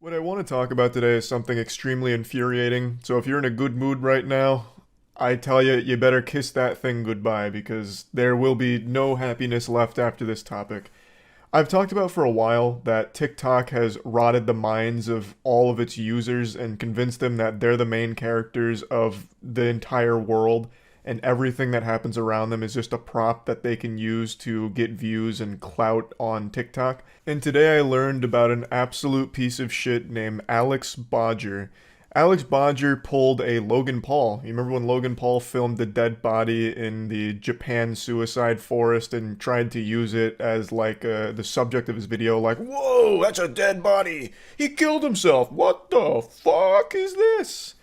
What I want to talk about today is something extremely infuriating. So if you're in a good mood right now, I tell you, you better kiss that thing goodbye because there will be no happiness left after this topic. I've talked about for a while that TikTok has rotted the minds of all of its users and convinced them that they're the main characters of the entire world and everything that happens around them is just a prop that they can use to get views and clout on TikTok. And today I learned about an absolute piece of shit named Alex Bodger. Alex Bodger pulled a Logan Paul. You remember when Logan Paul filmed the dead body in the Japan suicide forest and tried to use it as like the subject of his video, like, whoa, that's a dead body. He killed himself. What the fuck is this?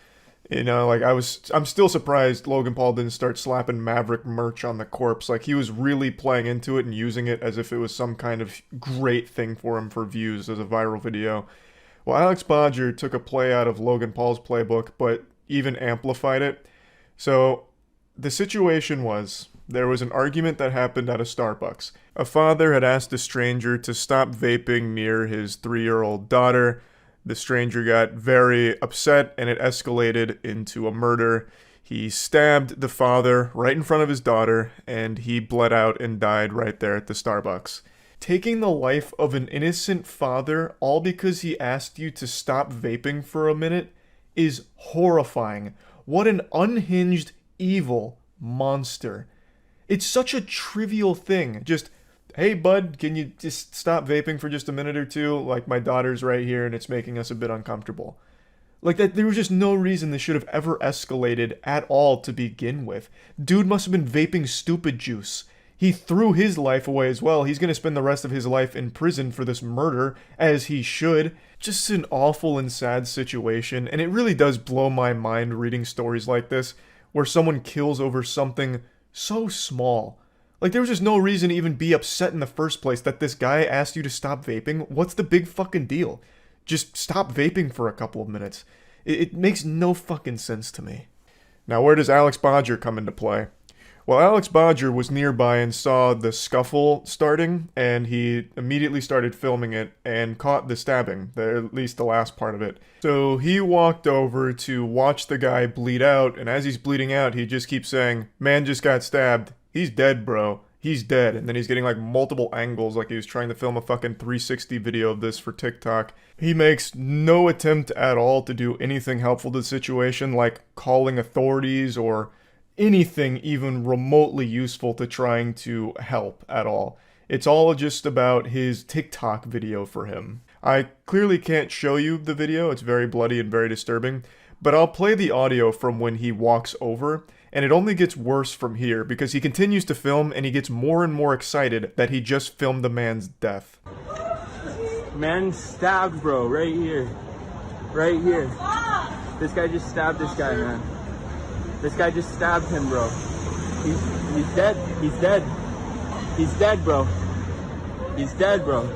You know, like I'm still surprised Logan Paul didn't start slapping Maverick merch on the corpse. Like he was really playing into it and using it as if it was some kind of great thing for him for views as a viral video. Well, Alex Bodger took a play out of Logan Paul's playbook, but even amplified it. So the situation was there was an argument that happened at a Starbucks. A father had asked a stranger to stop vaping near his 3-year-old daughter. The stranger got very upset and it escalated into a murder. He stabbed the father right in front of his daughter and he bled out and died right there at the Starbucks. Taking the life of an innocent father all because he asked you to stop vaping for a minute is horrifying. What an unhinged, evil monster. It's such a trivial thing. Just, hey bud, can you just stop vaping for just a minute or two? Like my daughter's right here and it's making us a bit uncomfortable. Like that, there was just no reason this should have ever escalated at all to begin with. Dude must have been vaping stupid juice. He threw his life away as well. He's going to spend the rest of his life in prison for this murder, as he should. Just an awful and sad situation, and it really does blow my mind reading stories like this, where someone kills over something so small. Like, there was just no reason to even be upset in the first place that this guy asked you to stop vaping. What's the big fucking deal? Just stop vaping for a couple of minutes. It makes no fucking sense to me. Now, where does Alex Bodger come into play? Well, Alex Bodger was nearby and saw the scuffle starting, and he immediately started filming it and caught the stabbing, at least the last part of it. So he walked over to watch the guy bleed out, and as he's bleeding out, he just keeps saying, "Man just got stabbed. He's dead, bro. He's dead." And then he's getting like multiple angles, like he was trying to film a fucking 360 video of this for TikTok. He makes no attempt at all to do anything helpful to the situation, like calling authorities or anything even remotely useful to trying to help at all. It's all just about his TikTok video for him. I clearly can't show you the video, it's very bloody and very disturbing, but I'll play the audio from when he walks over, and it only gets worse from here because he continues to film and he gets more and more excited that he just filmed the man's death. Man stabbed, bro, right here. Right here. This guy just stabbed this guy, man. This guy just stabbed him, bro. He's dead. He's dead. He's dead, bro. He's dead, bro.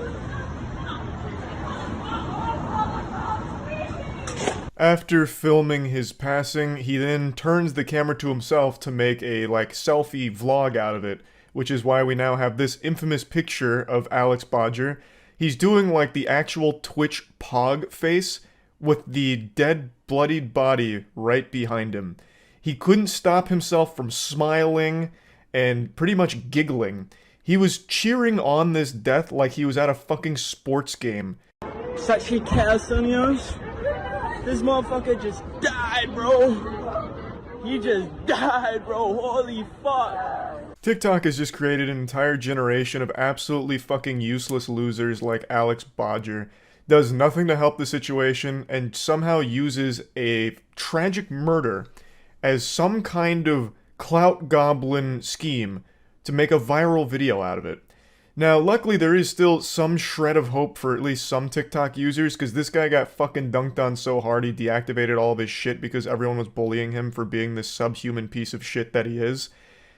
After filming his passing, he then turns the camera to himself to make a selfie vlog out of it, which is why we now have this infamous picture of Alex Bodger. He's doing like the actual Twitch pog face with the dead, bloodied body right behind him. He couldn't stop himself from smiling and pretty much giggling. He was cheering on this death like he was at a fucking sports game. Such he cares, Sonios. This motherfucker just died, bro. He just died, bro. Holy fuck. TikTok has just created an entire generation of absolutely fucking useless losers like Alex Bodger. Does nothing to help the situation and somehow uses a tragic murder as some kind of clout goblin scheme to make a viral video out of it. Now, luckily there is still some shred of hope for at least some TikTok users, because this guy got fucking dunked on so hard he deactivated all of his shit because everyone was bullying him for being this subhuman piece of shit that he is.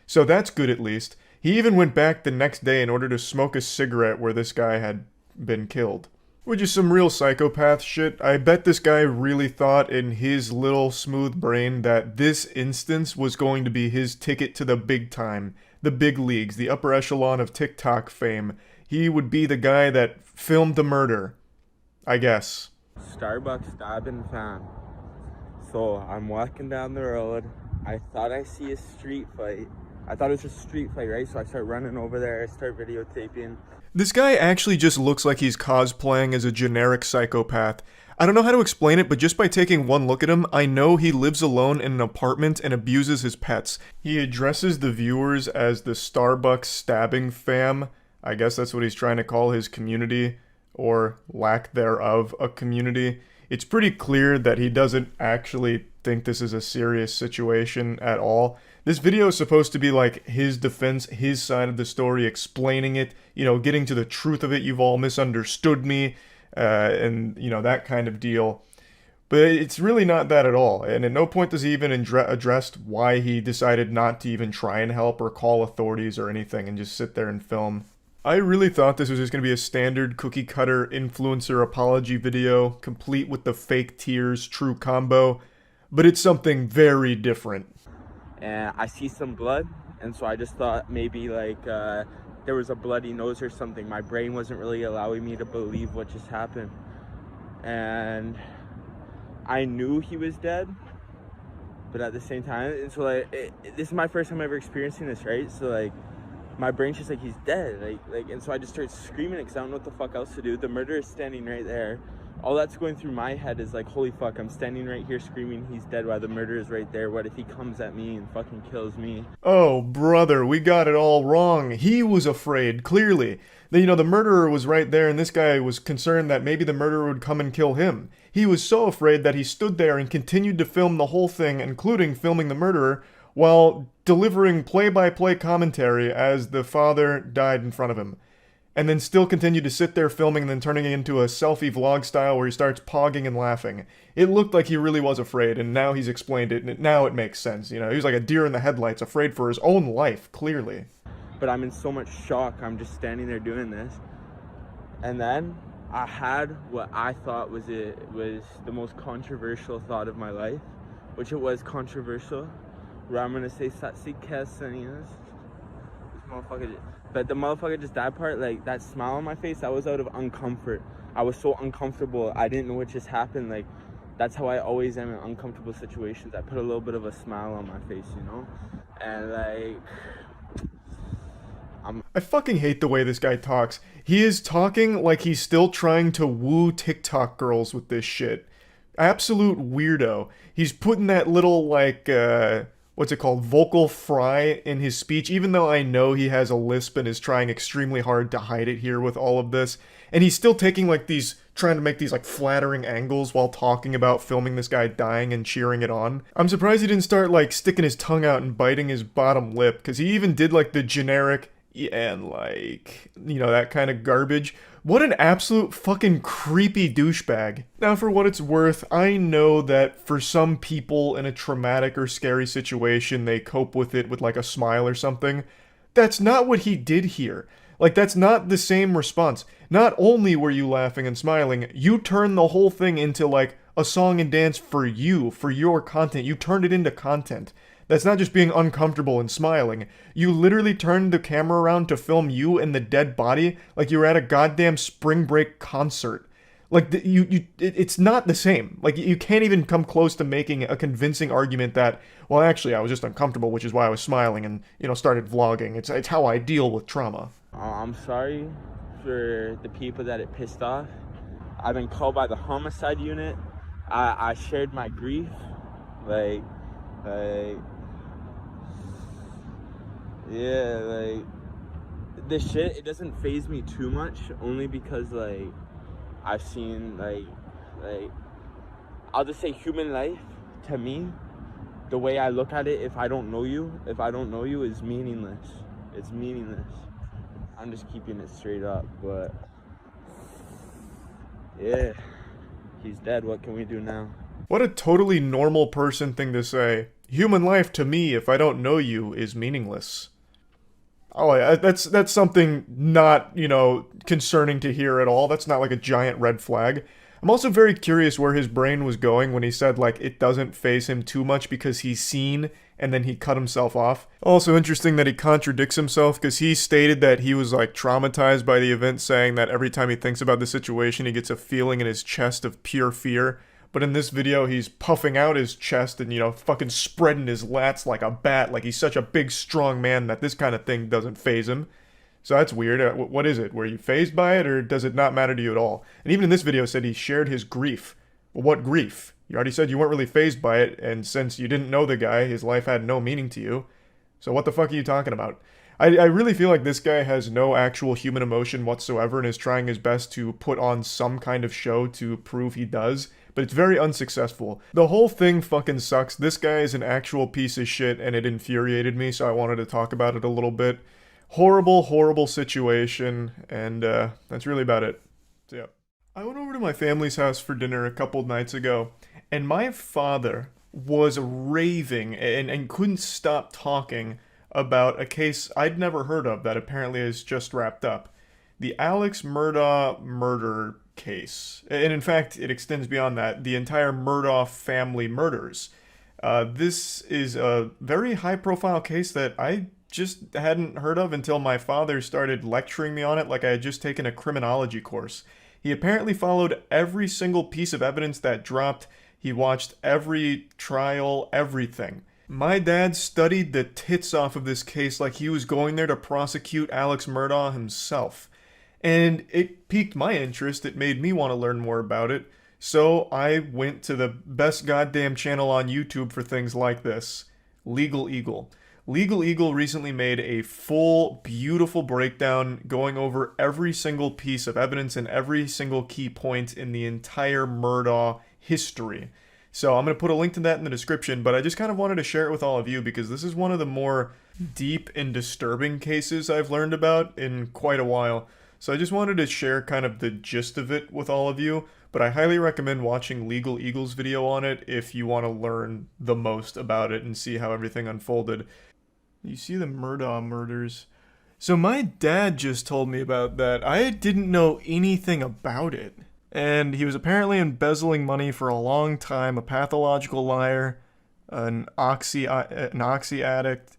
So that's good at least. He even went back the next day in order to smoke a cigarette where this guy had been killed. Which is some real psychopath shit. I bet this guy really thought in his little smooth brain that this instance was going to be his ticket to the big time, the big leagues, the upper echelon of TikTok fame. He would be the guy that filmed the murder. I guess. Starbucks stabbing fam. So I'm walking down the road. I thought I see a street fight. I thought it was just a street fight, right? So I start running over there. I start videotaping. This guy actually just looks like he's cosplaying as a generic psychopath. I don't know how to explain it, but just by taking one look at him, I know he lives alone in an apartment and abuses his pets. He addresses the viewers as the Starbucks stabbing fam. I guess that's what he's trying to call his community, or lack thereof, a community. It's pretty clear that he doesn't actually think this is a serious situation at all. This video is supposed to be like his defense, his side of the story, explaining it, you know, getting to the truth of it. You've all misunderstood me, and, you know, that kind of deal. But it's really not that at all. And at no point does he even address why he decided not to even try and help or call authorities or anything and just sit there and film. I really thought this was just going to be a standard cookie cutter influencer apology video, complete with the fake tears true combo, but it's something very different. And I see some blood, and so I just thought maybe like there was a bloody nose or something. My brain wasn't really allowing me to believe what just happened. And I knew he was dead, but at the same time, and so like this is my first time ever experiencing this, right? So like my brain's just like, he's dead, like and so I just start screaming because I don't know what the fuck else to do. The murderer is standing right there. All that's going through my head is like, holy fuck, I'm standing right here screaming he's dead while the murderer is right there. What if he comes at me and fucking kills me? Oh, brother, we got it all wrong. He was afraid, clearly. You know, the murderer was right there, and this guy was concerned that maybe the murderer would come and kill him. He was so afraid that he stood there and continued to film the whole thing, including filming the murderer, while delivering play-by-play commentary as the father died in front of him. And then still continued to sit there filming and then turning it into a selfie vlog style where he starts pogging and laughing. It looked like he really was afraid, and now he's explained it, and now it makes sense. You know, he was like a deer in the headlights, afraid for his own life, clearly. But I'm in so much shock, I'm just standing there doing this. And then I had what I thought was the most controversial thought of my life, which it was controversial, where I'm gonna say Satsi Kesanias. This motherfucker. But the motherfucker just died part, like that smile on my face, that was out of uncomfort. I was so uncomfortable, I didn't know what just happened. Like, that's how I always am in uncomfortable situations. I put a little bit of a smile on my face, you know? And like, I fucking hate the way this guy talks. He is talking like he's still trying to woo TikTok girls with this shit. Absolute weirdo. He's putting that little, like, what's it called, vocal fry in his speech, even though I know he has a lisp and is trying extremely hard to hide it here with all of this. And he's still taking, like, trying to make these, like, flattering angles while talking about filming this guy dying and cheering it on. I'm surprised he didn't start, like, sticking his tongue out and biting his bottom lip, because he even did, like, the generic, and, like, you know, that kind of garbage. What an absolute fucking creepy douchebag. Now, for what it's worth, I know that for some people in a traumatic or scary situation, they cope with it with, like, a smile or something. That's not what he did here. Like, that's not the same response. Not only were you laughing and smiling, you turned the whole thing into, like, a song and dance for you, for your content. You turned it into content. That's not just being uncomfortable and smiling. You literally turned the camera around to film you and the dead body like you were at a goddamn spring break concert. Like, it's not the same. Like, you can't even come close to making a convincing argument that, well, actually, I was just uncomfortable, which is why I was smiling and, you know, started vlogging. It's how I deal with trauma. I'm sorry for the people that it pissed off. I've been called by the homicide unit. I shared my grief. Like, yeah, like, this shit, it doesn't faze me too much, only because, like, I've seen, like, I'll just say human life, to me, the way I look at it, if I don't know you, is meaningless. It's meaningless. I'm just keeping it straight up, but, yeah, he's dead, what can we do now? What a totally normal person thing to say. Human life, to me, if I don't know you, is meaningless. Oh, yeah, that's something not, you know, concerning to hear at all. That's not like a giant red flag. I'm also very curious where his brain was going when he said, like, it doesn't faze him too much because he's seen and then he cut himself off. Also interesting that he contradicts himself because he stated that he was, like, traumatized by the event, saying that every time he thinks about the situation, he gets a feeling in his chest of pure fear. But in this video, he's puffing out his chest and, you know, fucking spreading his lats like a bat, like he's such a big, strong man that this kind of thing doesn't faze him. So that's weird. What is it? Were you fazed by it, or does it not matter to you at all? And even in this video, said he shared his grief. Well, what grief? You already said you weren't really fazed by it, and since you didn't know the guy, his life had no meaning to you. So what the fuck are you talking about? I really feel like this guy has no actual human emotion whatsoever and is trying his best to put on some kind of show to prove he does, but it's very unsuccessful. The whole thing fucking sucks. This guy is an actual piece of shit, and it infuriated me, so I wanted to talk about it a little bit. Horrible, horrible situation, and that's really about it. So yeah. I went over to my family's house for dinner a couple nights ago, and my father was raving and couldn't stop talking about a case I'd never heard of that apparently is just wrapped up. The Alex Murdaugh murder case. And in fact, it extends beyond that. The entire Murdaugh family murders. This is a very high-profile case that I just hadn't heard of until my father started lecturing me on it like I had just taken a criminology course. He apparently followed every single piece of evidence that dropped. He watched every trial, everything. My dad studied the tits off of this case like he was going there to prosecute Alex Murdaugh himself. And it piqued my interest. It made me want to learn more about it. So I went to the best goddamn channel on YouTube for things like this, Legal Eagle. Legal Eagle recently made a full, beautiful breakdown going over every single piece of evidence and every single key point in the entire Murdaugh history. So I'm going to put a link to that in the description, but I just kind of wanted to share it with all of you because this is one of the more deep and disturbing cases I've learned about in quite a while. So I just wanted to share kind of the gist of it with all of you, but I highly recommend watching Legal Eagle's video on it if you want to learn the most about it and see how everything unfolded. You see the Murdaugh murders. So my dad just told me about that. I didn't know anything about it. And he was apparently embezzling money for a long time, a pathological liar, an oxy addict,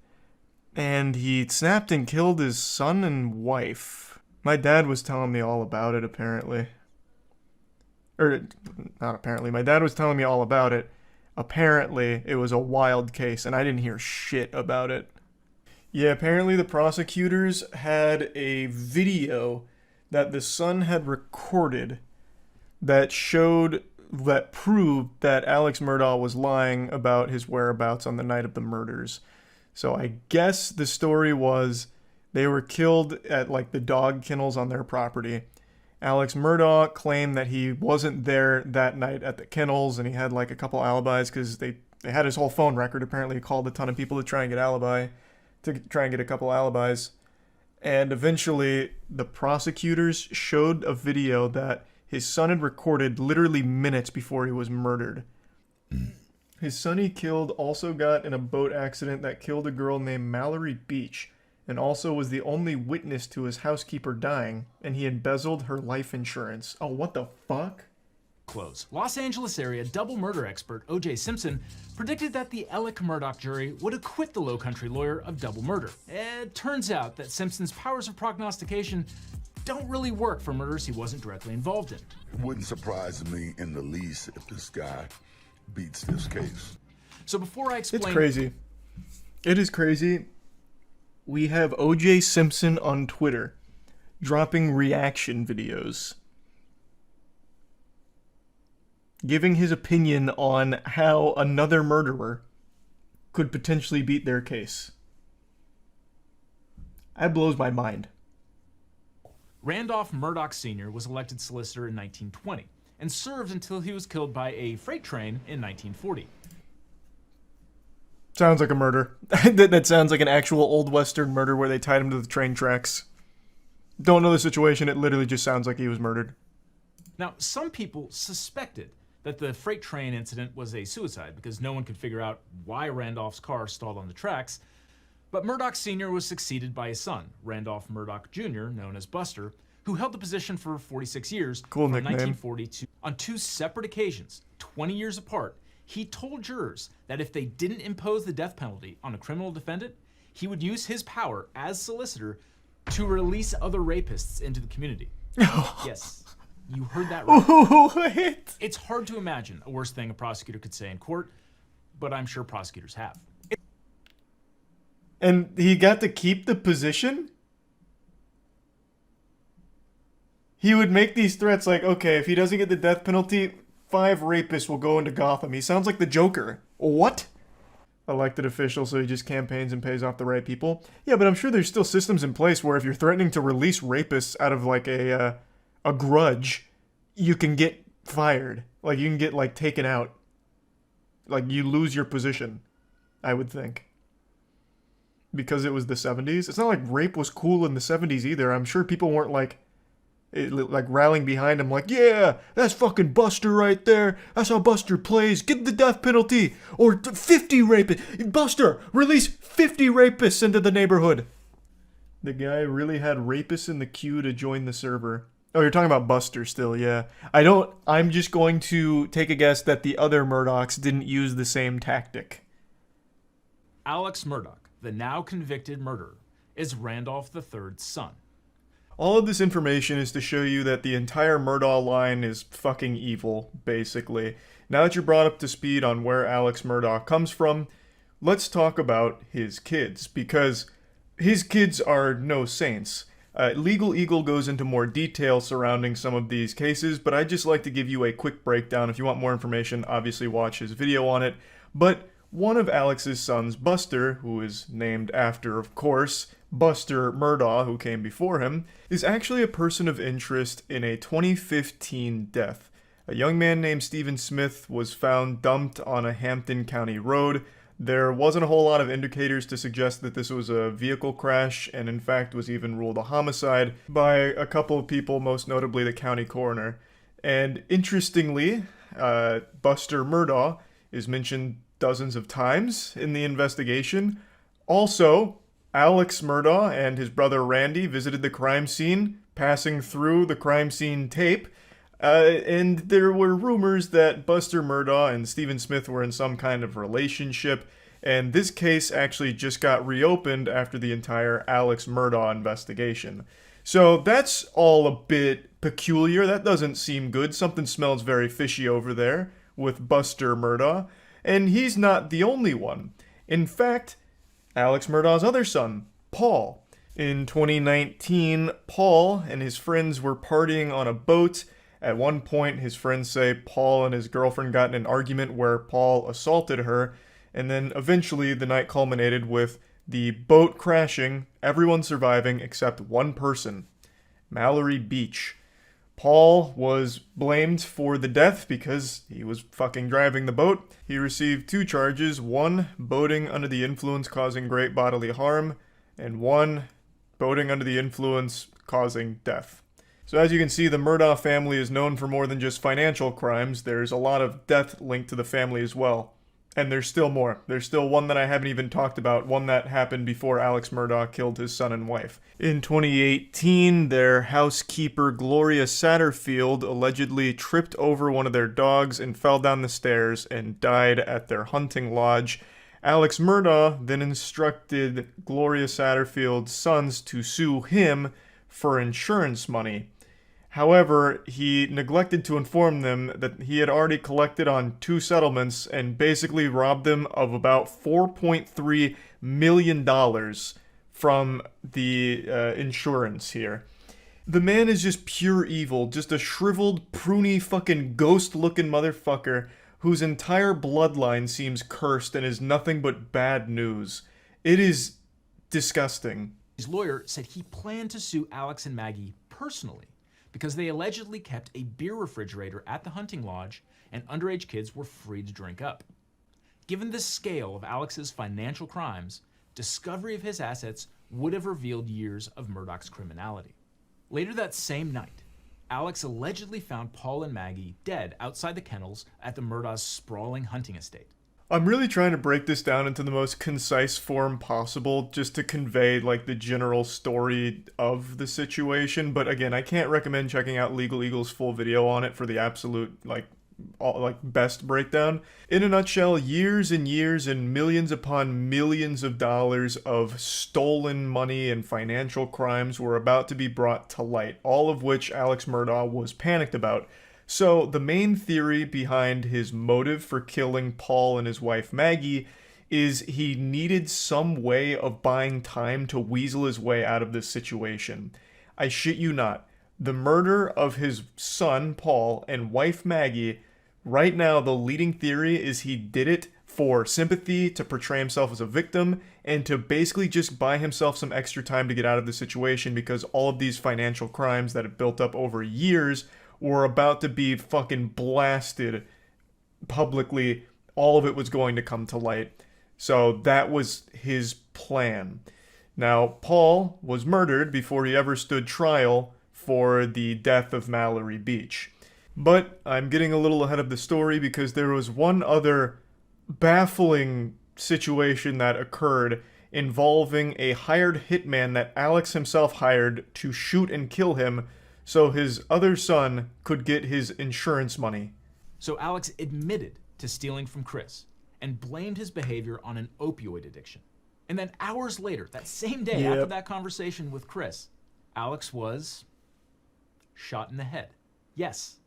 and he snapped and killed his son and wife. My dad was telling me all about it, apparently. Or, not apparently, my dad was telling me all about it. Apparently, it was a wild case, and I didn't hear shit about it. Yeah, apparently the prosecutors had a video that the son had recorded that proved that Alex Murdaugh was lying about his whereabouts on the night of the murders. So I guess the story was they were killed at like the dog kennels on their property. Alex Murdaugh claimed that he wasn't there that night at the kennels, and he had like a couple alibis because they had his whole phone record. Apparently he called a ton of people to try and get a couple alibis. And eventually the prosecutors showed a video that his son had recorded literally minutes before he was murdered. His son he killed also got in a boat accident that killed a girl named Mallory Beach, and also was the only witness to his housekeeper dying, and he embezzled her life insurance. Oh, what the fuck? Close. Los Angeles area double murder expert O.J. Simpson predicted that the Alec Murdaugh jury would acquit the Low Country lawyer of double murder. It turns out that Simpson's powers of prognostication don't really work for murders he wasn't directly involved in. It wouldn't surprise me in the least if this guy beats this case. So before I explain... It's crazy. It is crazy. We have O.J. Simpson on Twitter dropping reaction videos, giving his opinion on how another murderer could potentially beat their case. That blows my mind. Randolph Murdaugh Sr. was elected solicitor in 1920 and served until he was killed by a freight train in 1940. Sounds like a murder. That sounds like an actual old western murder where they tied him to the train tracks. Don't know the situation, it literally just sounds like he was murdered. Now, some people suspected that the freight train incident was a suicide because no one could figure out why Randolph's car stalled on the tracks. But Murdaugh Sr. was succeeded by his son, Randolph Murdaugh Jr., known as Buster, who held the position for 46 years Cool from nickname. 1942. On 2 separate occasions, 20 years apart, he told jurors that if they didn't impose the death penalty on a criminal defendant, he would use his power as solicitor to release other rapists into the community. Yes, you heard that right. What? It's hard to imagine a worse thing a prosecutor could say in court, but I'm sure prosecutors have. And he got to keep the position? He would make these threats like, okay, if he doesn't get the death penalty, 5 rapists will go into Gotham. He sounds like the Joker. What? Elected official, so he just campaigns and pays off the right people. Yeah, but I'm sure there's still systems in place where if you're threatening to release rapists out of like a grudge, you can get fired. Like you can get like taken out. Like you lose your position, I would think. Because it was the 70s. It's not like rape was cool in the 70s either. I'm sure people weren't like rallying behind him like, yeah, that's fucking Buster right there. That's how Buster plays. Give the death penalty. Or 50 rapists. Buster, release 50 rapists into the neighborhood. The guy really had rapists in the queue to join the server. Oh, you're talking about Buster still, yeah. I'm just going to take a guess that the other Murdaughs didn't use the same tactic. Alex Murdaugh, the now convicted murderer, is Randolph III's son. All of this information is to show you that the entire Murdaugh line is fucking evil, basically. Now that you're brought up to speed on where Alex Murdaugh comes from, let's talk about his kids, because his kids are no saints. Legal Eagle goes into more detail surrounding some of these cases, but I'd just like to give you a quick breakdown. If you want more information, obviously watch his video on it. But one of Alex's sons, Buster, who is named after, of course, Buster Murdaugh, who came before him, is actually a person of interest in a 2015 death. A young man named Stephen Smith was found dumped on a Hampton County road. There wasn't a whole lot of indicators to suggest that this was a vehicle crash, and in fact was even ruled a homicide by a couple of people, most notably the county coroner. And interestingly, Buster Murdaugh is mentioned dozens of times in the investigation. Also, Alex Murdaugh and his brother Randy visited the crime scene, passing through the crime scene tape, and there were rumors that Buster Murdaugh and Stephen Smith were in some kind of relationship, and this case actually just got reopened after the entire Alex Murdaugh investigation. So that's all a bit peculiar. That doesn't seem good. Something smells very fishy over there with Buster Murdaugh, and he's not the only one. In fact, Alex Murdaugh's other son, Paul. In 2019, Paul and his friends were partying on a boat. At one point, his friends say Paul and his girlfriend got in an argument where Paul assaulted her, and then eventually the night culminated with the boat crashing, everyone surviving except one person, Mallory Beach. Paul was blamed for the death because he was fucking driving the boat. He received 2 charges, 1 boating under the influence causing great bodily harm, and 1 boating under the influence causing death. So as you can see, the Murdaugh family is known for more than just financial crimes. There's a lot of death linked to the family as well. And there's still more. There's still one that I haven't even talked about, one that happened before Alex Murdaugh killed his son and wife. In 2018, their housekeeper Gloria Satterfield allegedly tripped over one of their dogs and fell down the stairs and died at their hunting lodge. Alex Murdaugh then instructed Gloria Satterfield's sons to sue him for insurance money. However, he neglected to inform them that he had already collected on 2 settlements and basically robbed them of about $4.3 million from the insurance here. The man is just pure evil, just a shriveled, pruny, fucking ghost-looking motherfucker whose entire bloodline seems cursed and is nothing but bad news. It is disgusting. His lawyer said he planned to sue Alex and Maggie personally, because they allegedly kept a beer refrigerator at the hunting lodge and underage kids were free to drink up. Given the scale of Alex's financial crimes, discovery of his assets would have revealed years of Murdaugh's criminality. Later that same night, Alex allegedly found Paul and Maggie dead outside the kennels at the Murdaugh's sprawling hunting estate. I'm really trying to break this down into the most concise form possible just to convey like the general story of the situation. But again, I can't recommend checking out Legal Eagle's full video on it for the absolute best breakdown. In a nutshell, years and years and millions upon millions of dollars of stolen money and financial crimes were about to be brought to light, all of which Alex Murdaugh was panicked about. So, the main theory behind his motive for killing Paul and his wife Maggie is he needed some way of buying time to weasel his way out of this situation. I shit you not. The murder of his son, Paul, and wife Maggie, right now the leading theory is he did it for sympathy, to portray himself as a victim, and to basically just buy himself some extra time to get out of the situation because all of these financial crimes that had built up over years were about to be fucking blasted publicly. All of it was going to come to light. So that was his plan. Now, Paul was murdered before he ever stood trial for the death of Mallory Beach. But I'm getting a little ahead of the story because there was one other baffling situation that occurred involving a hired hitman that Alex himself hired to shoot and kill him so his other son could get his insurance money. So Alex admitted to stealing from Chris and blamed his behavior on an opioid addiction. And then hours later, that same day after that conversation with Chris, Alex was shot in the head. Yes.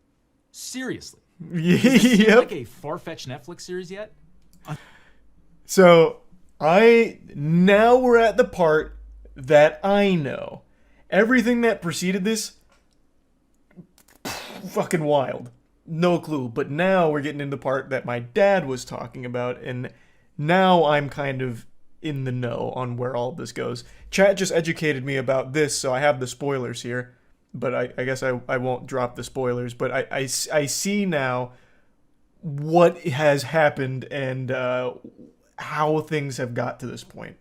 Seriously. Does this seem like a far-fetched Netflix series yet? So, now we're at the part that I know. Everything that preceded this, fucking wild. No clue. But now we're getting into the part that my dad was talking about, and now I'm kind of in the know on where all this goes. Chat just educated me about this, so I have the spoilers here. But I guess I won't drop the spoilers. But I see now what has happened and how things have got to this point.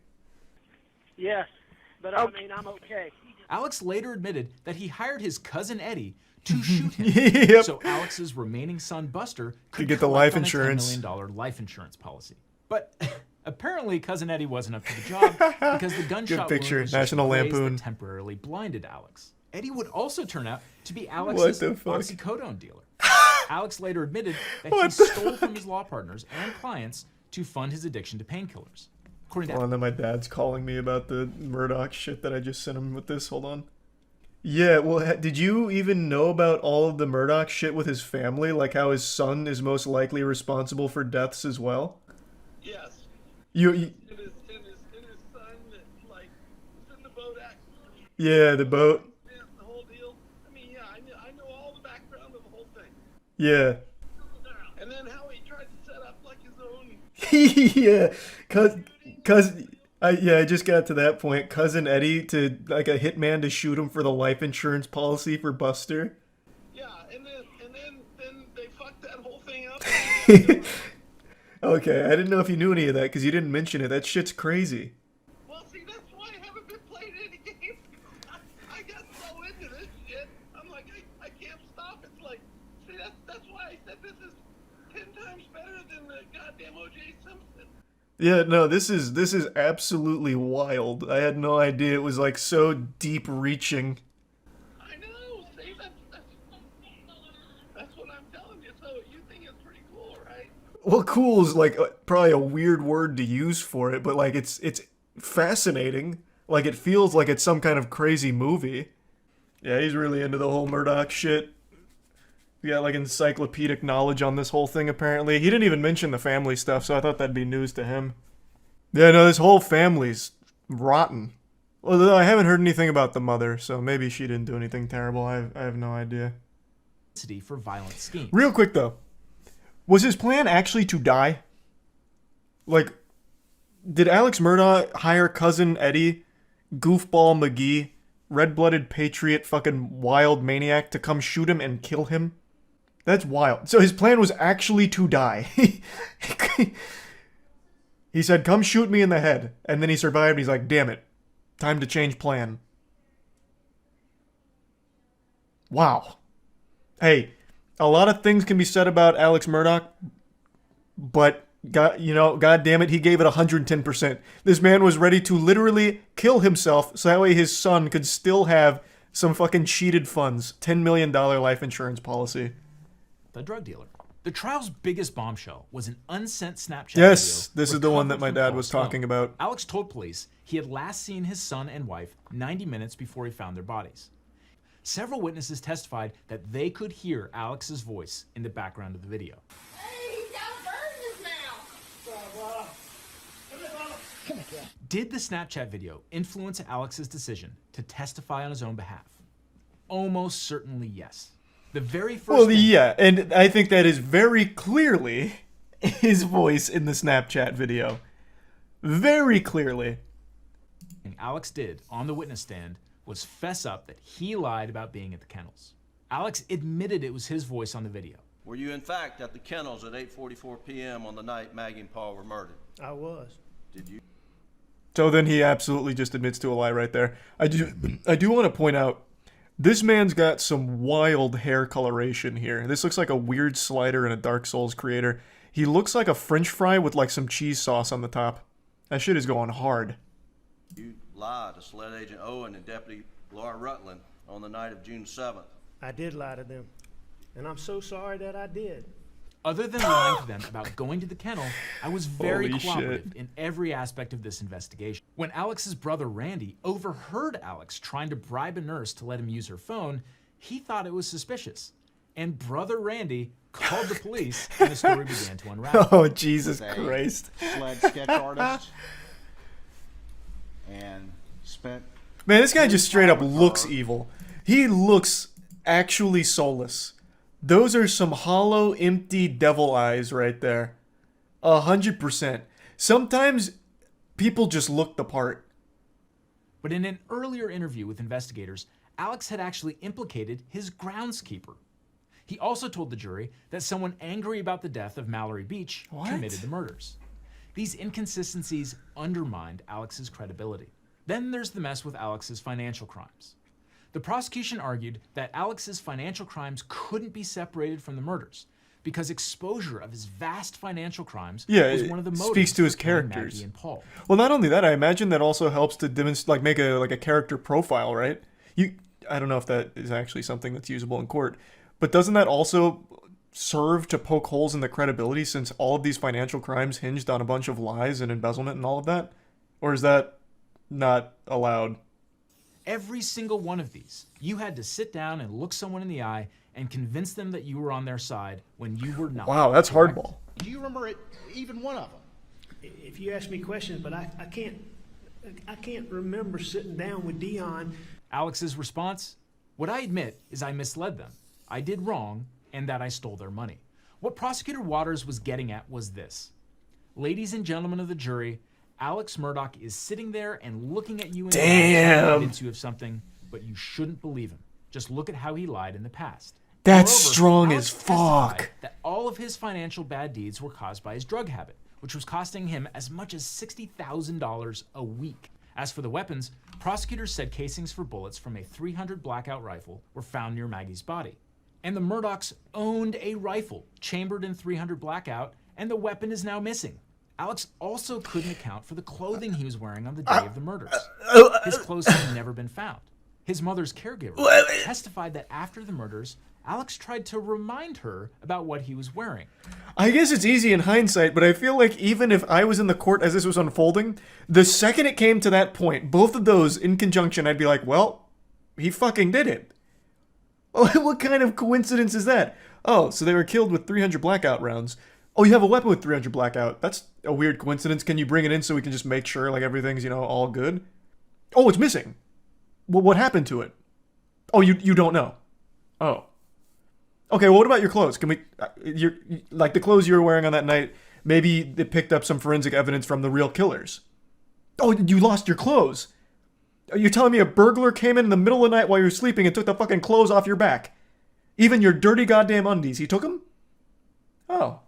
Yes, but I mean, I'm okay. Alex later admitted that he hired his cousin Eddie to shoot him. So Alex's remaining son Buster could get the life insurance. $10 million life insurance policy. But apparently cousin Eddie wasn't up to the job because the gunshot Good picture. wound was National just a blaze Lampoon. that temporarily blinded Alex. Eddie would also turn out to be Alex's oxycodone dealer. Alex later admitted that he stole from his law partners and clients to fund his addiction to painkillers. According to Hold on, then my dad's calling me about the Murdaugh shit that I just sent him with this. Hold on. Yeah, well, did you even know about all of the Murdaugh shit with his family? Like how his son is most likely responsible for deaths as well? Yes. You And his son that, like, was in the boat accident. yeah, the boat. Yeah, the whole deal. I mean, yeah, I know all the background of the whole thing. Yeah. And then how he tried to set up, like, his own... Yeah, I just got to that point. Cousin Eddie to like a hitman to shoot him for the life insurance policy for Buster. Yeah, and then they fucked that whole thing up. Okay, I didn't know if you knew any of that because you didn't mention it. That shit's crazy. Well, see, that's why I haven't been playing any games. I got so into this shit. I'm like, I can't stop. It's like, see, that's why I said this is 10 times better than the goddamn O.J. Simpson. Yeah, no, this is absolutely wild. I had no idea it was like so deep reaching. I know. See, that's what I'm telling you. So you think it's pretty cool, right? Well, cool is like probably a weird word to use for it, but like it's fascinating. Like it feels like it's some kind of crazy movie. Yeah, he's really into the whole Murdaugh shit. He got like encyclopedic knowledge on this whole thing apparently. He didn't even mention the family stuff, so I thought that'd be news to him. Yeah, no, this whole family's rotten. Although I haven't heard anything about the mother, so maybe she didn't do anything terrible. I have no idea. for violent schemes. Real quick though, was his plan actually to die? Like, did Alex Murdaugh hire cousin Eddie, goofball McGee, red-blooded patriot, fucking wild maniac to come shoot him and kill him? That's wild. So his plan was actually to die. He said, come shoot me in the head. And then he survived. He's like, damn it. Time to change plan. Wow. Hey, a lot of things can be said about Alex Murdaugh, but God damn it, he gave it 110%. This man was ready to literally kill himself so that way his son could still have some fucking cheated funds. $10 million life insurance policy. The drug dealer. The trial's biggest bombshell was an unsent Snapchat Yes, video this is the one that recovered my from dad Paul's was talking phone. about. Alex told police he had last seen his son and wife 90 minutes before he found their bodies. Several witnesses testified that they could hear Alex's voice in the background of the video. Hey, he's got a burn in his mouth. Did the Snapchat video influence Alex's decision to testify on his own behalf? Almost certainly yes. The very first Well, thing yeah, and I think that is very clearly his voice in the Snapchat video. Very clearly. Alex did on the witness stand was fess up that he lied about being at the kennels. Alex admitted it was his voice on the video. Were you in fact at the kennels at 8:44 p.m. on the night Maggie and Paul were murdered? I was. Did you? So then he absolutely just admits to a lie right there. I do want to point out, this man's got some wild hair coloration here. This looks like a weird slider in a Dark Souls creator. He looks like a French fry with like some cheese sauce on the top. That shit is going hard. You lied to Sled Agent Owen and Deputy Laura Rutland on the night of June 7th. I did lie to them. And I'm so sorry that I did. Other than lying to them about going to the kennel, I was very Holy cooperative shit. in every aspect of this investigation. When Alex's brother Randy overheard Alex trying to bribe a nurse to let him use her phone, he thought it was suspicious. And brother Randy called the police and the story began to unravel. Oh, Jesus Christ. Sled sketch artist and spent Man, this guy just straight up looks evil. He looks actually soulless. Those are some hollow, empty devil eyes right there. 100%. Sometimes people just look the part. But in an earlier interview with investigators, Alex had actually implicated his groundskeeper. He also told the jury that someone angry about the death of Mallory Beach committed the murders. These inconsistencies undermined Alex's credibility. Then there's the mess with Alex's financial crimes. The prosecution argued that Alex's financial crimes couldn't be separated from the murders because exposure of his vast financial crimes was one of the motives speaks to his for killing characters. Maggie and Paul. Well, not only that, I imagine that also helps to demonstrate, like, make a character profile, right? I don't know if that is actually something that's usable in court, but doesn't that also serve to poke holes in the credibility since all of these financial crimes hinged on a bunch of lies and embezzlement and all of that? Or is that not allowed? Every single one of these, you had to sit down and look someone in the eye and convince them that you were on their side when you were not. Wow, that's correct? hardball. Do you remember it, even one of them? If you ask me questions, but I can't remember sitting down with Dion. Alex's response? What I admit is I misled them. I did wrong and that I stole their money. What Prosecutor Waters was getting at was this. Ladies and gentlemen of the jury, Alex Murdaugh is sitting there and looking at you and convinced you of something, but you shouldn't believe him. Just look at how he lied in the past. That's Moreover, strong Alex as fuck. testified that all of his financial bad deeds were caused by his drug habit, which was costing him as much as $60,000 a week. As for the weapons, prosecutors said casings for bullets from a .300 blackout rifle were found near Maggie's body. And the Murdaughs owned a rifle chambered in .300 blackout, and the weapon is now missing. Alex also couldn't account for the clothing he was wearing on the day of the murders. His clothes had never been found. His mother's caregiver testified that after the murders, Alex tried to remind her about what he was wearing. I guess it's easy in hindsight, but I feel like even if I was in the court as this was unfolding, the second it came to that point, both of those in conjunction, I'd be like, well, he fucking did it. What kind of coincidence is that? Oh, so they were killed with .300 blackout rounds. Oh, you have a weapon with .300 blackout. That's a weird coincidence. Can you bring it in so we can just make sure like everything's, all good? Oh, it's missing. Well, what happened to it? Oh, you don't know. Oh. Okay, well, what about your clothes? Can we, like the clothes you were wearing on that night, maybe they picked up some forensic evidence from the real killers. Oh, you lost your clothes. Are you telling me a burglar came in the middle of the night while you were sleeping and took the fucking clothes off your back? Even your dirty goddamn undies, he took them? Oh.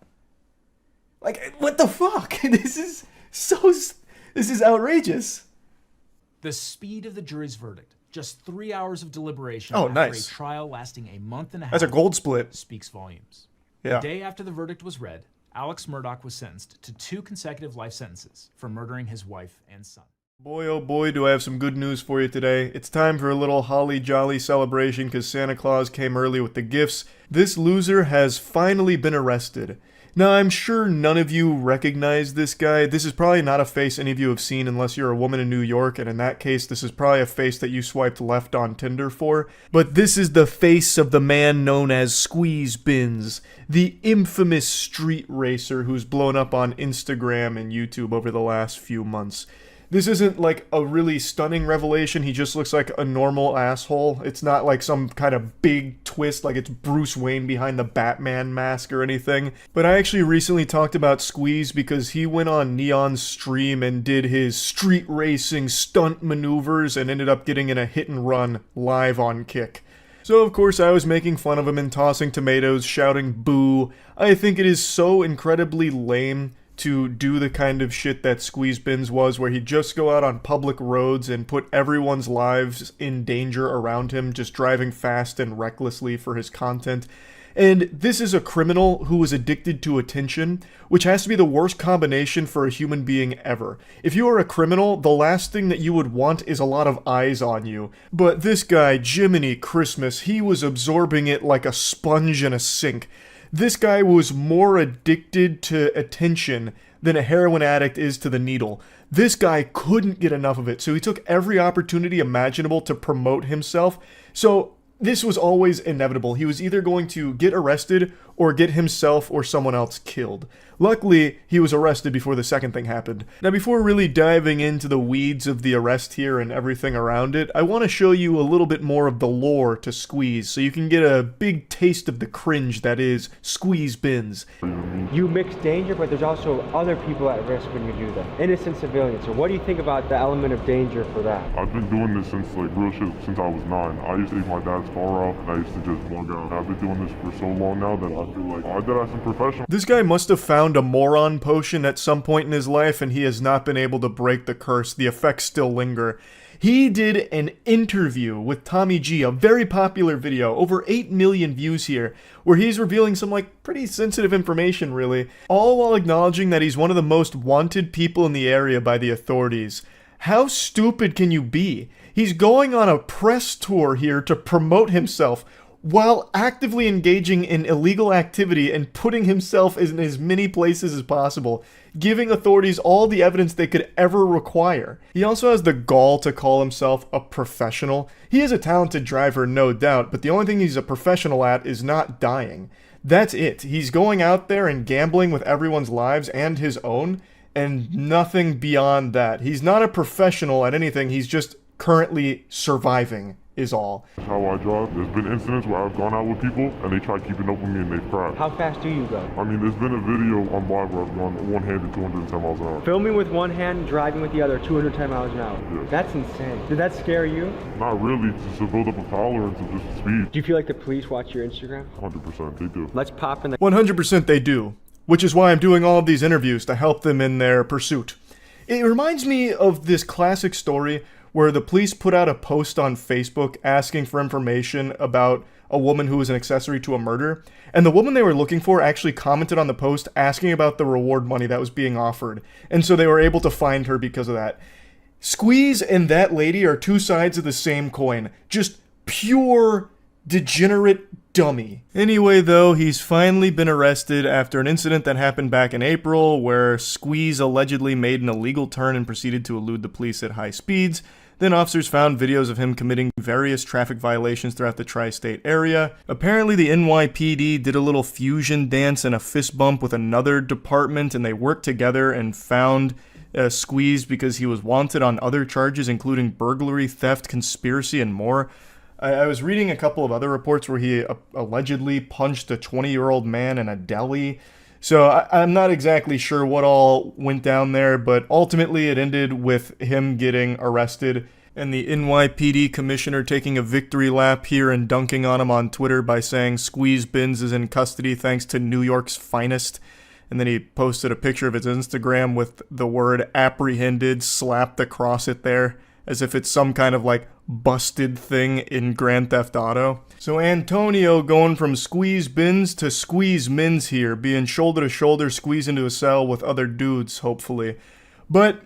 Like, what the fuck? This is outrageous. The speed of the jury's verdict, just 3 hours of deliberation Oh, after nice. a trial lasting a month and a half, That's a gold split. speaks volumes. Yeah. The day after the verdict was read, Alex Murdaugh was sentenced to 2 consecutive life sentences for murdering his wife and son. Boy, oh boy, do I have some good news for you today. It's time for a little holly jolly celebration because Santa Claus came early with the gifts. This loser has finally been arrested. Now, I'm sure none of you recognize this guy. This is probably not a face any of you have seen unless you're a woman in New York, and in that case, this is probably a face that you swiped left on Tinder for. But this is the face of the man known as Benz, the infamous street racer who's blown up on Instagram and YouTube over the last few months. This isn't like a really stunning revelation, he just looks like a normal asshole. It's not like some kind of big twist like it's Bruce Wayne behind the Batman mask or anything. But I actually recently talked about Squeeze because he went on Neon's stream and did his street racing stunt maneuvers and ended up getting in a hit and run live on Kick. So of course I was making fun of him and tossing tomatoes, shouting boo. I think it is so incredibly lame to do the kind of shit that Benz was, where he'd just go out on public roads and put everyone's lives in danger around him, just driving fast and recklessly for his content. And this is a criminal who is addicted to attention, which has to be the worst combination for a human being ever. If you are a criminal, the last thing that you would want is a lot of eyes on you. But this guy, Jiminy Christmas, he was absorbing it like a sponge in a sink. This guy was more addicted to attention than a heroin addict is to the needle. This guy couldn't get enough of it, so he took every opportunity imaginable to promote himself. So this was always inevitable. He was either going to get arrested or get himself or someone else killed. Luckily, he was arrested before the second thing happened. Now, before really diving into the weeds of the arrest here and everything around it, I want to show you a little bit more of the lore to Squeeze, so you can get a big taste of the cringe that is Benz. You mix danger, but there's also other people at risk when you do that. Innocent civilians. So what do you think about the element of danger for that? I've been doing this since like real shit since I was 9. I used to take my dad's car out and I used to just bug out. I've been doing this for so long now that I feel like I did have some professional. This guy must have found a moron potion at some point in his life and he has not been able to break the curse. The effects still linger. He did an interview with Tommy G, a very popular video, over 8 million views here, where he's revealing some like pretty sensitive information really, all while acknowledging that he's one of the most wanted people in the area by the authorities. How stupid can you be? He's going on a press tour here to promote himself while actively engaging in illegal activity and putting himself in as many places as possible, giving authorities all the evidence they could ever require. He also has the gall to call himself a professional. He is a talented driver, no doubt, but the only thing he's a professional at is not dying. That's it. He's going out there and gambling with everyone's lives and his own, and nothing beyond that. He's not a professional at anything, he's just currently surviving. Is all. That's how I drive. There's been incidents where I've gone out with people and they try keeping up with me and they've crashed. How fast do you go? I mean, there's been a video on live where I've gone one-handed 210 miles an hour. Filming with one hand, driving with the other, 210 miles an hour. Yeah. That's insane. Did that scare you? Not really, just to build up a tolerance of just speed. Do you feel like the police watch your Instagram? 100%, they do. Let's pop in the... 100% they do, which is why I'm doing all of these interviews to help them in their pursuit. It reminds me of this classic story where the police put out a post on Facebook asking for information about a woman who was an accessory to a murder, and the woman they were looking for actually commented on the post asking about the reward money that was being offered, and so they were able to find her because of that. Squeeze and that lady are two sides of the same coin, just pure degenerate dummy. Anyway, though, he's finally been arrested after an incident that happened back in April where Squeeze allegedly made an illegal turn and proceeded to elude the police at high speeds. Then officers found videos of him committing various traffic violations throughout the tri-state area. Apparently the NYPD did a little fusion dance and a fist bump with another department, and they worked together and found Squeeze because he was wanted on other charges including burglary, theft, conspiracy, and more. I was reading a couple of other reports where he allegedly punched a 20-year-old man in a deli. So I'm not exactly sure what all went down there, but ultimately it ended with him getting arrested and the NYPD commissioner taking a victory lap here and dunking on him on Twitter by saying Benz is in custody thanks to New York's finest. And then he posted a picture of his Instagram with the word apprehended slapped across it there. as if it's some kind of like busted thing in Grand Theft Auto. So Antonio going from squeeze bins to squeeze mins here, being shoulder to shoulder squeezed into a cell with other dudes, hopefully. But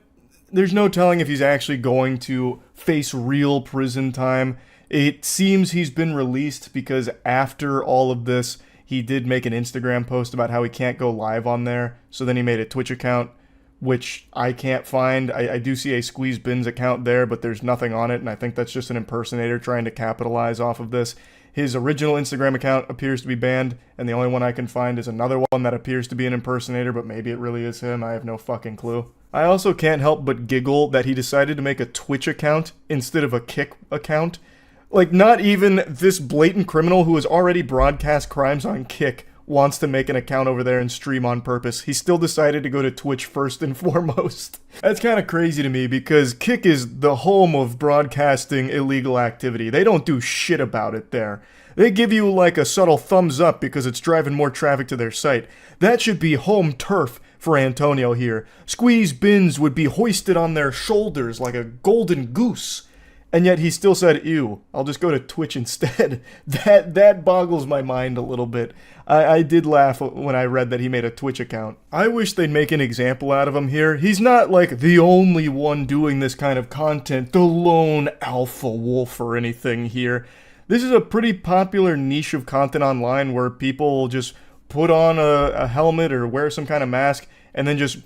there's no telling if he's actually going to face real prison time. It seems he's been released because after all of this, he did make an Instagram post about how he can't go live on there. So then he made a Twitch account, which I can't find. I do see a Squeeze Bins account there, but there's nothing on it, and I think that's just an impersonator trying to capitalize off of this. His original Instagram account appears to be banned, and the only one I can find is another one that appears to be an impersonator, but maybe it really is him. I have no fucking clue. I also can't help but giggle that he decided to make a Twitch account instead of a Kick account. Like, not even this blatant criminal who has already broadcast crimes on Kick wants to make an account over there and stream on purpose. He still decided to go to Twitch first and foremost. That's kind of crazy to me because Kick is the home of broadcasting illegal activity. They don't do shit about it there. They give you like a subtle thumbs up because it's driving more traffic to their site. That should be home turf for Antonio here. Squeeze Bins would be hoisted on their shoulders like a golden goose. And yet he still said, ew, I'll just go to Twitch instead. That boggles my mind a little bit. I did laugh when I read that he made a Twitch account. I wish they'd make an example out of him here. He's not like the only one doing this kind of content, the lone alpha wolf or anything here. This is a pretty popular niche of content online where people just put on a helmet or wear some kind of mask and then just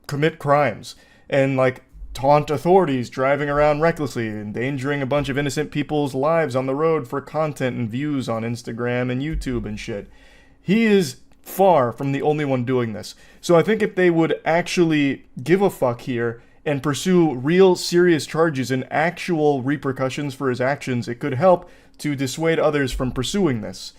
commit crimes. And like, taunt authorities driving around recklessly, endangering a bunch of innocent people's lives on the road for content and views on Instagram and YouTube and shit. He is far from the only one doing this. So I think if they would actually give a fuck here and pursue real serious charges and actual repercussions for his actions, it could help to dissuade others from pursuing this.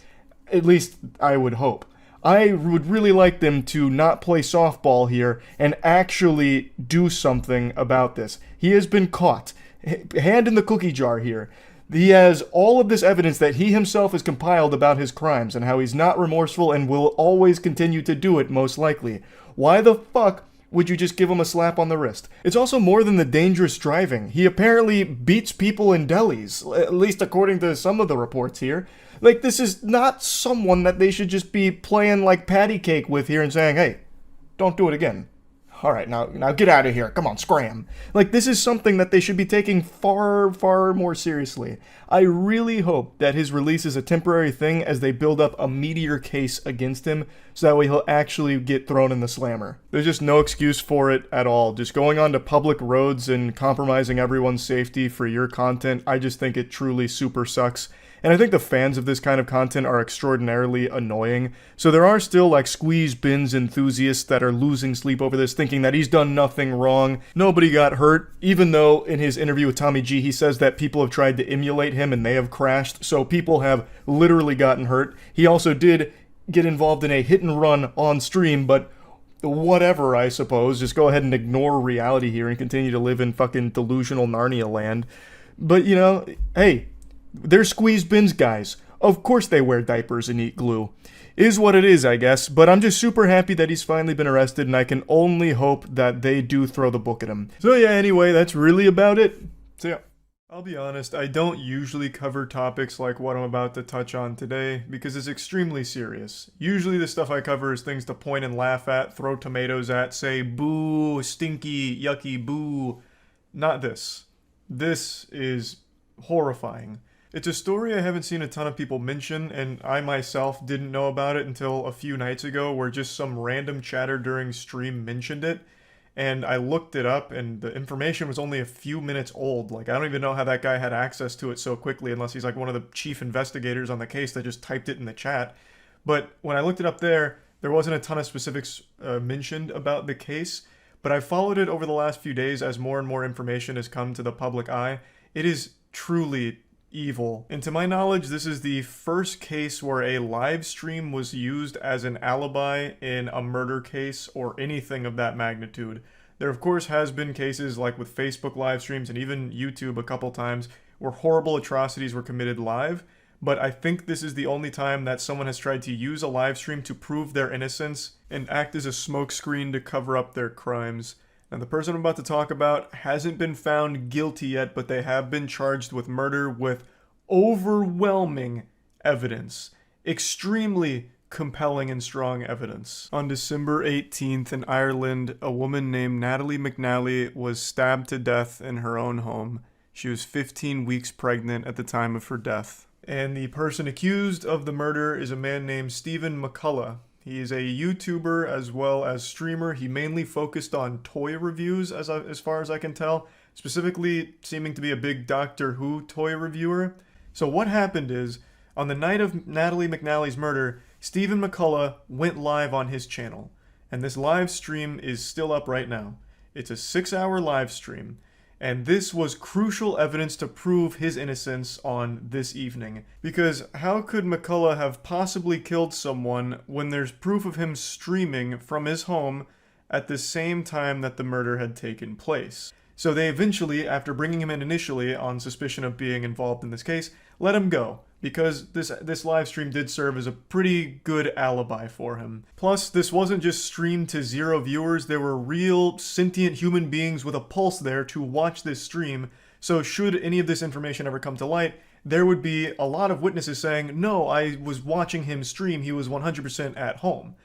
At least I would hope. I would really like them to not play softball here and actually do something about this. He has been caught. Hand in the cookie jar here. He has all of this evidence that he himself has compiled about his crimes and how he's not remorseful and will always continue to do it, most likely. Why the fuck would you just give him a slap on the wrist? It's also more than the dangerous driving. He apparently beats people in delis, at least according to some of the reports here. Like, this is not someone that they should just be playing like patty cake with here and saying, hey, don't do it again. All right, now get out of here. Come on, scram. Like, this is something that they should be taking far, far more seriously. I really hope that his release is a temporary thing as they build up a meteor case against him, so that way he'll actually get thrown in the slammer. There's just no excuse for it at all. Just going onto public roads and compromising everyone's safety for your content, I just think it truly super sucks. And I think the fans of this kind of content are extraordinarily annoying. So there are still like Squeeze Bins enthusiasts that are losing sleep over this, thinking that he's done nothing wrong. Nobody got hurt, even though in his interview with Tommy G, he says that people have tried to emulate him and they have crashed. So people have literally gotten hurt. He also did get involved in a hit and run on stream, but whatever, I suppose. Just go ahead and ignore reality here and continue to live in fucking delusional Narnia land. But, you know, hey, they're Squeeze Bins guys. Of course they wear diapers and eat glue. Is what it is, I guess, but I'm just super happy that he's finally been arrested, and I can only hope that they do throw the book at him. So yeah, anyway, that's really about it. So yeah. I'll be honest, I don't usually cover topics like what I'm about to touch on today, because it's extremely serious. Usually the stuff I cover is things to point and laugh at, throw tomatoes at, say boo, stinky, yucky, boo. Not this. This is horrifying. It's a story I haven't seen a ton of people mention, and I myself didn't know about it until a few nights ago, where just some random chatter during stream mentioned it, and I looked it up, and the information was only a few minutes old. Like, I don't even know how that guy had access to it so quickly, unless he's like one of the chief investigators on the case that just typed it in the chat. But when I looked it up there wasn't a ton of specifics mentioned about the case, but I followed it over the last few days as more and more information has come to the public eye. It is truly evil. And to my knowledge, this is the first case where a live stream was used as an alibi in a murder case or anything of that magnitude. There of course has been cases like with Facebook live streams and even YouTube a couple times where horrible atrocities were committed live, but I think this is the only time that someone has tried to use a live stream to prove their innocence and act as a smokescreen to cover up their crimes. And the person I'm about to talk about hasn't been found guilty yet, but they have been charged with murder with overwhelming evidence. Extremely compelling and strong evidence. On December 18th in Ireland, a woman named Natalie McNally was stabbed to death in her own home. She was 15 weeks pregnant at the time of her death. And the person accused of the murder is a man named Stephen McCullough. He is a YouTuber as well as streamer. He mainly focused on toy reviews as far as I can tell, specifically seeming to be a big Doctor Who toy reviewer. So what happened is, on the night of Natalie McNally's murder, Stephen McCullough went live on his channel. And this live stream is still up right now. It's a 6-hour live stream. And this was crucial evidence to prove his innocence on this evening. Because how could McCullough have possibly killed someone when there's proof of him streaming from his home at the same time that the murder had taken place? So they eventually, after bringing him in initially on suspicion of being involved in this case, let him go. Because this live stream did serve as a pretty good alibi for him. Plus, this wasn't just streamed to 0 viewers, there were real sentient human beings with a pulse there to watch this stream, so should any of this information ever come to light, there would be a lot of witnesses saying, no, I was watching him stream, he was 100% at home.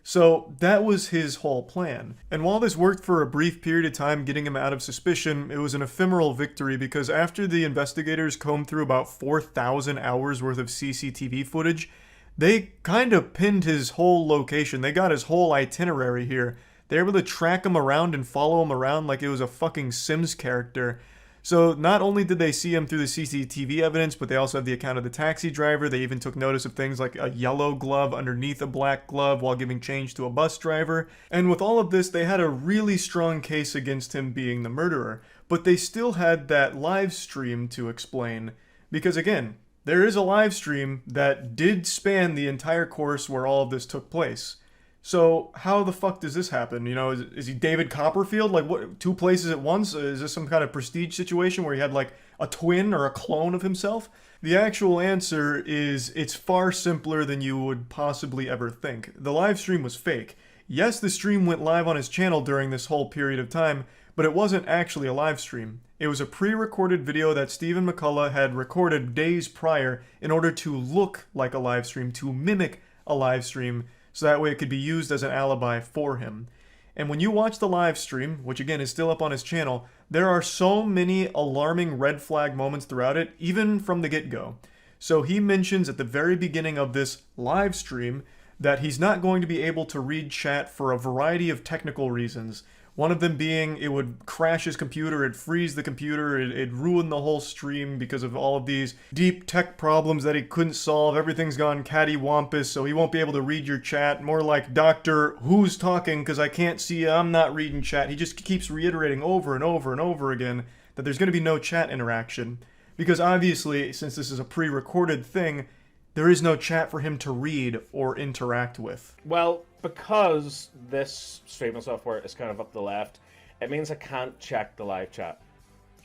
So that was his whole plan. And while this worked for a brief period of time getting him out of suspicion, it was an ephemeral victory because after the investigators combed through about 4,000 hours worth of CCTV footage, they kind of pinned his whole location. They got his whole itinerary here. They were able to track him around and follow him around like it was a fucking Sims character. So not only did they see him through the CCTV evidence, but they also have the account of the taxi driver. They even took notice of things like a yellow glove underneath a black glove while giving change to a bus driver. And with all of this, they had a really strong case against him being the murderer. But they still had that live stream to explain. Because again, there is a live stream that did span the entire course where all of this took place. So how the fuck does this happen? You know, is he David Copperfield? Like, what, 2 places at once? Is this some kind of prestige situation where he had like a twin or a clone of himself? The actual answer is it's far simpler than you would possibly ever think. The live stream was fake. Yes, the stream went live on his channel during this whole period of time, but it wasn't actually a live stream. It was a pre-recorded video that Stephen McCullough had recorded days prior in order to look like a live stream, to mimic a live stream, so that way it could be used as an alibi for him. And when you watch the live stream, which again is still up on his channel, there are so many alarming red flag moments throughout it, even from the get-go. So he mentions at the very beginning of this live stream that he's not going to be able to read chat for a variety of technical reasons. One of them being it would crash his computer, it'd freeze the computer, it'd ruin the whole stream because of all of these deep tech problems that he couldn't solve. Everything's gone cattywampus, so he won't be able to read your chat. More like, Doctor, who's talking? Because I can't see you, I'm not reading chat. He just keeps reiterating over and over and over again that there's going to be no chat interaction. Because obviously, since this is a pre-recorded thing, there is no chat for him to read or interact with. Well, because this streaming software is kind of up the left, it means I can't check the live chat,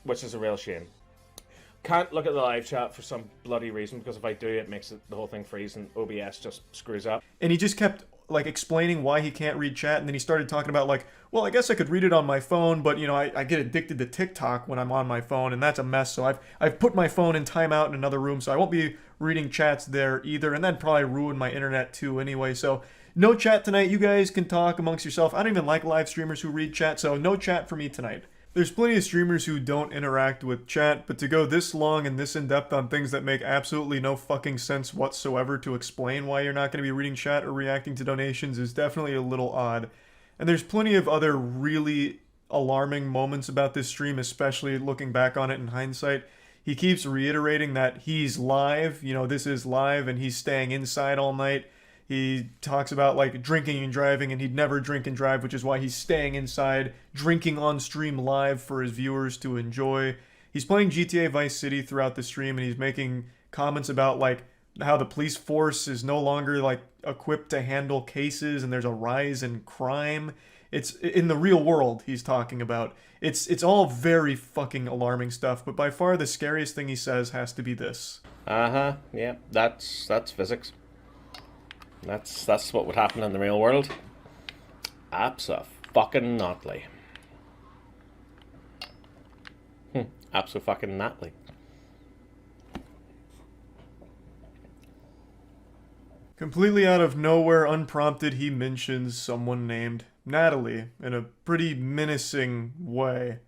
which is a real shame. Can't look at the live chat for some bloody reason, because if I do, it makes the whole thing freeze and OBS just screws up. And he just kept like explaining why he can't read chat, and then he started talking about like, well, I guess I could read it on my phone, but you know, I get addicted to TikTok when I'm on my phone, and that's a mess, so I've put my phone in timeout in another room, so I won't be reading chats there either, and that'd probably ruin my internet too anyway, so no chat tonight. You guys can talk amongst yourself. I don't even like live streamers who read chat, so no chat for me tonight. There's plenty of streamers who don't interact with chat, but to go this long and this in-depth on things that make absolutely no fucking sense whatsoever to explain why you're not going to be reading chat or reacting to donations is definitely a little odd. And there's plenty of other really alarming moments about this stream, especially looking back on it in hindsight. He keeps reiterating that he's live, you know, this is live, and he's staying inside all night. He talks about like drinking and driving, and he'd never drink and drive, which is why he's staying inside, drinking on stream live for his viewers to enjoy. He's playing GTA Vice City throughout the stream, and he's making comments about like how the police force is no longer like equipped to handle cases, and there's a rise in crime. It's in the real world he's talking about. It's all very fucking alarming stuff, but by far the scariest thing he says has to be this. Yeah, that's physics. That's what would happen in the real world. Abso-fucking-notly. Abso-fucking-natly. Completely out of nowhere, unprompted, he mentions someone named Natalie in a pretty menacing way.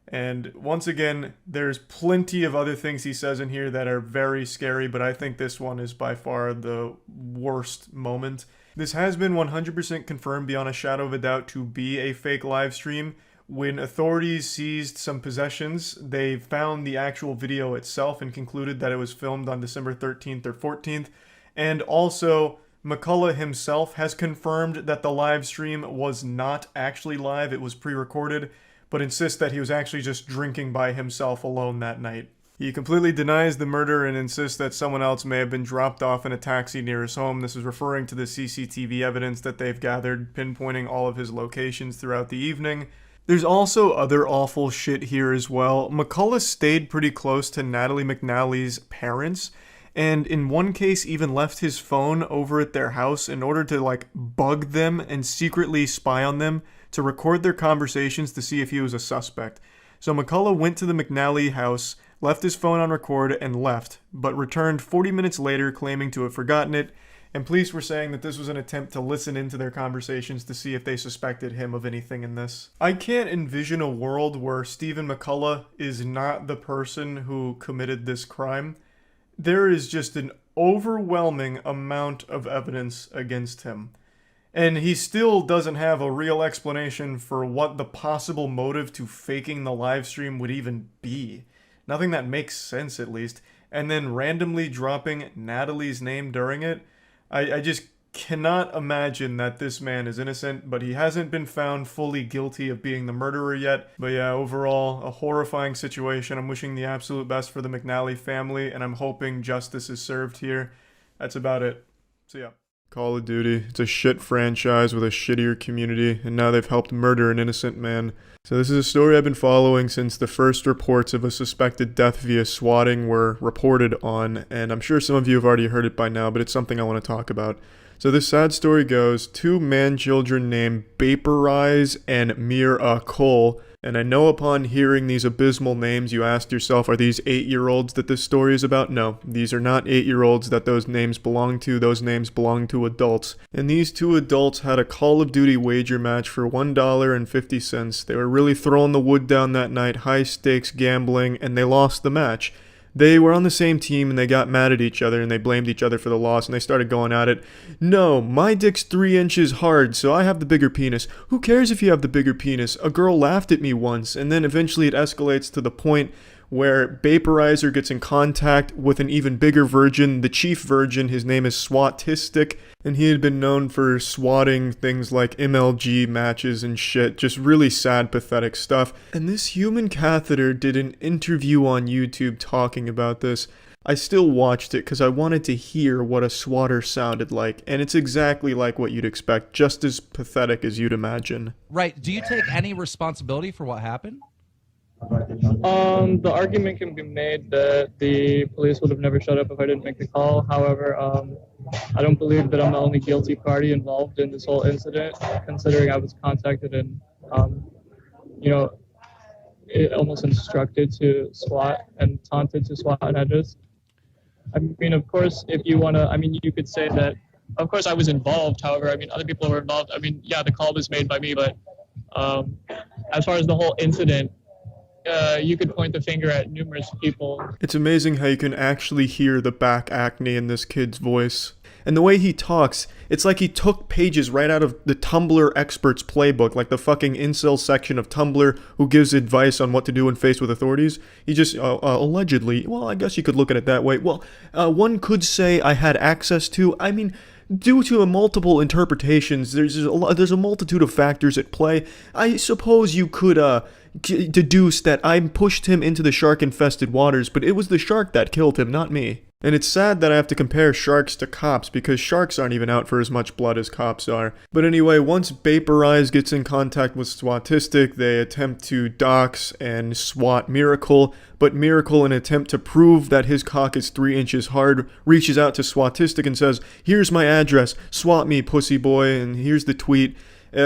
And once again, there's plenty of other things he says in here that are very scary, but I think this one is by far the worst moment. This has been 100% confirmed beyond a shadow of a doubt to be a fake live stream. When authorities seized some possessions, they found the actual video itself and concluded that it was filmed on December 13th or 14th. And also, McCullough himself has confirmed that the live stream was not actually live, it was pre-recorded, but insists that he was actually just drinking by himself alone that night. He completely denies the murder and insists that someone else may have been dropped off in a taxi near his home. This is referring to the CCTV evidence that they've gathered, pinpointing all of his locations throughout the evening. There's also other awful shit here as well. McCullough stayed pretty close to Natalie McNally's parents, and in one case even left his phone over at their house in order to like bug them and secretly spy on them to record their conversations to see if he was a suspect. So McCullough went to the McNally house, left his phone on record, and left, but returned 40 minutes later claiming to have forgotten it, and police were saying that this was an attempt to listen into their conversations to see if they suspected him of anything in this. I can't envision a world where Stephen McCullough is not the person who committed this crime. There is just an overwhelming amount of evidence against him. And he still doesn't have a real explanation for what the possible motive to faking the live stream would even be. Nothing that makes sense, at least. And then randomly dropping Natalie's name during it. I just cannot imagine that this man is innocent, but he hasn't been found fully guilty of being the murderer yet. But yeah, overall, a horrifying situation. I'm wishing the absolute best for the McNally family, and I'm hoping justice is served here. That's about it. See ya. Call of Duty. It's a shit franchise with a shittier community, and now they've helped murder an innocent man. So this is a story I've been following since the first reports of a suspected death via swatting were reported on, and I'm sure some of you have already heard it by now, but it's something I want to talk about. So this sad story goes, two man-children named Vaporize and Cole, and I know upon hearing these abysmal names you asked yourself, are these 8-year-olds that this story is about? No, these are not 8-year-olds that those names belong to. Those names belong to adults. And these two adults had a Call of Duty wager match for $1.50. They were really throwing the wood down that night, high stakes gambling, and they lost the match. They were on the same team and they got mad at each other and they blamed each other for the loss and they started going at it. No, my dick's 3 inches hard, so I have the bigger penis. Who cares if you have the bigger penis? A girl laughed at me once, and then eventually it escalates to the point where Vaporizer gets in contact with an even bigger virgin, the chief virgin. His name is Swatistic, and he had been known for swatting things like MLG matches and shit, just really sad, pathetic stuff. And this human catheter did an interview on YouTube talking about this. I still watched it because I wanted to hear what a swatter sounded like, and it's exactly like what you'd expect, just as pathetic as you'd imagine. Right, do you take any responsibility for what happened? The argument can be made that the police would have never showed up if I didn't make the call. However, I don't believe that I'm the only guilty party involved in this whole incident, considering I was contacted and, almost instructed to SWAT and taunted to SWAT an address. I mean, of course, if you want to, you could say that, of course, I was involved. However, other people were involved. Yeah, the call was made by me, but as far as the whole incident, you could point the finger at numerous people. It's amazing how you can actually hear the back acne in this kid's voice. And the way he talks, it's like he took pages right out of the Tumblr experts playbook, like the fucking Incel section of Tumblr who gives advice on what to do when faced with authorities. He just, allegedly, well, I guess you could look at it that way. Well, one could say I had access to, due to multiple interpretations, there's a multitude of factors at play. I suppose you could, deduce that I pushed him into the shark-infested waters, but it was the shark that killed him, not me. And it's sad that I have to compare sharks to cops, because sharks aren't even out for as much blood as cops are. But anyway, once Vaporize gets in contact with Swatistic, they attempt to dox and swat Miracle, but Miracle, in an attempt to prove that his cock is 3 inches hard, reaches out to Swatistic and says, "Here's my address, swat me, pussy boy," and here's the tweet.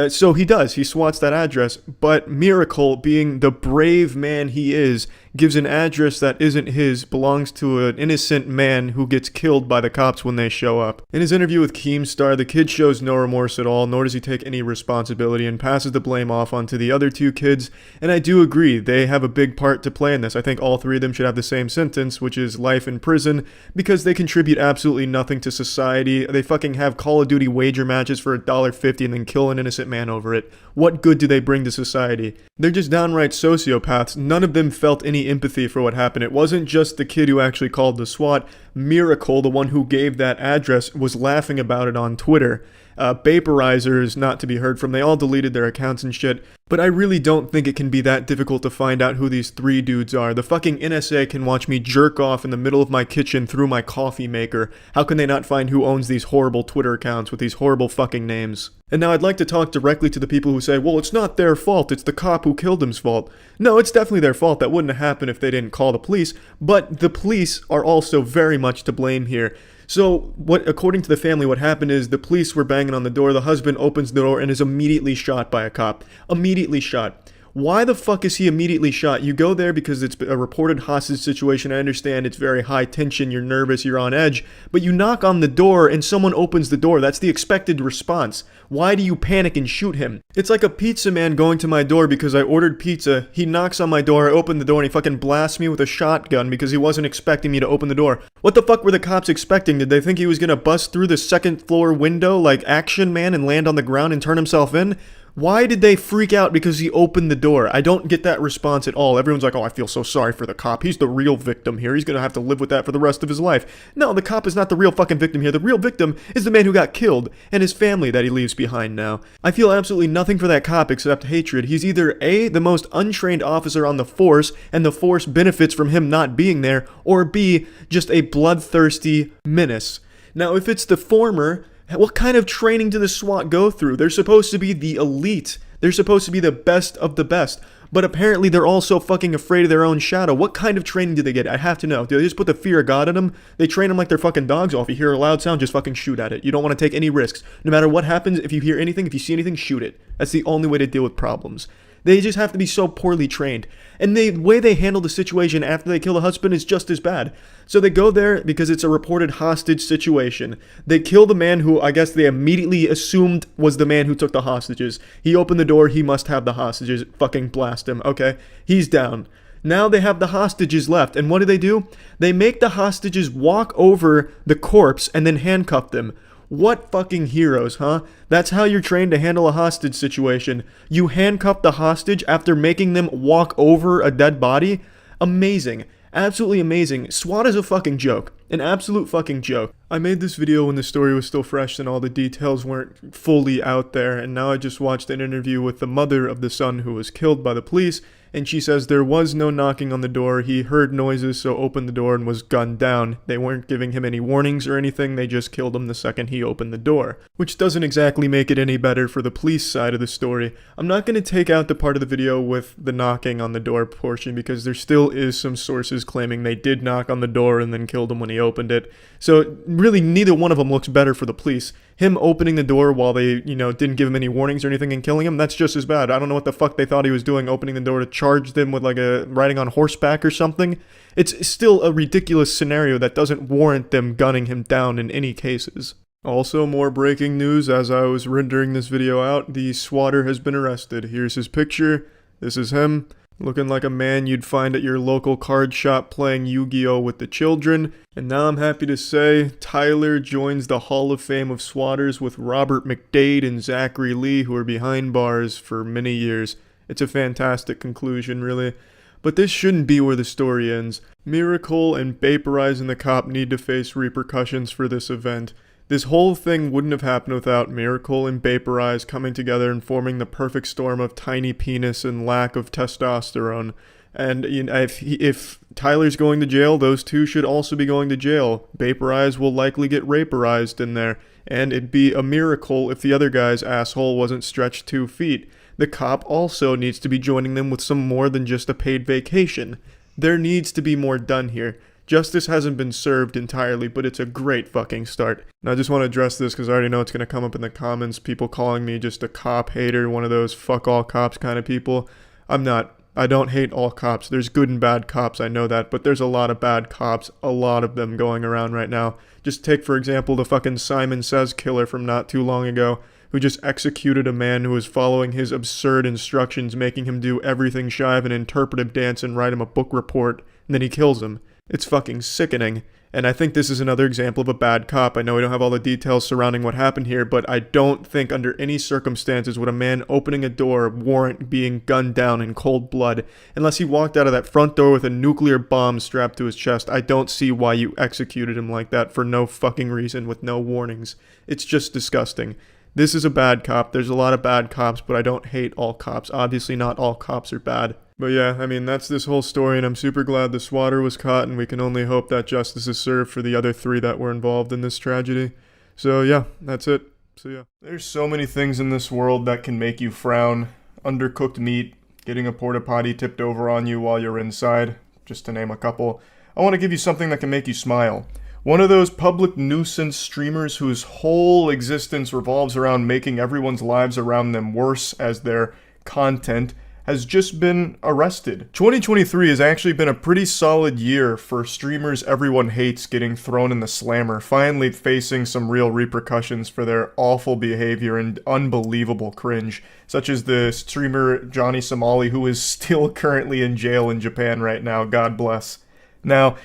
So he does, he swats that address, but Miracle, being the brave man he is, gives an address that isn't his, belongs to an innocent man who gets killed by the cops when they show up. In his interview with Keemstar, the kid shows no remorse at all, nor does he take any responsibility and passes the blame off onto the other two kids, and I do agree, they have a big part to play in this. I think all three of them should have the same sentence, which is life in prison, because they contribute absolutely nothing to society. They fucking have Call of Duty wager matches for $1.50 and then kill an innocent man over it. What good do they bring to society? They're just downright sociopaths. None of them felt any empathy for what happened. It wasn't just the kid who actually called the SWAT. Miracle, the one who gave that address, was laughing about it on Twitter. Vaporizers, not to be heard from. They all deleted their accounts and shit. But I really don't think it can be that difficult to find out who these three dudes are. The fucking NSA can watch me jerk off in the middle of my kitchen through my coffee maker. How can they not find who owns these horrible Twitter accounts with these horrible fucking names? And now I'd like to talk directly to the people who say, well, it's not their fault, it's the cop who killed him's fault. No, it's definitely their fault. That wouldn't have happened if they didn't call the police. But the police are also very much to blame here. So, according to the family, what happened is the police were banging on the door, the husband opens the door and is immediately shot by a cop. Immediately shot. Why the fuck is he immediately shot? You go there because it's a reported hostage situation. I understand it's very high tension, you're nervous, you're on edge, but you knock on the door and someone opens the door. That's the expected response. Why do you panic and shoot him? It's like a pizza man going to my door because I ordered pizza. He knocks on my door, I open the door, and he fucking blasts me with a shotgun because he wasn't expecting me to open the door. What the fuck were the cops expecting? Did they think he was gonna bust through the second floor window like Action Man and land on the ground and turn himself in? Why did they freak out because he opened the door? I don't get that response at all. Everyone's like, oh, I feel so sorry for the cop. He's the real victim here. He's gonna have to live with that for the rest of his life. No, the cop is not the real fucking victim here. The real victim is the man who got killed and his family that he leaves behind now. I feel absolutely nothing for that cop except hatred. He's either A, the most untrained officer on the force, and the force benefits from him not being there, or B, just a bloodthirsty menace. Now, if it's the former, what kind of training do the SWAT go through? They're supposed to be the elite. They're supposed to be the best of the best. But apparently they're all so fucking afraid of their own shadow. What kind of training do they get? I have to know. Do they just put the fear of God in them? They train them like they're fucking dogs. If you hear a loud sound, just fucking shoot at it. You don't want to take any risks. No matter what happens, if you hear anything, if you see anything, shoot it. That's the only way to deal with problems. They just have to be so poorly trained. And the way they handle the situation after they kill the husband is just as bad. So they go there because it's a reported hostage situation. They kill the man who I guess they immediately assumed was the man who took the hostages. He opened the door, he must have the hostages. Fucking blast him, okay? He's down. Now they have the hostages left. And what do? They make the hostages walk over the corpse and then handcuff them. What fucking heroes, huh? That's how you're trained to handle a hostage situation. You handcuff the hostage after making them walk over a dead body? Amazing. Absolutely amazing. SWAT is a fucking joke. An absolute fucking joke. I made this video when the story was still fresh and all the details weren't fully out there, and now I just watched an interview with the mother of the son who was killed by the police, and she says there was no knocking on the door. He heard noises, so opened the door and was gunned down. They weren't giving him any warnings or anything, they just killed him the second he opened the door. Which doesn't exactly make it any better for the police side of the story. I'm not going to take out the part of the video with the knocking on the door portion because there still is some sources claiming they did knock on the door and then killed him when he opened it. So really neither one of them looks better for the police. Him opening the door while they, didn't give him any warnings or anything and killing him, that's just as bad. I don't know what the fuck they thought he was doing, opening the door to charge them with like riding on horseback or something. It's still a ridiculous scenario that doesn't warrant them gunning him down in any cases. Also, more breaking news as I was rendering this video out, the swatter has been arrested. Here's his picture. This is him. Looking like a man you'd find at your local card shop playing Yu-Gi-Oh! With the children. And now I'm happy to say, Tyler joins the Hall of Fame of swatters with Robert McDade and Zachary Lee, who are behind bars for many years. It's a fantastic conclusion, really. But this shouldn't be where the story ends. Miracle and Vaporize and the cop need to face repercussions for this event. This whole thing wouldn't have happened without Miracle and Vaporize coming together and forming the perfect storm of tiny penis and lack of testosterone. And if Tyler's going to jail, those two should also be going to jail. Vaporize will likely get raperized in there. And it'd be a miracle if the other guy's asshole wasn't stretched 2 feet. The cop also needs to be joining them with some more than just a paid vacation. There needs to be more done here. Justice hasn't been served entirely, but it's a great fucking start. And I just want to address this because I already know it's going to come up in the comments, people calling me just a cop hater, one of those fuck all cops kind of people. I'm not. I don't hate all cops. There's good and bad cops, I know that, but there's a lot of bad cops, a lot of them going around right now. Just take, for example, the fucking Simon Says killer from not too long ago, who just executed a man who was following his absurd instructions, making him do everything shy of an interpretive dance and write him a book report, and then he kills him. It's fucking sickening. And I think this is another example of a bad cop. I know we don't have all the details surrounding what happened here, but I don't think under any circumstances would a man opening a door warrant being gunned down in cold blood. Unless he walked out of that front door with a nuclear bomb strapped to his chest, I don't see why you executed him like that for no fucking reason with no warnings. It's just disgusting. This is a bad cop. There's a lot of bad cops, but I don't hate all cops. Obviously not all cops are bad. But yeah, I mean, that's this whole story, and I'm super glad the swatter was caught, and we can only hope that justice is served for the other 3 that were involved in this tragedy. So yeah, that's it. So yeah. There's so many things in this world that can make you frown. Undercooked meat, getting a porta potty tipped over on you while you're inside, just to name a couple. I want to give you something that can make you smile. One of those public nuisance streamers whose whole existence revolves around making everyone's lives around them worse as their content has just been arrested. 2023 has actually been a pretty solid year for streamers everyone hates getting thrown in the slammer, finally facing some real repercussions for their awful behavior and unbelievable cringe, such as the streamer Johnny Somali, who is still currently in jail in Japan right now, God bless. Now,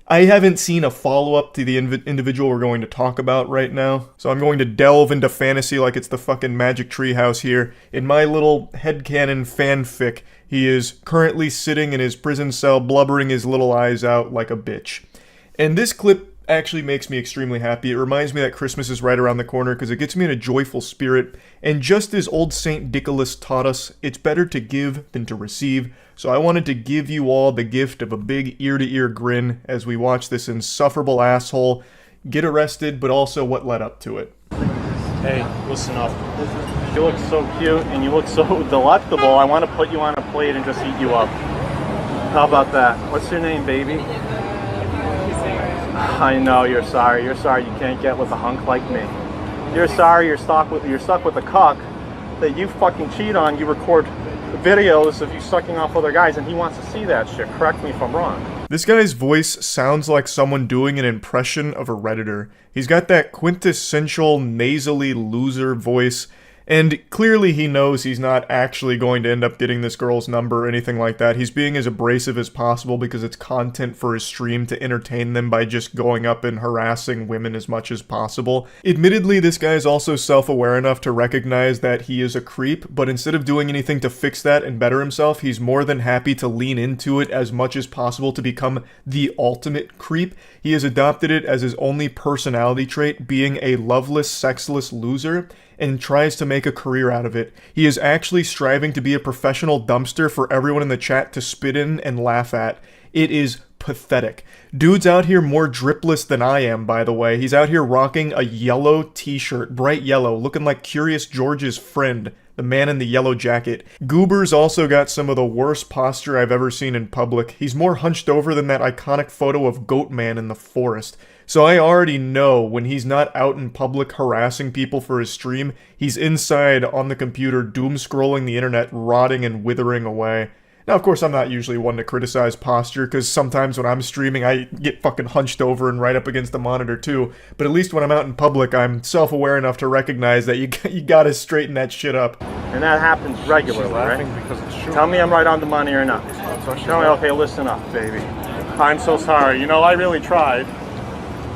I haven't seen a follow-up to the individual we're going to talk about right now, so I'm going to delve into fantasy like it's the fucking Magic Treehouse here. In my little headcanon fanfic, he is currently sitting in his prison cell blubbering his little eyes out like a bitch. And this clip actually makes me extremely happy. It reminds me that Christmas is right around the corner because it gets me in a joyful spirit. And just as old Saint Nicholas taught us, it's better to give than to receive. So I wanted to give you all the gift of a big ear-to-ear grin as we watch this insufferable asshole get arrested, but also what led up to it. Hey, listen up. You look so cute and you look so delectable. I want to put you on a plate and just eat you up. How about that? What's your name, baby? I know you're sorry. You're sorry you can't get with a hunk like me. You're sorry you're stuck with a cuck that you fucking cheat on. You record videos of you sucking off other guys and he wants to see that shit. Correct me if I'm wrong. This guy's voice sounds like someone doing an impression of a Redditor. He's got that quintessential nasally loser voice, and clearly he knows he's not actually going to end up getting this girl's number or anything like that. He's being as abrasive as possible because it's content for his stream to entertain them by just going up and harassing women as much as possible. Admittedly, this guy is also self-aware enough to recognize that he is a creep, but instead of doing anything to fix that and better himself, he's more than happy to lean into it as much as possible to become the ultimate creep. He has adopted it as his only personality trait, being a loveless, sexless loser, and tries to make a career out of it. He is actually striving to be a professional dumpster for everyone in the chat to spit in and laugh at. It is pathetic. Dude's out here more dripless than I am, by the way. He's out here rocking a yellow t-shirt, bright yellow, looking like Curious George's friend, the man in the yellow jacket. Goober's also got some of the worst posture I've ever seen in public. He's more hunched over than that iconic photo of Goatman in the forest. So I already know when he's not out in public harassing people for his stream, he's inside on the computer doom scrolling the internet, rotting and withering away. Now, of course, I'm not usually one to criticize posture, because sometimes when I'm streaming, I get fucking hunched over and right up against the monitor too. But at least when I'm out in public, I'm self-aware enough to recognize that you gotta straighten that shit up. And that happens regularly, right? Tell me I'm right on the money or not. Tell me, okay, listen up, baby. I'm so sorry. You know, I really tried.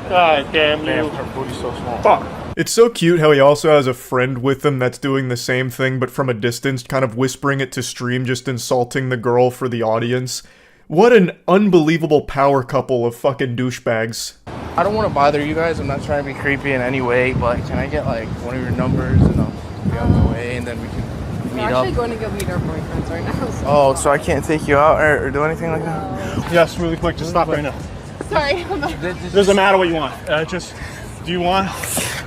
God damn you. Her booty's so small. Fuck. It's so cute how he also has a friend with him that's doing the same thing, but from a distance, kind of whispering it to stream, just insulting the girl for the audience. What an unbelievable power couple of fucking douchebags. I don't want to bother you guys. I'm not trying to be creepy in any way, but can I get like one of your numbers and I'll be on my way and then we can meet up? We're actually going to go meet our boyfriends right now. So. Oh, so I can't take you out or do anything like that? Yes, really quick. Just stop right now. Sorry. Doesn't matter what you want. Do you want?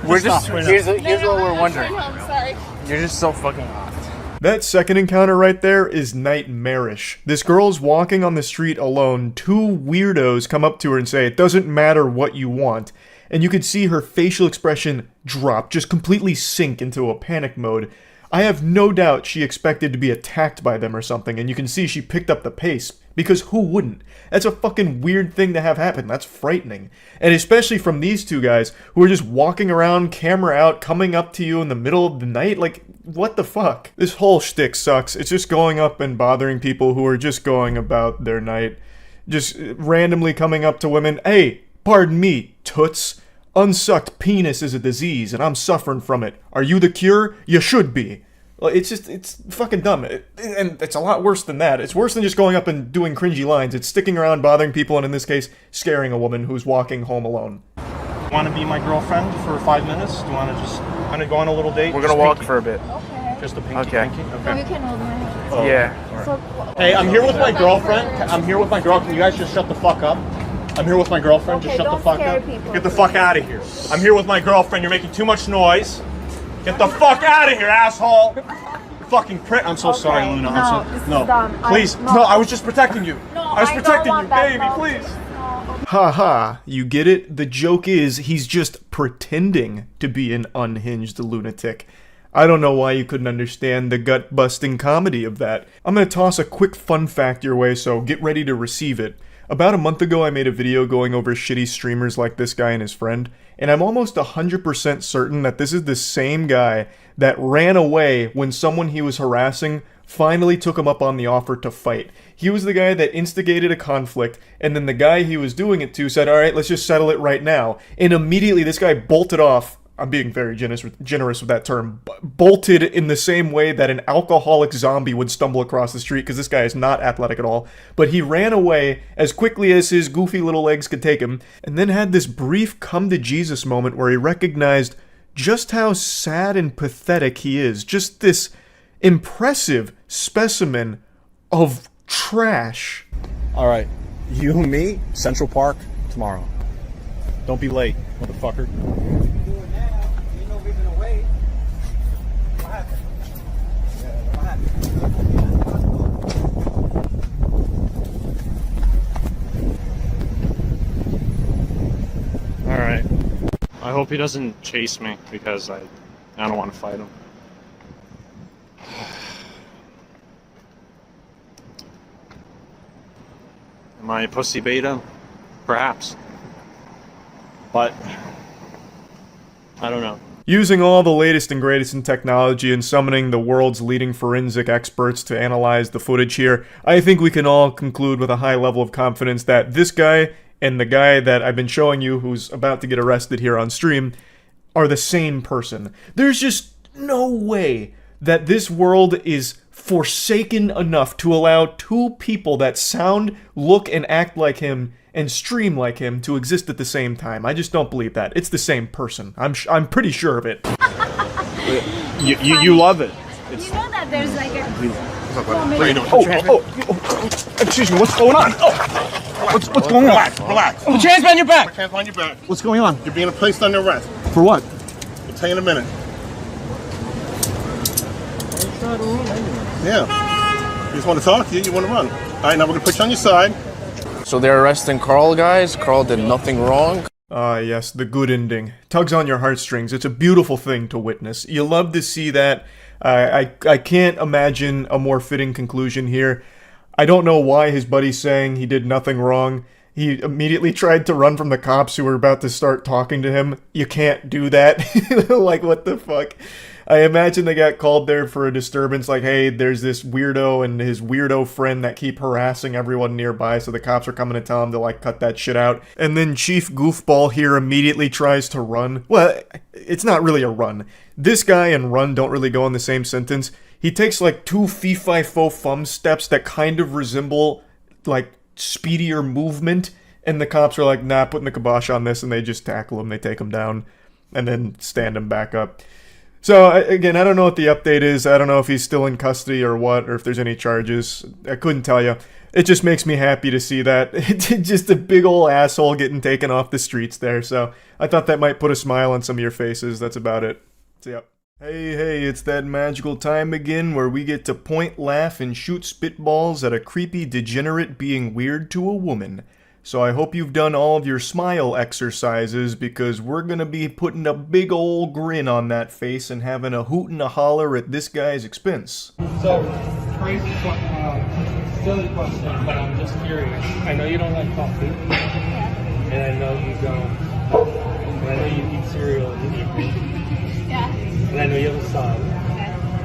Here's what we're wondering. I'm sorry. You're just so fucking hot. That second encounter right there is nightmarish. This girl's walking on the street alone. 2 weirdos come up to her and say, "It doesn't matter what you want." And you can see her facial expression drop, just completely sink into a panic mode. I have no doubt she expected to be attacked by them or something, and you can see she picked up the pace, because who wouldn't? That's a fucking weird thing to have happen. That's frightening. And especially from these two guys who are just walking around, camera out, coming up to you in the middle of the night. Like, what the fuck? This whole shtick sucks. It's just going up and bothering people who are just going about their night. Just randomly coming up to women. Hey, pardon me, toots. Unsucked penis is a disease, and I'm suffering from it. Are you the cure? You should be. It's fucking dumb. And it's a lot worse than that. It's worse than just going up and doing cringy lines. It's sticking around, bothering people, and in this case, scaring a woman who's walking home alone. Want to be my girlfriend for 5 minutes? Do you want to just kind of go on a little date? We're gonna walk for a bit. Okay. Just a pinky. Okay. Pinky? So you can hold my hand. Oh. Yeah. So, Hey, I'm here with my girlfriend. I'm here with my girl. Can you guys just shut the fuck up? I'm here with my girlfriend. Okay, just shut don't the fuck scare up. people. Get the fuck out of here. I'm here with my girlfriend. You're making too much noise. Get the fuck out of here, asshole. Fucking prick. I'm so sorry, Luna. No, this is dumb. Please. No, I was just protecting you. No, I was I don't protecting want you, that, baby. no. Please. Haha, you get it? The joke is he's just pretending to be an unhinged lunatic. I don't know why you couldn't understand the gut-busting comedy of that. I'm gonna toss a quick fun fact your way, so get ready to receive it. About a month ago, I made a video going over shitty streamers like this guy and his friend, and I'm almost 100% certain that this is the same guy that ran away when someone he was harassing finally took him up on the offer to fight. He was the guy that instigated a conflict, and then the guy he was doing it to said, alright, let's just settle it right now. And immediately this guy bolted off. I'm being very generous with that term. Bolted in the same way that an alcoholic zombie would stumble across the street, because this guy is not athletic at all. But he ran away as quickly as his goofy little legs could take him, and then had this brief come-to-Jesus moment where he recognized just how sad and pathetic he is. Just this impressive specimen of trash. All right. You and me, Central Park, tomorrow. Don't be late, motherfucker. Alright. I hope he doesn't chase me because I don't want to fight him. Am I a pussy beta? Perhaps. But I don't know. Using all the latest and greatest in technology and summoning the world's leading forensic experts to analyze the footage here, I think we can all conclude with a high level of confidence that this guy and the guy that I've been showing you who's about to get arrested here on stream are the same person. There's just no way that this world is forsaken enough to allow two people that sound, look, and act like him and stream like him to exist at the same time. I just don't believe that. It's the same person. I'm pretty sure of it. You love it. you know that there's like a... Excuse me, what's going on? What's going on? Relax. Put your hands behind your back. Put your hands behind your back. What's going on? You're being placed under arrest. For what? I'll tell you in a minute. Yeah. You just want to talk to you? You want to run? All right, now we're going to put you on your side. So they're arresting Carl, guys? Carl did nothing wrong? Ah, yes, the good ending. Tugs on your heartstrings. It's a beautiful thing to witness. You love to see that. I can't imagine a more fitting conclusion here. I don't know why his buddy's saying he did nothing wrong. He immediately tried to run from the cops who were about to start talking to him. You can't do that. Like, what the fuck? I imagine they got called there for a disturbance, like, hey, there's this weirdo and his weirdo friend that keep harassing everyone nearby, so the cops are coming to tell him to, like, cut that shit out. And then Chief Goofball here immediately tries to run. Well, it's not really a run. This guy and run don't really go in the same sentence. He takes, like, two fee-fi-fo-fum steps that kind of resemble, like, speedier movement, and the cops are like, nah, putting the kibosh on this, and they just tackle him, they take him down, and then stand him back up. So, again, I don't know what the update is. I don't know if he's still in custody or what, or if there's any charges. I couldn't tell you. It just makes me happy to see that. It's just a big ol' asshole getting taken off the streets there, so I thought that might put a smile on some of your faces. That's about it. So, yep. Hey, it's that magical time again where we get to point, laugh, and shoot spitballs at a creepy degenerate being weird to a woman. So I hope you've done all of your smile exercises, because we're gonna be putting a big old grin on that face and having a hoot and a holler at this guy's expense. So, crazy, silly question, but I'm just curious. I know you don't like coffee, and I know you don't, and I know you eat cereal in the evening. Yeah. And I know you have a son,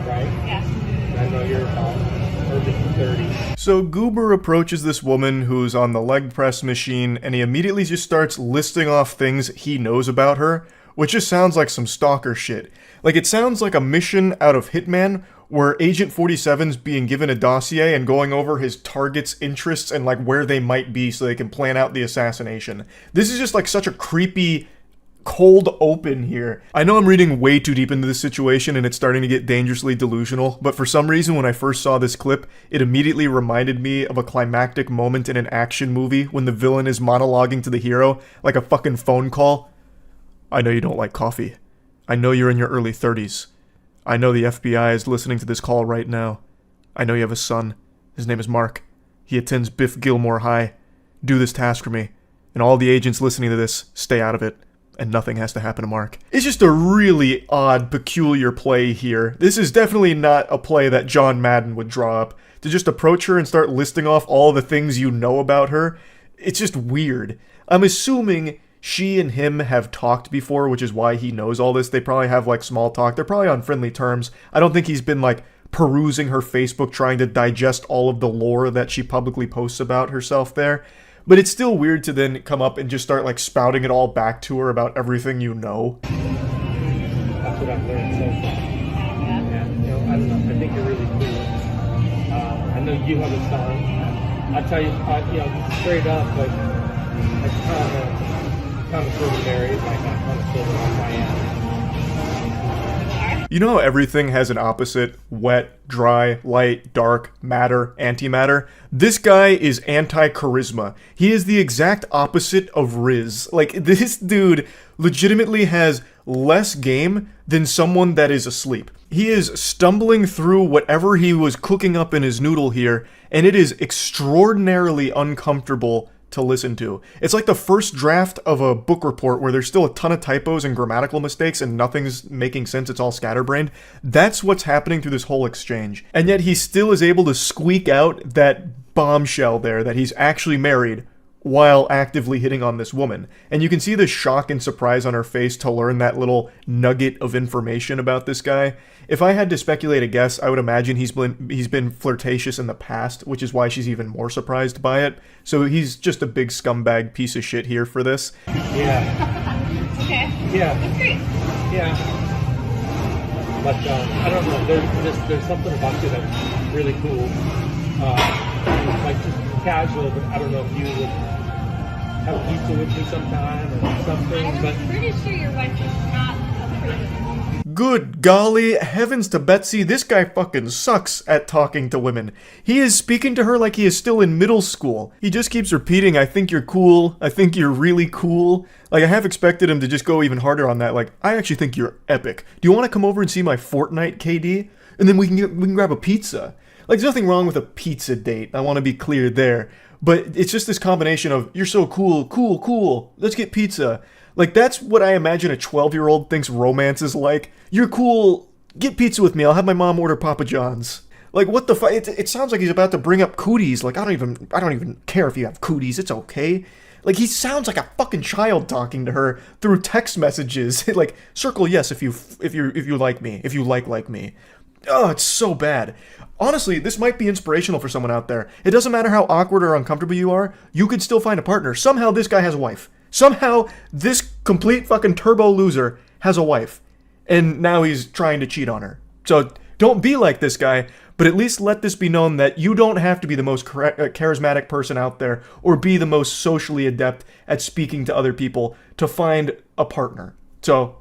right? Yeah. And I know you're about early 30s. So Goober approaches this woman who's on the leg press machine, and he immediately just starts listing off things he knows about her, which just sounds like some stalker shit. Like, it sounds like a mission out of Hitman, where Agent 47's being given a dossier and going over his target's interests and like where they might be so they can plan out the assassination. This is just like such a creepy cold open here. I know I'm reading way too deep into this situation and it's starting to get dangerously delusional, but for some reason when I first saw this clip, it immediately reminded me of a climactic moment in an action movie when the villain is monologuing to the hero like a fucking phone call. I know you don't like coffee. I know you're in your early 30s. I know the FBI is listening to this call right now. I know you have a son. His name is Mark. He attends Biff Gilmore High. Do this task for me. And all the agents listening to this, stay out of it. And nothing has to happen to Mark. It's just a really odd, peculiar play here. This is definitely not a play that John Madden would draw up. To just approach her and start listing off all the things you know about her, it's just weird. I'm assuming she and him have talked before, which is why he knows all this. They probably have, like, small talk. They're probably on friendly terms. I don't think he's been, like, perusing her Facebook trying to digest all of the lore that she publicly posts about herself there. But it's still weird to then come up and just start, like, spouting it all back to her about everything you know. That's what I've learned so far. Yeah, you know, I don't know. I think you're really cool. I know you have a son. I'll tell you, you know, straight up, like, I kind of feel married, like, I kind of feel like I am. You know how everything has an opposite? Wet, dry, light, dark, matter, antimatter? This guy is anti-charisma. He is the exact opposite of Riz. Like, this dude legitimately has less game than someone that is asleep. He is stumbling through whatever he was cooking up in his noodle here, and it is extraordinarily uncomfortable to listen to. It's like the first draft of a book report where there's still a ton of typos and grammatical mistakes and nothing's making sense, it's all scatterbrained. That's what's happening through this whole exchange. And yet he still is able to squeak out that bombshell there that he's actually married while actively hitting on this woman. And you can see the shock and surprise on her face to learn that little nugget of information about this guy. If I had to speculate a guess, I would imagine he's been flirtatious in the past, which is why she's even more surprised by it. So he's just a big scumbag piece of shit here for this. Yeah. Okay. Yeah. That's great. Yeah. But I don't know. There's something about you that's really cool. Like just casual, but I don't know if you would have pizza with me sometime or something. But I'm pretty sure your wife is not a creep. Good golly, heavens to Betsy, this guy fucking sucks at talking to women. He is speaking to her like he is still in middle school. He just keeps repeating, I think you're cool, I think you're really cool. Like, I have expected him to just go even harder on that, like, I actually think you're epic. Do you want to come over and see my Fortnite, KD? And then we can grab a pizza. Like, there's nothing wrong with a pizza date, I want to be clear there. But it's just this combination of, you're so cool, cool, cool, let's get pizza. Like, that's what I imagine a 12-year-old thinks romance is like. You're cool, get pizza with me, I'll have my mom order Papa John's. Like, what the fuck? It sounds like he's about to bring up cooties. Like, I don't even care if you have cooties, it's okay. Like, he sounds like a fucking child talking to her through text messages. Like, circle yes if you like me, if you like me. Oh, it's so bad. Honestly, this might be inspirational for someone out there. It doesn't matter how awkward or uncomfortable you are, you could still find a partner. Somehow this guy has a wife. Somehow this complete fucking turbo loser has a wife. And now he's trying to cheat on her. So don't be like this guy, but at least let this be known that you don't have to be the most charismatic person out there or be the most socially adept at speaking to other people to find a partner. So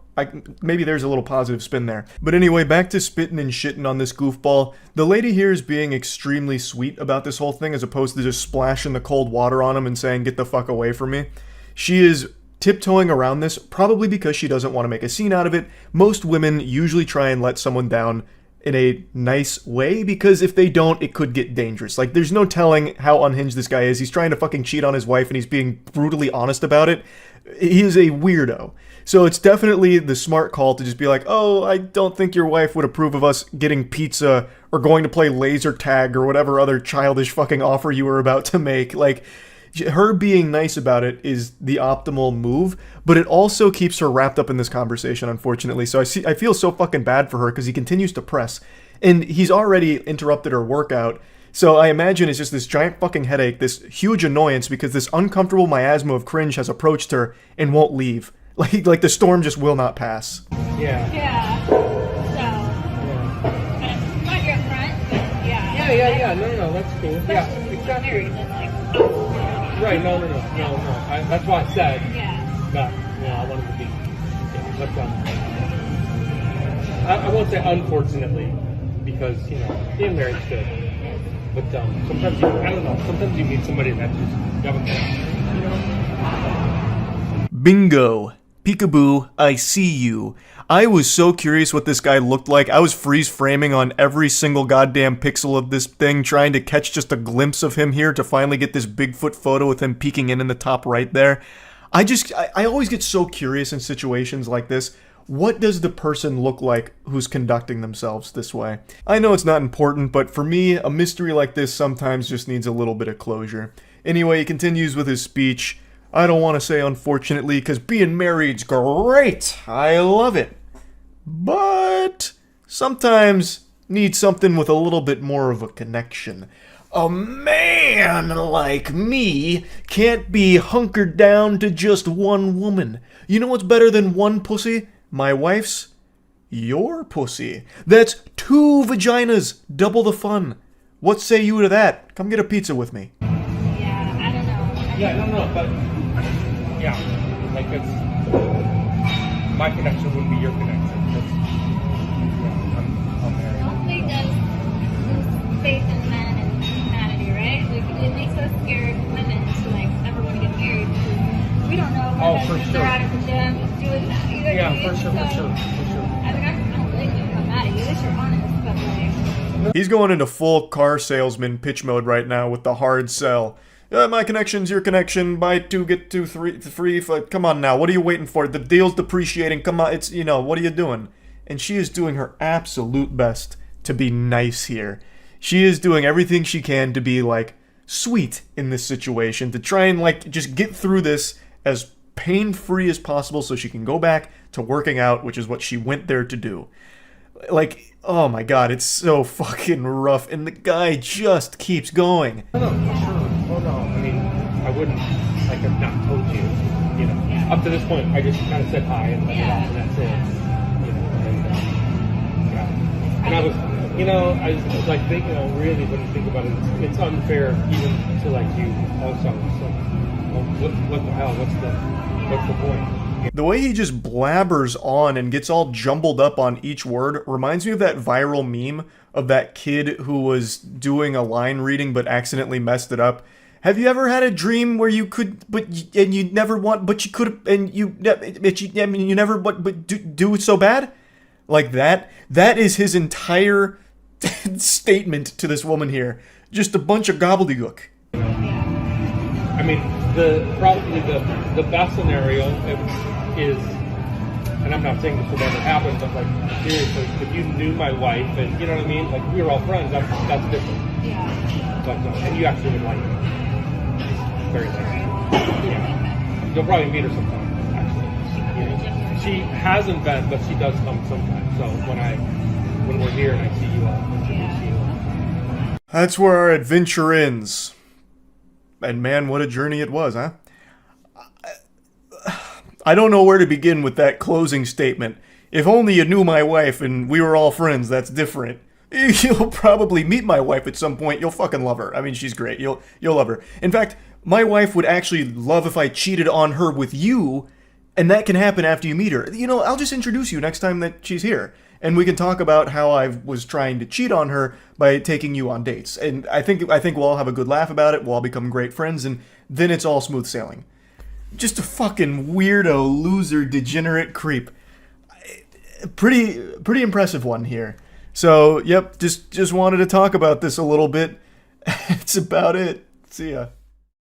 maybe there's a little positive spin there. But anyway, back to spitting and shitting on this goofball. The lady here is being extremely sweet about this whole thing as opposed to just splashing the cold water on him and saying, get the fuck away from me. She is tiptoeing around this, probably because she doesn't want to make a scene out of it. Most women usually try and let someone down in a nice way, because if they don't, it could get dangerous. Like, there's no telling how unhinged this guy is. He's trying to fucking cheat on his wife and he's being brutally honest about it. He is a weirdo. So it's definitely the smart call to just be like, oh, I don't think your wife would approve of us getting pizza or going to play laser tag or whatever other childish fucking offer you were about to make. Like, her being nice about it is the optimal move, but it also keeps her wrapped up in this conversation, unfortunately. So I feel so fucking bad for her because he continues to press. And he's already interrupted her workout. So I imagine it's just this giant fucking headache, this huge annoyance because this uncomfortable miasma of cringe has approached her and won't leave. Like the storm just will not pass. Yeah. Yeah. So. Not your front, but yeah. Yeah. No, that's cool. Yeah, exactly. Married, that's like. Right, no. That's why I said. Yeah. That, I wanted to be. Yeah, but, I won't say unfortunately, because, being married's good. But sometimes sometimes you meet somebody that just doesn't care. Bingo. Peekaboo, I see you. I was so curious what this guy looked like. I was freeze framing on every single goddamn pixel of this thing, trying to catch just a glimpse of him here to finally get this Bigfoot photo with him peeking in the top right there. I always get so curious in situations like this. What does the person look like who's conducting themselves this way? I know it's not important, but for me, a mystery like this sometimes just needs a little bit of closure. Anyway, he continues with his speech. I don't want to say unfortunately, because being married's great. I love it. But sometimes need something with a little bit more of a connection. A man like me can't be hunkered down to just one woman. You know what's better than one pussy? My wife's? Your pussy. That's 2 vaginas. Double the fun. What say you to that? Come get a pizza with me. Yeah, I don't know. No, but yeah, like it's my connection wouldn't be your connection. I'm married. Hopefully it does lose faith in men and humanity, right? Like, it makes us scared women to ever want to get married because we don't know if our husbands are out at the gym doing that. Yeah, for sure. I mean, I don't blame you if I'm mad at you. At least you're honest, but He's going into full car salesman pitch mode right now with the hard sell. My connection's your connection. Buy 2, get 2 free. Come on now. What are you waiting for? The deal's depreciating. Come on. It's, what are you doing? And she is doing her absolute best to be nice here. She is doing everything she can to be, sweet in this situation. To try and, just get through this as pain-free as possible so she can go back to working out, which is what she went there to do. Oh my god, it's so fucking rough. And the guy just keeps going. No, for sure. Oh no, I mean, I wouldn't have not told you. Up to this point, I just kind of said hi and let it off, and that's it. And I was, I was thinking, I really wouldn't think about it. It's unfair even to you also. So, what the hell? What's the point? The way he just blabbers on and gets all jumbled up on each word reminds me of that viral meme of that kid who was doing a line reading but accidentally messed it up. Have you ever had a dream where you could, and you never want, but you could, and you never, but do it so bad? Like that? That is his entire statement to this woman here. Just a bunch of gobbledygook. I mean, probably the best scenario is, and I'm not saying this would ever happen, but seriously, if you knew my wife and you know what I mean, we were all friends, that's different. Yeah. But and you actually would like her. Very likely. Yeah. You'll probably meet her sometime. Actually, she hasn't been, but she does come sometimes. So when we're here and I see you, I'll introduce you. That's where our adventure ends. And man, what a journey it was, huh? I don't know where to begin with that closing statement. If only you knew my wife and we were all friends, that's different. You'll probably meet my wife at some point. You'll fucking love her. I mean, she's great. You'll love her. In fact, my wife would actually love if I cheated on her with you, and that can happen after you meet her. I'll just introduce you next time that she's here. And we can talk about how I was trying to cheat on her by taking you on dates. And I think we'll all have a good laugh about it. We'll all become great friends, and then it's all smooth sailing. Just a fucking weirdo, loser, degenerate creep. Pretty impressive one here. So, yep, just wanted to talk about this a little bit. That's about it. See ya.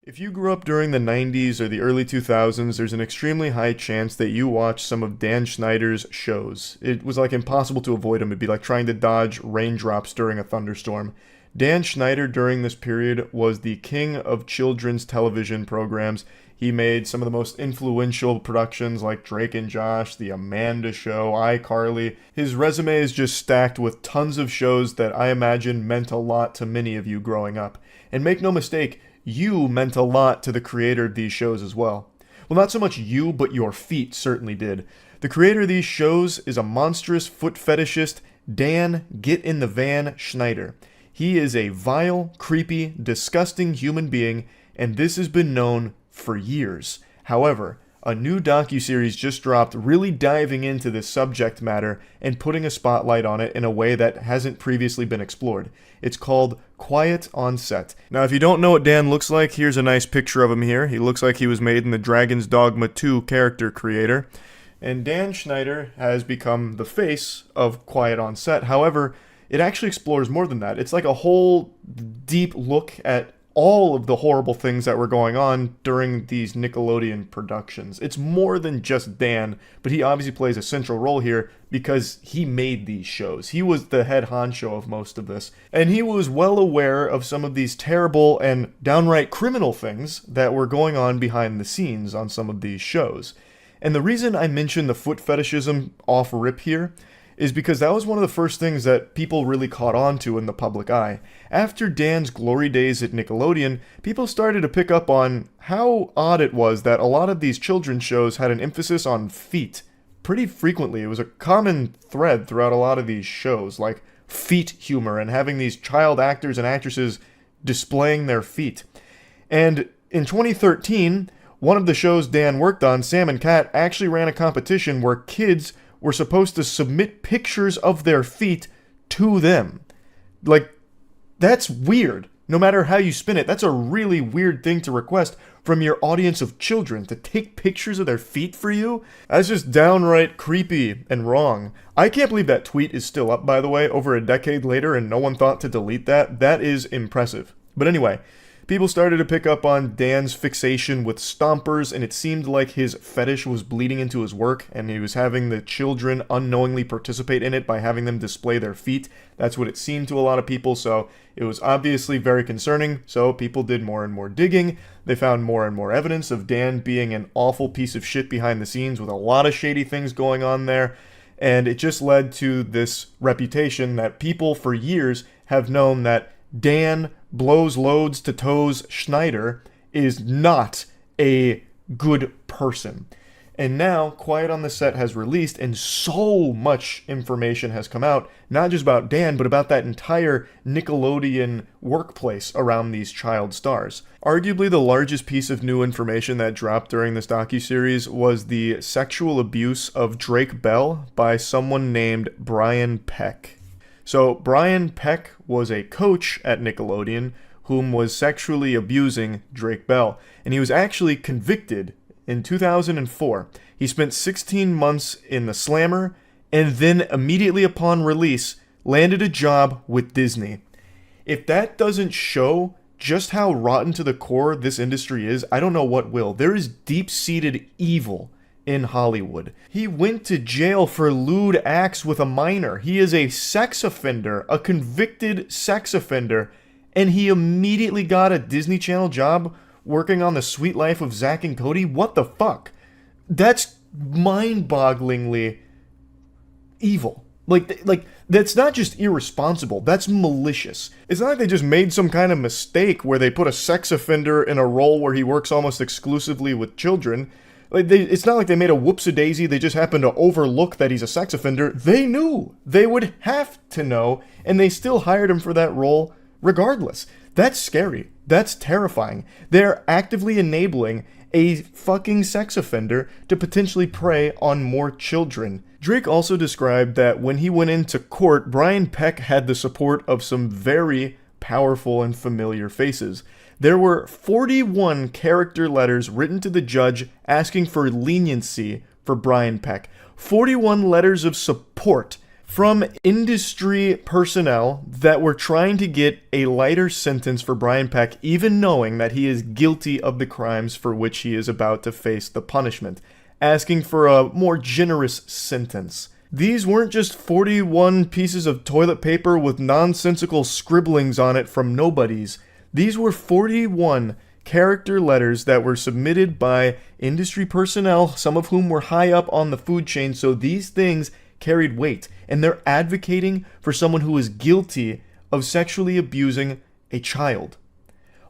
If you grew up during the 90s or the early 2000s, there's an extremely high chance that you watched some of Dan Schneider's shows. It was like impossible to avoid him. It'd be like trying to dodge raindrops during a thunderstorm. Dan Schneider during this period was the king of children's television programs. He made some of the most influential productions like Drake and Josh, The Amanda Show, iCarly. His resume is just stacked with tons of shows that I imagine meant a lot to many of you growing up. And make no mistake, you meant a lot to the creator of these shows as well. Well, not so much you, but your feet certainly did. The creator of these shows is a monstrous foot fetishist, Dan Get in the Van Schneider. He is a vile, creepy, disgusting human being, and this has been known for years. However, a new docuseries just dropped really diving into this subject matter and putting a spotlight on it in a way that hasn't previously been explored. It's called Quiet on Set. Now, if you don't know what Dan looks like, here's a nice picture of him here. He looks like he was made in the Dragon's Dogma 2 character creator. And Dan Schneider has become the face of Quiet on Set. However, it actually explores more than that. It's like a whole deep look at all of the horrible things that were going on during these Nickelodeon productions. It's more than just Dan, but he obviously plays a central role here because he made these shows. He was the head honcho of most of this, and he was well aware of some of these terrible and downright criminal things that were going on behind the scenes on some of these shows. And the reason I mention the foot fetishism off rip here is because that was one of the first things that people really caught on to in the public eye. After Dan's glory days at Nickelodeon, people started to pick up on how odd it was that a lot of these children's shows had an emphasis on feet. Pretty frequently, it was a common thread throughout a lot of these shows, like feet humor and having these child actors and actresses displaying their feet. And in 2013, one of the shows Dan worked on, Sam and Cat, actually ran a competition where kids were supposed to submit pictures of their feet to them. Like, that's weird. No matter how you spin it, that's a really weird thing to request from your audience of children, to take pictures of their feet for you. That's just downright creepy and wrong. I can't believe that tweet is still up, by the way, over a decade later, and no one thought to delete that. That is impressive. But anyway, people started to pick up on Dan's fixation with stompers, and it seemed like his fetish was bleeding into his work, and he was having the children unknowingly participate in it by having them display their feet. That's what it seemed to a lot of people, so it was obviously very concerning, so people did more and more digging. They found more and more evidence of Dan being an awful piece of shit behind the scenes with a lot of shady things going on there, and it just led to this reputation that people for years have known that Dan blows loads to toes Schneider is not a good person. And now Quiet on the Set has released, and so much information has come out, not just about Dan, but about that entire Nickelodeon workplace around these child stars. Arguably the largest piece of new information that dropped during this docuseries was the sexual abuse of Drake Bell by someone named Brian Peck. So Brian Peck was a coach at Nickelodeon whom was sexually abusing Drake Bell, and he was actually convicted in 2004. He spent 16 months in the slammer, and then immediately upon release, landed a job with Disney. If that doesn't show just how rotten to the core this industry is, I don't know what will. There is deep-seated evil in Hollywood. He went to jail for lewd acts with a minor. He is a sex offender, a convicted sex offender, and he immediately got a Disney Channel job working on The Sweet Life of Zack and Cody? What the fuck? That's mind-bogglingly evil. Like that's not just irresponsible, that's malicious. It's not like they just made some kind of mistake where they put a sex offender in a role where he works almost exclusively with children. It's not like they made a whoopsie-daisy, they just happened to overlook that he's a sex offender. They knew. They would have to know, and they still hired him for that role regardless. That's scary. That's terrifying. They're actively enabling a fucking sex offender to potentially prey on more children. Drake also described that when he went into court, Brian Peck had the support of some very powerful and familiar faces. There were 41 character letters written to the judge asking for leniency for Brian Peck. 41 letters of support from industry personnel that were trying to get a lighter sentence for Brian Peck, even knowing that he is guilty of the crimes for which he is about to face the punishment, asking for a more generous sentence. These weren't just 41 pieces of toilet paper with nonsensical scribblings on it from nobodies. These were 41 character letters that were submitted by industry personnel, some of whom were high up on the food chain, so these things carried weight. And they're advocating for someone who is guilty of sexually abusing a child.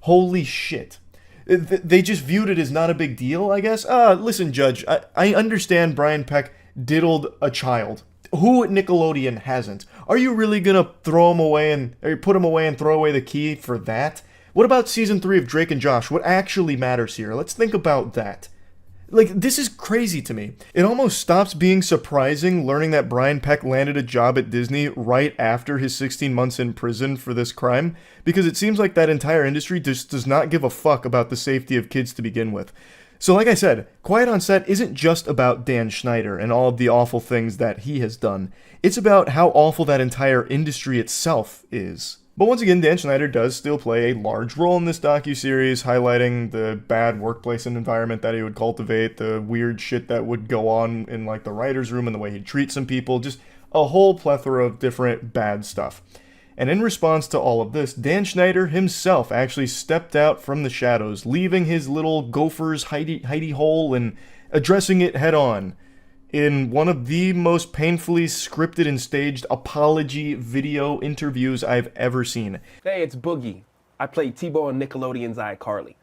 Holy shit. They just viewed it as not a big deal, I guess? Listen, Judge, I understand Brian Peck diddled a child. Who at Nickelodeon hasn't? Are you really gonna throw him away or put him away and throw away the key for that? What about season 3 of Drake and Josh? What actually matters here? Let's think about that. Like, this is crazy to me. It almost stops being surprising learning that Brian Peck landed a job at Disney right after his 16 months in prison for this crime, because it seems like that entire industry just does not give a fuck about the safety of kids to begin with. So like I said, Quiet on Set isn't just about Dan Schneider and all of the awful things that he has done. It's about how awful that entire industry itself is. But once again, Dan Schneider does still play a large role in this docuseries, highlighting the bad workplace and environment that he would cultivate, the weird shit that would go on in like the writer's room and the way he'd treat some people, just a whole plethora of different bad stuff. And in response to all of this, Dan Schneider himself actually stepped out from the shadows, leaving his little gopher's hidey hole and addressing it head on in one of the most painfully scripted and staged apology video interviews I've ever seen. Hey, it's Boogie. I played T-Bo on Nickelodeon's iCarly.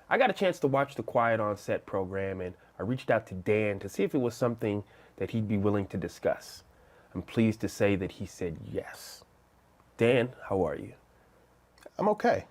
I got a chance to watch the Quiet on Set program, and I reached out to Dan to see if it was something that he'd be willing to discuss. I'm pleased to say that he said yes. Dan, how are you? I'm okay.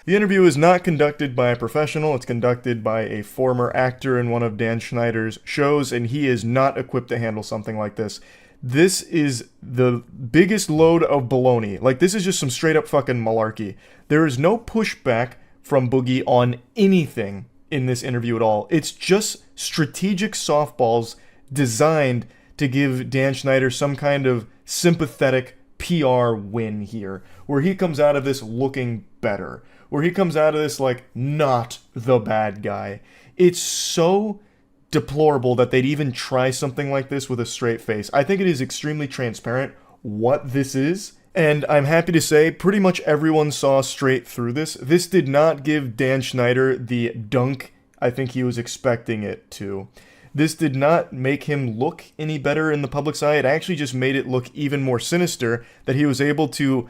The interview is not conducted by a professional. It's conducted by a former actor in one of Dan Schneider's shows, and he is not equipped to handle something like this. This is the biggest load of baloney. Like, this is just some straight up fucking malarkey. There is no pushback from Boogie on anything in this interview at all. It's just strategic softballs designed to give Dan Schneider some kind of sympathetic PR win here, where he comes out of this looking better, where he comes out of this like not the bad guy. It's so deplorable that they'd even try something like this with a straight face. I think it is extremely transparent what this is, and I'm happy to say pretty much everyone saw straight through this. This did not give Dan Schneider the dunk I think he was expecting it to. This did not make him look any better in the public's eye. It actually just made it look even more sinister that he was able to,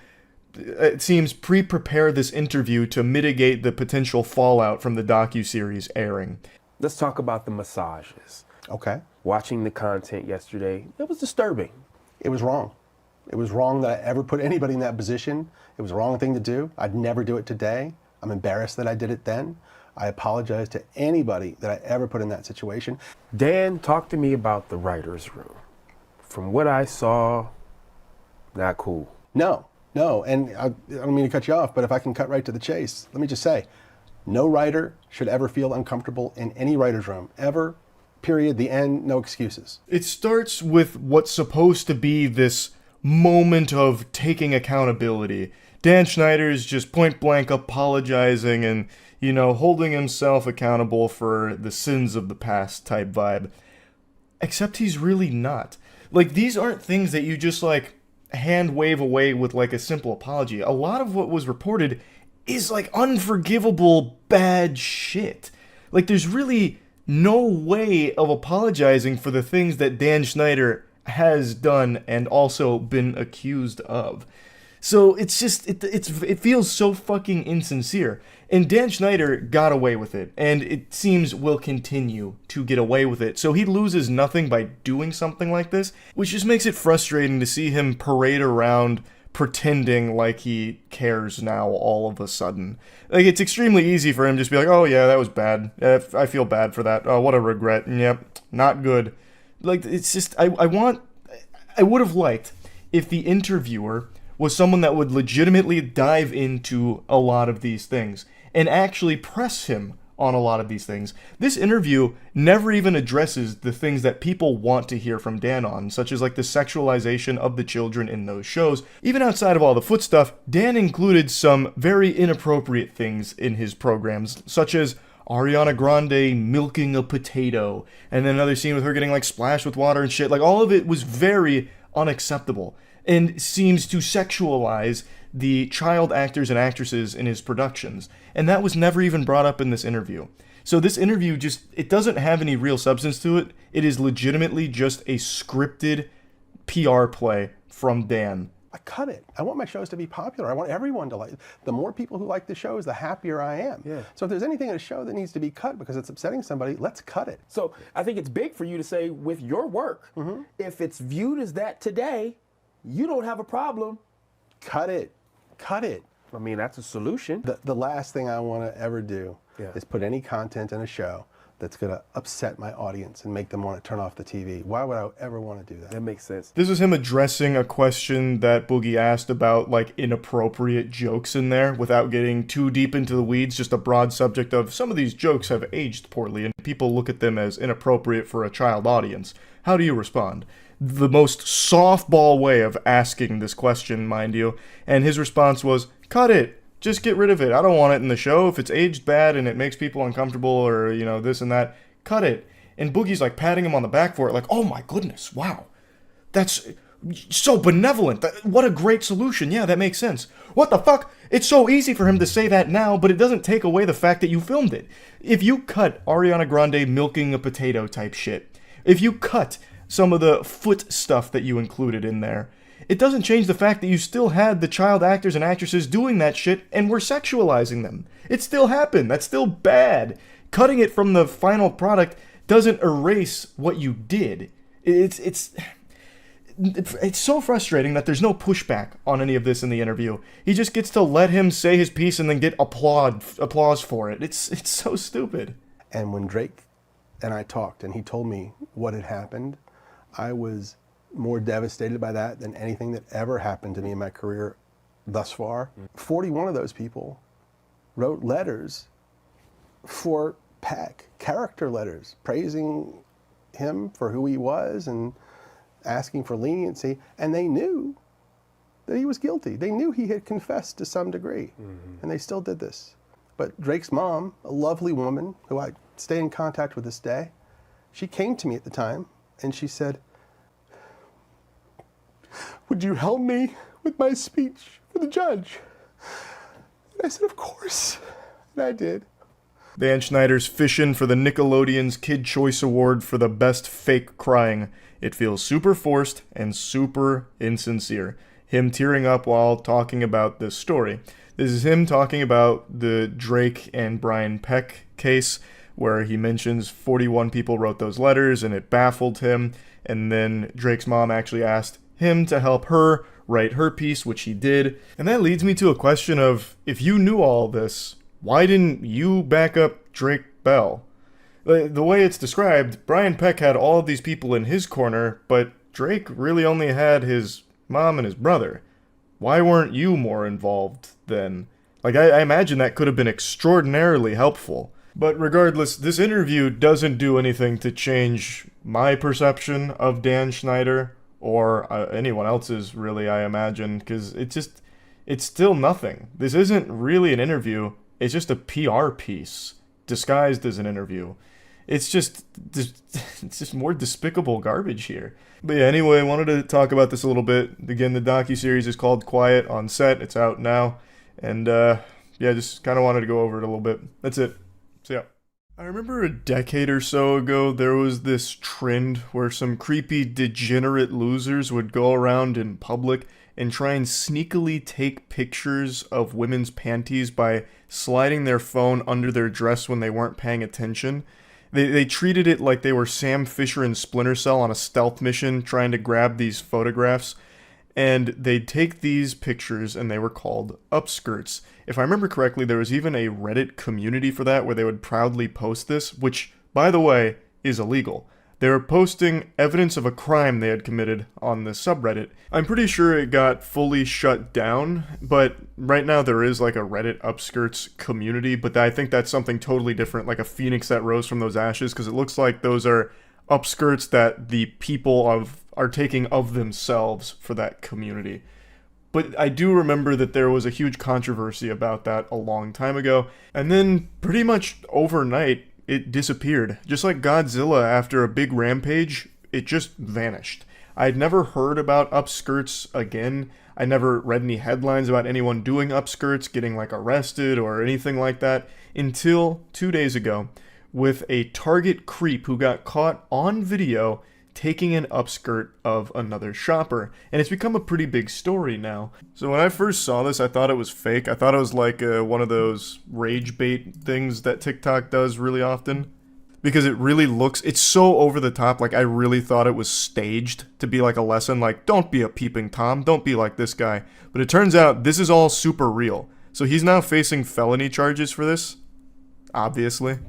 it seems, pre-prepare this interview to mitigate the potential fallout from the docuseries airing. Let's talk about the massages. Okay. Watching the content yesterday, it was disturbing. It was wrong. It was wrong that I ever put anybody in that position. It was the wrong thing to do. I'd never do it today. I'm embarrassed that I did it then. I apologize to anybody that I ever put in that situation. Dan, talk to me about the writer's room. From what I saw, not cool. No, and I don't mean to cut you off, but if I can cut right to the chase, let me just say, no writer should ever feel uncomfortable in any writer's room, ever, period, the end, no excuses. It starts with what's supposed to be this moment of taking accountability. Dan Schneider's just point blank apologizing and, you know, holding himself accountable for the sins of the past type vibe. Except he's really not. Like, these aren't things that you just, like, hand wave away with, like, a simple apology. A lot of what was reported is, like, unforgivable bad shit. Like, there's really no way of apologizing for the things that Dan Schneider has done and also been accused of. So it's just, it feels so fucking insincere. And Dan Schneider got away with it, and it seems will continue to get away with it. So he loses nothing by doing something like this, which just makes it frustrating to see him parade around pretending like he cares now all of a sudden. Like, it's extremely easy for him to just be like, oh yeah, that was bad. I feel bad for that. Oh, what a regret. Yep, not good. Like, it's just, I would have liked if the interviewer was someone that would legitimately dive into a lot of these things and actually press him on a lot of these things. This interview never even addresses the things that people want to hear from Dan on, such as like the sexualization of the children in those shows. Even outside of all the foot stuff, Dan included some very inappropriate things in his programs, such as Ariana Grande milking a potato, and then another scene with her getting like splashed with water and shit. Like, all of it was very unacceptable and seems to sexualize the child actors and actresses in his productions. And that was never even brought up in this interview. So this interview just, it doesn't have any real substance to it. It is legitimately just a scripted PR play from Dan. I cut it. I want my shows to be popular. I want everyone to like. The more people who like the shows, the happier I am. Yeah. So if there's anything in a show that needs to be cut because it's upsetting somebody, let's cut it. So I think it's big for you to say with your work, if it's viewed as that today, you don't have a problem. Cut it. Cut it. I mean, that's a solution. The last thing I want to ever do is put any content in a show that's going to upset my audience and make them want to turn off the TV. Why would I ever want to do that? That makes sense. This is him addressing a question that Boogie asked about like inappropriate jokes in there without getting too deep into the weeds, just a broad subject of some of these jokes have aged poorly and people look at them as inappropriate for a child audience. How do you respond? The most softball way of asking this question, mind you, and his response was, cut it. Just get rid of it. I don't want it in the show. If it's aged bad and it makes people uncomfortable or, you know, this and that, cut it. And Boogie's like patting him on the back for it, like, oh my goodness, wow. That's so benevolent. What a great solution. Yeah, that makes sense. What the fuck? It's so easy for him to say that now, but it doesn't take away the fact that you filmed it. If you cut Ariana Grande milking a potato type shit, if you cut some of the foot stuff that you included in there, it doesn't change the fact that you still had the child actors and actresses doing that shit and were sexualizing them. It still happened. That's still bad. Cutting it from the final product doesn't erase what you did. It's so frustrating that there's no pushback on any of this in the interview. He just gets to let him say his piece and then get applause for it. It's so stupid. And when Drake and I talked and he told me what had happened, I was more devastated by that than anything that ever happened to me in my career thus far. 41 of those people wrote letters for Peck, character letters, praising him for who he was and asking for leniency, and they knew that he was guilty. They knew he had confessed to some degree, and they still did this. But Drake's mom, a lovely woman who I stay in contact with this day, she came to me at the time and she said, would you help me with my speech for the judge? And I said, of course. And I did. Dan Schneider's fishing for the Nickelodeon's Kid Choice Award for the best fake crying. It feels super forced and super insincere. Him tearing up while talking about this story. This is him talking about the Drake and Brian Peck case, where he mentions 41 people wrote those letters and it baffled him. And then Drake's mom actually asked him to help her write her piece, which he did. And that leads me to a question of, if you knew all this, why didn't you back up Drake Bell? The way it's described, Brian Peck had all of these people in his corner, but Drake really only had his mom and his brother. Why weren't you more involved then? Like, I imagine that could have been extraordinarily helpful. But regardless, this interview doesn't do anything to change my perception of Dan Schneider, or anyone else's, really, I imagine, because it's still nothing. This isn't really an interview, it's just a PR piece, disguised as an interview. It's just more despicable garbage here. But yeah, anyway, I wanted to talk about this a little bit. Again, the docuseries is called Quiet on Set, it's out now, and yeah, just kind of wanted to go over it a little bit. That's it. So yeah. I remember a decade or so ago, there was this trend where some creepy, degenerate losers would go around in public and try and sneakily take pictures of women's panties by sliding their phone under their dress when they weren't paying attention. They treated it like they were Sam Fisher and Splinter Cell on a stealth mission trying to grab these photographs. And they'd take these pictures and they were called upskirts. If I remember correctly, there was even a Reddit community for that where they would proudly post this, which, by the way, is illegal. They were posting evidence of a crime they had committed on the subreddit. I'm pretty sure it got fully shut down, but right now there is like a Reddit upskirts community, but I think that's something totally different, like a phoenix that rose from those ashes, because it looks like those are upskirts that the people are taking of themselves for that community. But I do remember that there was a huge controversy about that a long time ago, and then pretty much overnight, it disappeared. Just like Godzilla after a big rampage, it just vanished. I'd never heard about upskirts again. I never read any headlines about anyone doing upskirts, getting like arrested or anything like that, until 2 days ago, with a Target creep who got caught on video taking an upskirt of another shopper. And it's become a pretty big story now. So when I first saw this, I thought it was fake. I thought it was like one of those rage bait things that TikTok does really often. Because it really looks, it's so over the top, like I really thought it was staged to be like a lesson, like don't be a peeping Tom, don't be like this guy. But it turns out this is all super real. So he's now facing felony charges for this, obviously.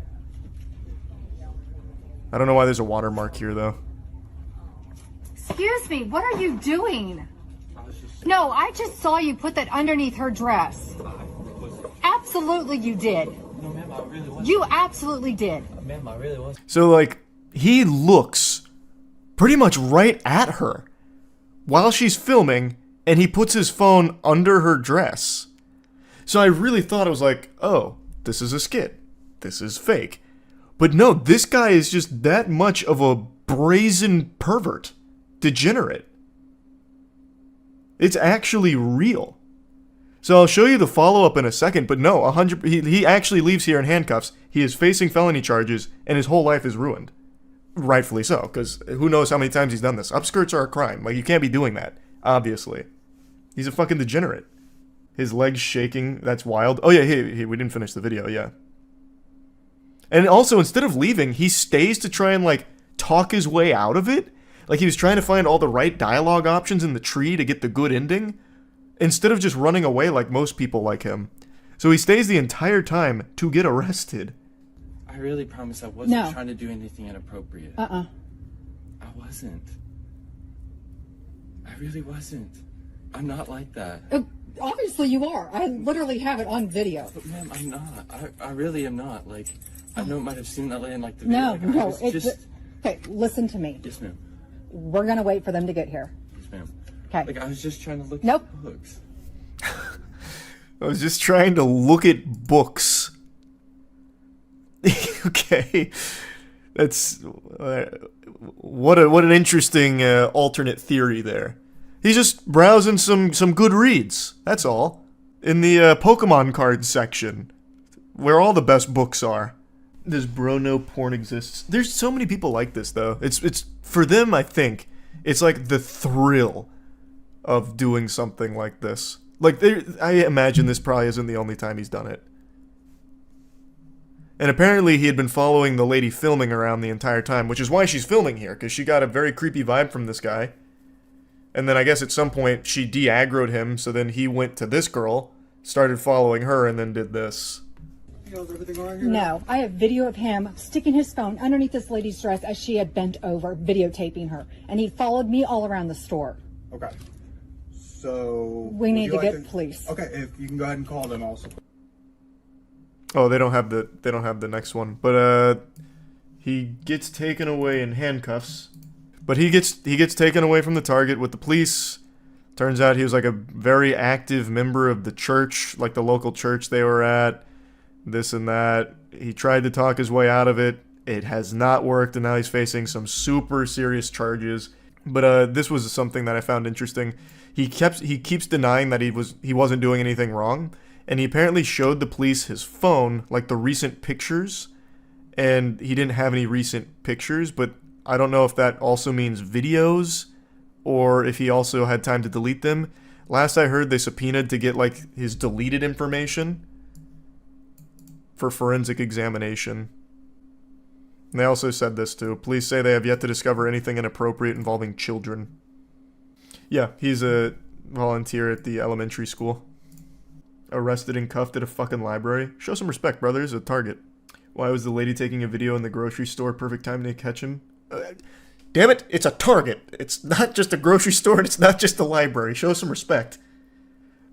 I don't know why there's a watermark here though. Excuse me, what are you doing? No, I just saw you put that underneath her dress. Absolutely you did. No, ma'am, I really wasn't. You absolutely did. Ma'am, I really wasn't. So like, he looks pretty much right at her while she's filming, and he puts his phone under her dress. So I really thought it was like, oh, this is a skit. This is fake. But no, this guy is just that much of a brazen pervert. Degenerate. It's actually real. So I'll show you the follow-up in a second, but no, he actually leaves here in handcuffs. He is facing felony charges, and his whole life is ruined. Rightfully so, because who knows how many times he's done this. Upskirts are a crime. Like, you can't be doing that, obviously. He's a fucking degenerate. His legs shaking, that's wild. Oh yeah, we didn't finish the video, yeah. And also, instead of leaving, he stays to try and, like, talk his way out of it. Like, he was trying to find all the right dialogue options in the tree to get the good ending, instead of just running away like most people like him. So he stays the entire time to get arrested. I really promise I wasn't trying to do anything inappropriate. I wasn't. I really wasn't. I'm not like that. Obviously you are. I literally have it on video. But ma'am, I'm not. I really am not. Like, I know it might have seemed that way in like the No, video. no, it's okay, listen to me. Yes, ma'am. We're gonna wait for them to get here. Yes, ma'am. Okay. Like, I was just trying to look Nope. at books. I was just trying to look at books. Okay. That's... what an interesting alternate theory there. He's just browsing some good reads. That's all. In the Pokemon cards section, where all the best books are. This bro no porn exists. There's so many people like this though. It's for them, I think, it's like the thrill of doing something like this. Like, I imagine this probably isn't the only time he's done it. And apparently he had been following the lady filming around the entire time, which is why she's filming here, because she got a very creepy vibe from this guy. And then I guess at some point she de-aggroed him, so then he went to this girl, started following her, and then did this. No, I have video of him sticking his phone underneath this lady's dress as she had bent over, videotaping her. And he followed me all around the store. Okay. So We need to get police. Okay, if you can go ahead and call them also. Oh, they don't have the next one. But he gets taken away in handcuffs. But he gets taken away from the target with the police. Turns out he was like a very active member of the church, like the local church they were at. This and that. He tried to talk his way out of it. It has not worked, and now he's facing some super serious charges. But this was something that I found interesting. He keeps denying that he wasn't doing anything wrong, and he apparently showed the police his phone, like the recent pictures, and he didn't have any recent pictures, but I don't know if that also means videos or if he also had time to delete them. Last I heard, they subpoenaed to get like his deleted information for forensic examination. And they also said this too. Police say they have yet to discover anything inappropriate involving children. Yeah, he's a volunteer at the elementary school. Arrested and cuffed at a fucking library. Show some respect, brothers. A target. Why was the lady taking a video in the grocery store perfect time to catch him? Damn it, it's a Target. It's not just a grocery store, and it's not just a library. Show some respect.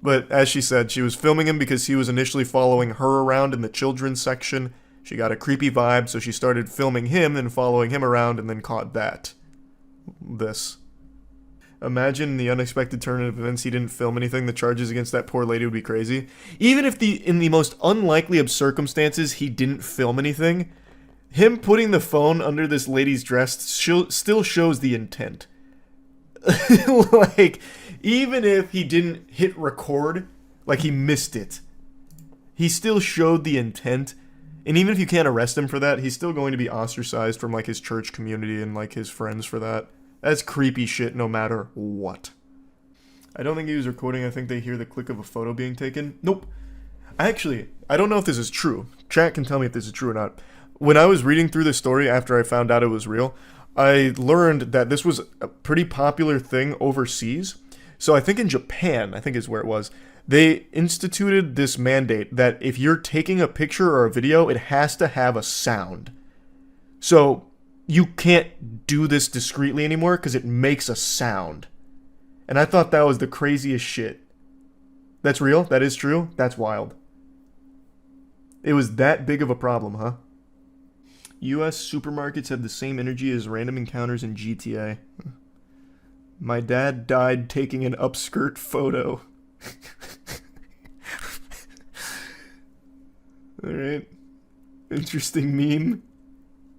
But as she said, she was filming him because he was initially following her around in the children's section. She got a creepy vibe, so she started filming him and following him around and then caught that. This. Imagine the unexpected turn of events he didn't film anything. The charges against that poor lady would be crazy. Even if in the most unlikely of circumstances he didn't film anything, him putting the phone under this lady's dress still shows the intent. Like, even if he didn't hit record, like he missed it, he still showed the intent. And even if you can't arrest him for that, he's still going to be ostracized from like his church community and like his friends for that. That's creepy shit no matter what. I don't think he was recording. I think they hear the click of a photo being taken. Nope. Actually, I don't know if this is true. Chat can tell me if this is true or not. When I was reading through the story after I found out it was real, I learned that this was a pretty popular thing overseas. So I think in Japan, I think is where it was, they instituted this mandate that if you're taking a picture or a video, it has to have a sound. So you can't do this discreetly anymore because it makes a sound. And I thought that was the craziest shit. That's real? That is true? That's wild. It was that big of a problem, huh? US supermarkets have the same energy as random encounters in GTA. My dad died taking an upskirt photo. Alright. Interesting meme.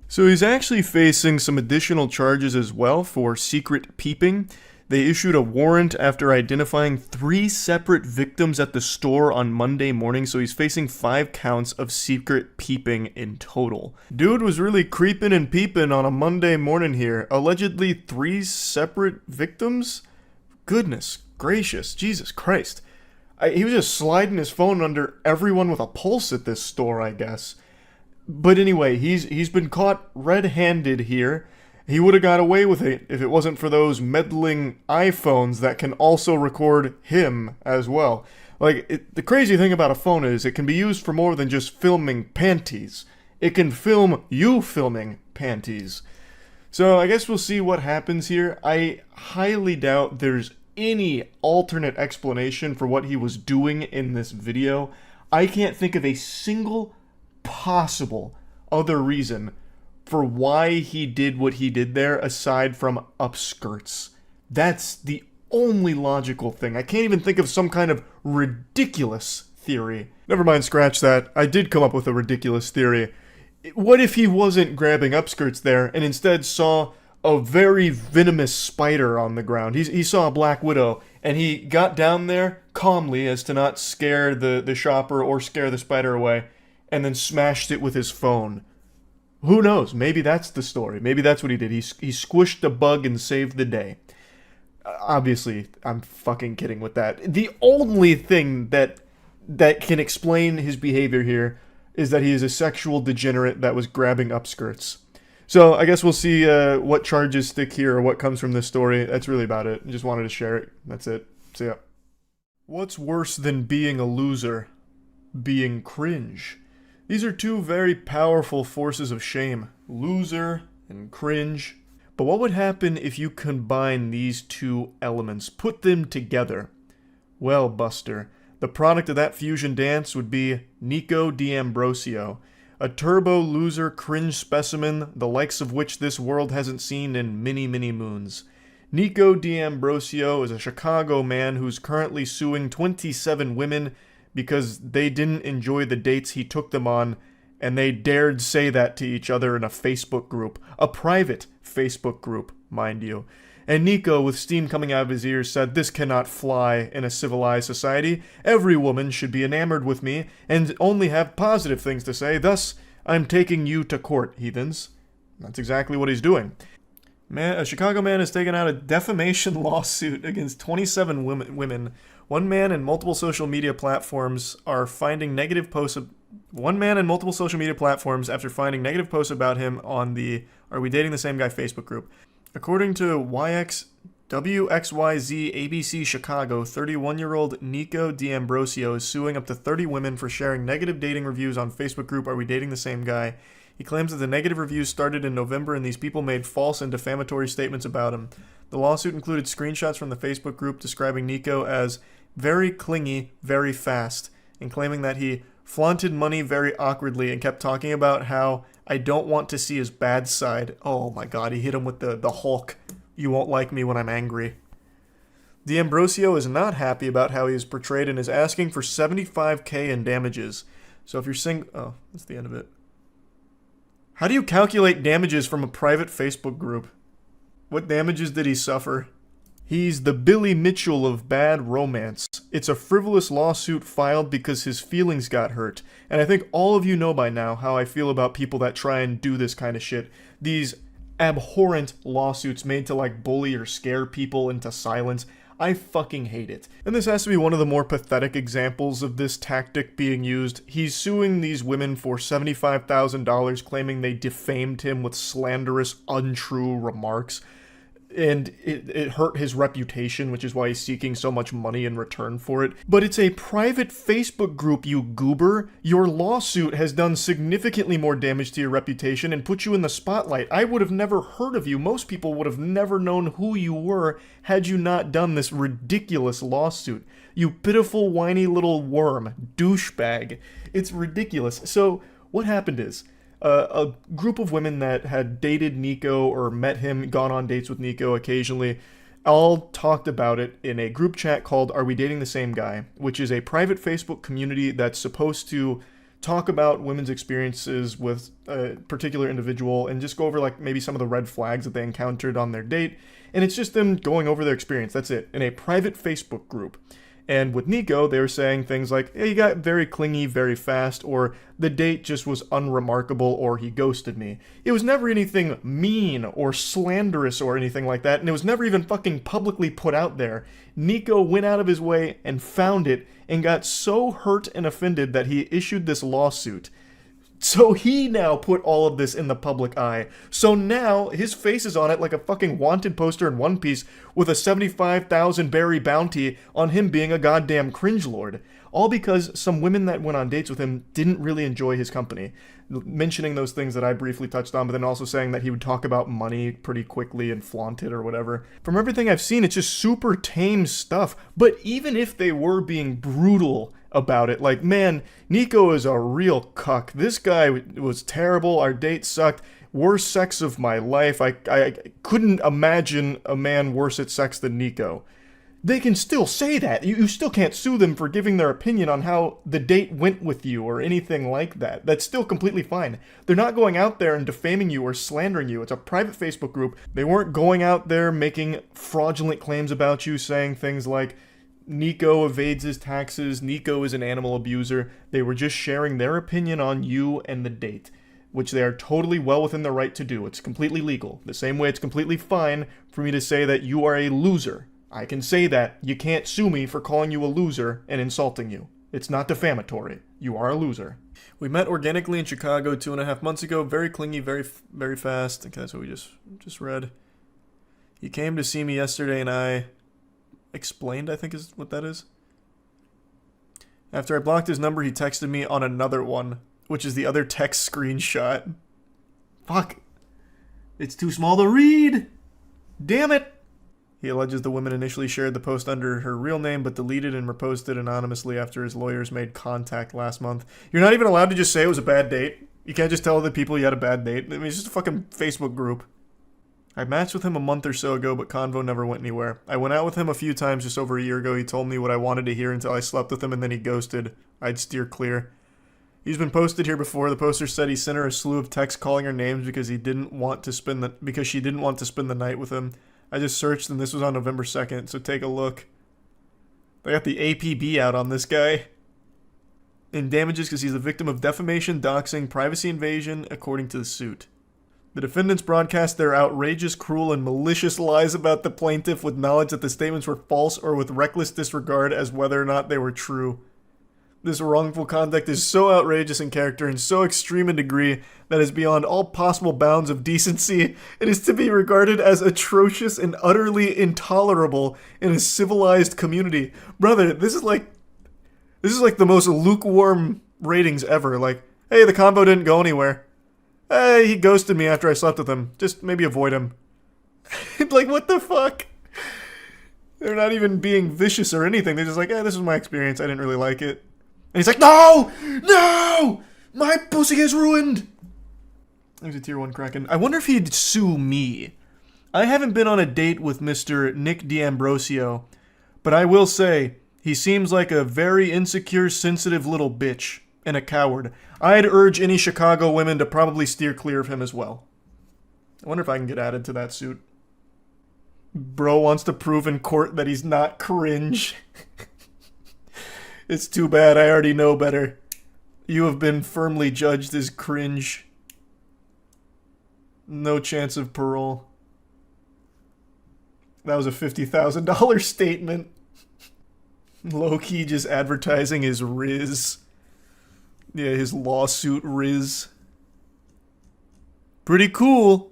So he's actually facing some additional charges as well for secret peeping. They issued a warrant after identifying 3 separate victims at the store on Monday morning, so he's facing 5 counts of secret peeping in total. Dude was really creeping and peeping on a Monday morning here. Allegedly 3 separate victims? Goodness gracious, Jesus Christ. He was just sliding his phone under everyone with a pulse at this store, I guess. But anyway, he's been caught red-handed here. He would have got away with it if it wasn't for those meddling iPhones that can also record him as well. Like, the crazy thing about a phone is it can be used for more than just filming panties. It can film you filming panties. So I guess we'll see what happens here. I highly doubt there's any alternate explanation for what he was doing in this video. I can't think of a single possible other reason for why he did what he did there aside from upskirts. That's the only logical thing. I can't even think of some kind of ridiculous theory. Never mind, scratch that. I did come up with a ridiculous theory. What if he wasn't grabbing upskirts there and instead saw a very venomous spider on the ground? He saw a black widow and he got down there calmly as to not scare the shopper or scare the spider away and then smashed it with his phone. Who knows? Maybe that's the story. Maybe that's what he did. He squished a bug and saved the day. Obviously, I'm fucking kidding with that. The only thing that can explain his behavior here is that he is a sexual degenerate that was grabbing upskirts. So I guess we'll see what charges stick here or what comes from this story. That's really about it. I just wanted to share it. That's it. See ya. What's worse than being a loser? Being cringe. These are 2 very powerful forces of shame. Loser and cringe. But what would happen if you combine these 2 elements? Put them together? Well, Buster, the product of that fusion dance would be Nico D'Ambrosio. A turbo loser cringe specimen, the likes of which this world hasn't seen in many, many moons. Nico D'Ambrosio is a Chicago man who's currently suing 27 women because they didn't enjoy the dates he took them on, and they dared say that to each other in a Facebook group. A private Facebook group, mind you. And Nico, with steam coming out of his ears, said, "This cannot fly in a civilized society. Every woman should be enamored with me, and only have positive things to say. Thus, I'm taking you to court, heathens." That's exactly what he's doing. A Chicago man has taken out a defamation lawsuit against 27 women. One man and multiple social media platforms after finding negative posts about him on the Are We Dating the Same Guy Facebook group. According to WXYZ ABC Chicago, 31-year-old Nico D'Ambrosio is suing up to 30 women for sharing negative dating reviews on Facebook group Are We Dating the Same Guy? He claims that the negative reviews started in November and these people made false and defamatory statements about him. The lawsuit included screenshots from the Facebook group describing Nico as very clingy, very fast, and claiming that he flaunted money very awkwardly and kept talking about how I don't want to see his bad side. Oh my god, he hit him with the Hulk. You won't like me when I'm angry. D'Ambrosio is not happy about how he is portrayed and is asking for $75,000 in damages. So if you're oh, that's the end of it. How do you calculate damages from a private Facebook group? What damages did he suffer? He's the Billy Mitchell of bad romance. It's a frivolous lawsuit filed because his feelings got hurt. And I think all of you know by now how I feel about people that try and do this kind of shit. These abhorrent lawsuits made to like bully or scare people into silence. I fucking hate it. And this has to be one of the more pathetic examples of this tactic being used. He's suing these women for $75,000, claiming they defamed him with slanderous, untrue remarks. And it hurt his reputation, which is why he's seeking so much money in return for it. But it's a private Facebook group, you goober. Your lawsuit has done significantly more damage to your reputation and put you in the spotlight. I would have never heard of you. Most people would have never known who you were had you not done this ridiculous lawsuit. You pitiful, whiny little worm. Douchebag. It's ridiculous. So, what happened is, a group of women that had dated Nico or met him, gone on dates with Nico occasionally, all talked about it in a group chat called Are We Dating the Same Guy?, which is a private Facebook community that's supposed to talk about women's experiences with a particular individual and just go over like maybe some of the red flags that they encountered on their date. And it's just them going over their experience. That's it. In a private Facebook group. And with Nico, they were saying things like, hey, he got very clingy very fast, or the date just was unremarkable, or he ghosted me. It was never anything mean or slanderous or anything like that, and it was never even fucking publicly put out there. Nico went out of his way and found it and got so hurt and offended that he issued this lawsuit. So he now put all of this in the public eye. So now his face is on it like a fucking wanted poster in One Piece with a 75,000 berry bounty on him being a goddamn cringelord. All because some women that went on dates with him didn't really enjoy his company. Mentioning those things that I briefly touched on, but then also saying that he would talk about money pretty quickly and flaunt it or whatever. From everything I've seen, it's just super tame stuff. But even if they were being brutal about it, like, man, Nico is a real cuck. This guy was terrible. Our date sucked. Worst sex of my life. I couldn't imagine a man worse at sex than Nico. They can still say that. You still can't sue them for giving their opinion on how the date went with you or anything like that. That's still completely fine. They're not going out there and defaming you or slandering you. It's a private Facebook group. They weren't going out there making fraudulent claims about you, saying things like, Nico evades his taxes, Nico is an animal abuser. They were just sharing their opinion on you and the date, which they are totally well within their right to do. It's completely legal. The same way it's completely fine for me to say that you are a loser. I can say that. You can't sue me for calling you a loser and insulting you. It's not defamatory. You are a loser. We met organically in Chicago 2.5 months ago. Very clingy, very fast. Okay, that's what we just read. He came to see me yesterday and I explained, I think is what that is. After I blocked his number, he texted me on another one, which is the other text screenshot. Fuck. It's too small to read. Damn it. He alleges the woman initially shared the post under her real name, but deleted and reposted anonymously after his lawyers made contact last month. You're not even allowed to just say it was a bad date. You can't just tell other people you had a bad date. I mean, it's just a fucking Facebook group. I matched with him a month or so ago, but convo never went anywhere. I went out with him a few times just over a year ago. He told me what I wanted to hear until I slept with him, and then he ghosted. I'd steer clear. He's been posted here before. The poster said he sent her a slew of texts calling her names because she didn't want to spend the night with him. I just searched, and this was on November 2nd, so take a look. They got the APB out on this guy. In damages because he's the victim of defamation, doxing, privacy invasion, according to the suit. The defendants broadcast their outrageous, cruel, and malicious lies about the plaintiff with knowledge that the statements were false or with reckless disregard as whether or not they were true. This wrongful conduct is so outrageous in character and so extreme in degree that is beyond all possible bounds of decency. It is to be regarded as atrocious and utterly intolerable in a civilized community. Brother, this is like the most lukewarm ratings ever. Like, hey, the combo didn't go anywhere. He ghosted me after I slept with him. Just maybe avoid him. Like, what the fuck? They're not even being vicious or anything. They're just like, this is my experience. I didn't really like it. And he's like, no! No! My pussy is ruined! There's a tier 1 Kraken. I wonder if he'd sue me. I haven't been on a date with Mr. Nick D'Ambrosio, but I will say, he seems like a very insecure, sensitive little bitch, and a coward. I'd urge any Chicago women to probably steer clear of him as well. I wonder if I can get added to that suit. Bro wants to prove in court that he's not cringe. It's too bad, I already know better. You have been firmly judged as cringe. No chance of parole. That was a $50,000 statement. Low-key just advertising his Riz. Yeah, his lawsuit Riz. Pretty cool.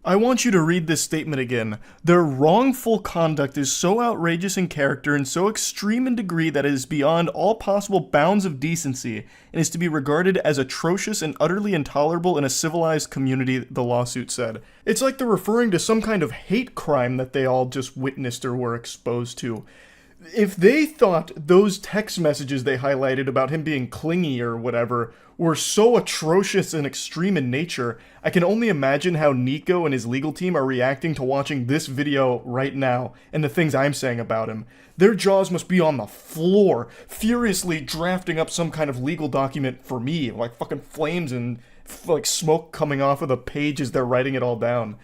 I want you to read this statement again. Their wrongful conduct is so outrageous in character and so extreme in degree that it is beyond all possible bounds of decency and is to be regarded as atrocious and utterly intolerable in a civilized community, the lawsuit said. It's like they're referring to some kind of hate crime that they all just witnessed or were exposed to. If they thought those text messages they highlighted about him being clingy or whatever were so atrocious and extreme in nature, I can only imagine how Nico and his legal team are reacting to watching this video right now and the things I'm saying about him. Their jaws must be on the floor, furiously drafting up some kind of legal document for me, like fucking flames and like smoke coming off of the page as they're writing it all down.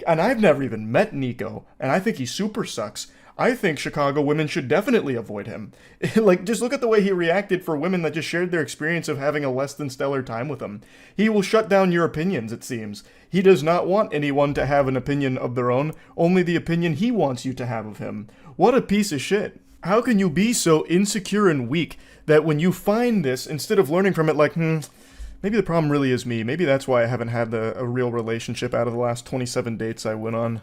And I've never even met Nico, and I think he super sucks. I think Chicago women should definitely avoid him. Like, just look at the way he reacted for women that just shared their experience of having a less than stellar time with him. He will shut down your opinions, it seems. He does not want anyone to have an opinion of their own, only the opinion he wants you to have of him. What a piece of shit. How can you be so insecure and weak that when you find this, instead of learning from it like, maybe the problem really is me. Maybe that's why I haven't had a real relationship out of the last 27 dates I went on.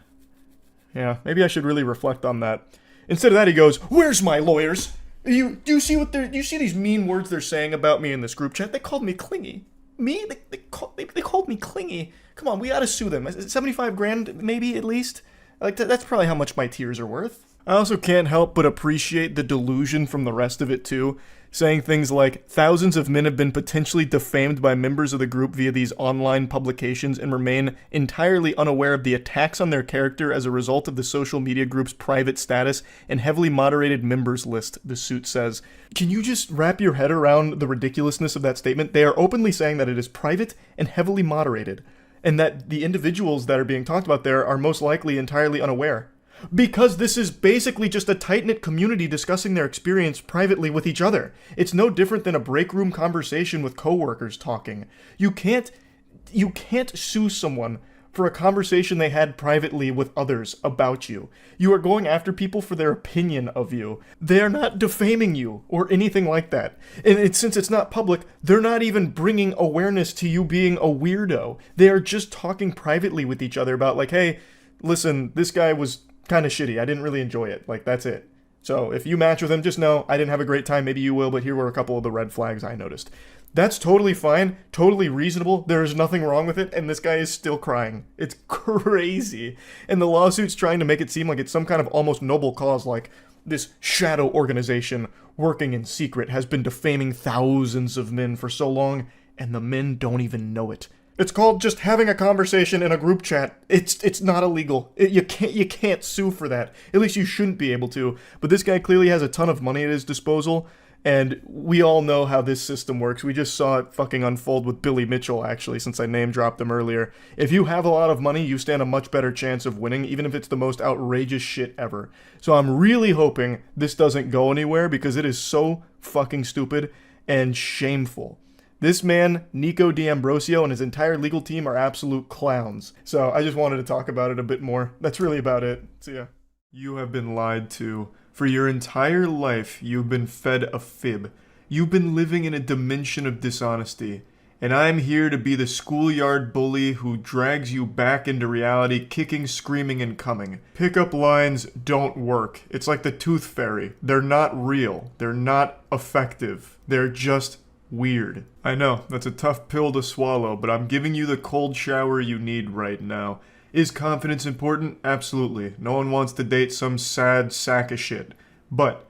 Yeah, maybe I should really reflect on that. Instead of that, he goes, "Where's my lawyers? Do you see these mean words they're saying about me in this group chat? They called me clingy. Me? They called me clingy. Come on, we gotta sue them. 75 grand, maybe, at least? Like, that's probably how much my tears are worth." I also can't help but appreciate the delusion from the rest of it, too. Saying things like, thousands of men have been potentially defamed by members of the group via these online publications and remain entirely unaware of the attacks on their character as a result of the social media group's private status and heavily moderated members list, the suit says. Can you just wrap your head around the ridiculousness of that statement? They are openly saying that it is private and heavily moderated, and that the individuals that are being talked about there are most likely entirely unaware. Because this is basically just a tight-knit community discussing their experience privately with each other. It's no different than a break room conversation with coworkers talking. You can't sue someone for a conversation they had privately with others about you. You are going after people for their opinion of you. They are not defaming you or anything like that. And since it's not public, they're not even bringing awareness to you being a weirdo. They are just talking privately with each other about like, hey, listen, this guy was kind of shitty. I didn't really enjoy it. Like, that's it. So if you match with him, just know I didn't have a great time. Maybe you will, but here were a couple of the red flags I noticed. That's totally fine, totally reasonable. There is nothing wrong with it, and this guy is still crying. It's crazy. And the lawsuit's trying to make it seem like it's some kind of almost noble cause, like this shadow organization working in secret has been defaming thousands of men for so long, and the men don't even know it. It's called just having a conversation in a group chat. It's not illegal. You can't sue for that. At least you shouldn't be able to. But this guy clearly has a ton of money at his disposal, and we all know how this system works. We just saw it fucking unfold with Billy Mitchell, actually, since I name-dropped him earlier. If you have a lot of money, you stand a much better chance of winning, even if it's the most outrageous shit ever. So I'm really hoping this doesn't go anywhere, because it is so fucking stupid and shameful. This man, Nico D'Ambrosio, and his entire legal team are absolute clowns. So I just wanted to talk about it a bit more. That's really about it. See ya. You have been lied to. For your entire life, you've been fed a fib. You've been living in a dimension of dishonesty. And I'm here to be the schoolyard bully who drags you back into reality, kicking, screaming, and coming. Pickup lines don't work. It's like the tooth fairy. They're not real. They're not effective. They're just weird. I know, that's a tough pill to swallow, but I'm giving you the cold shower you need right now. Is confidence important? Absolutely. No one wants to date some sad sack of shit. But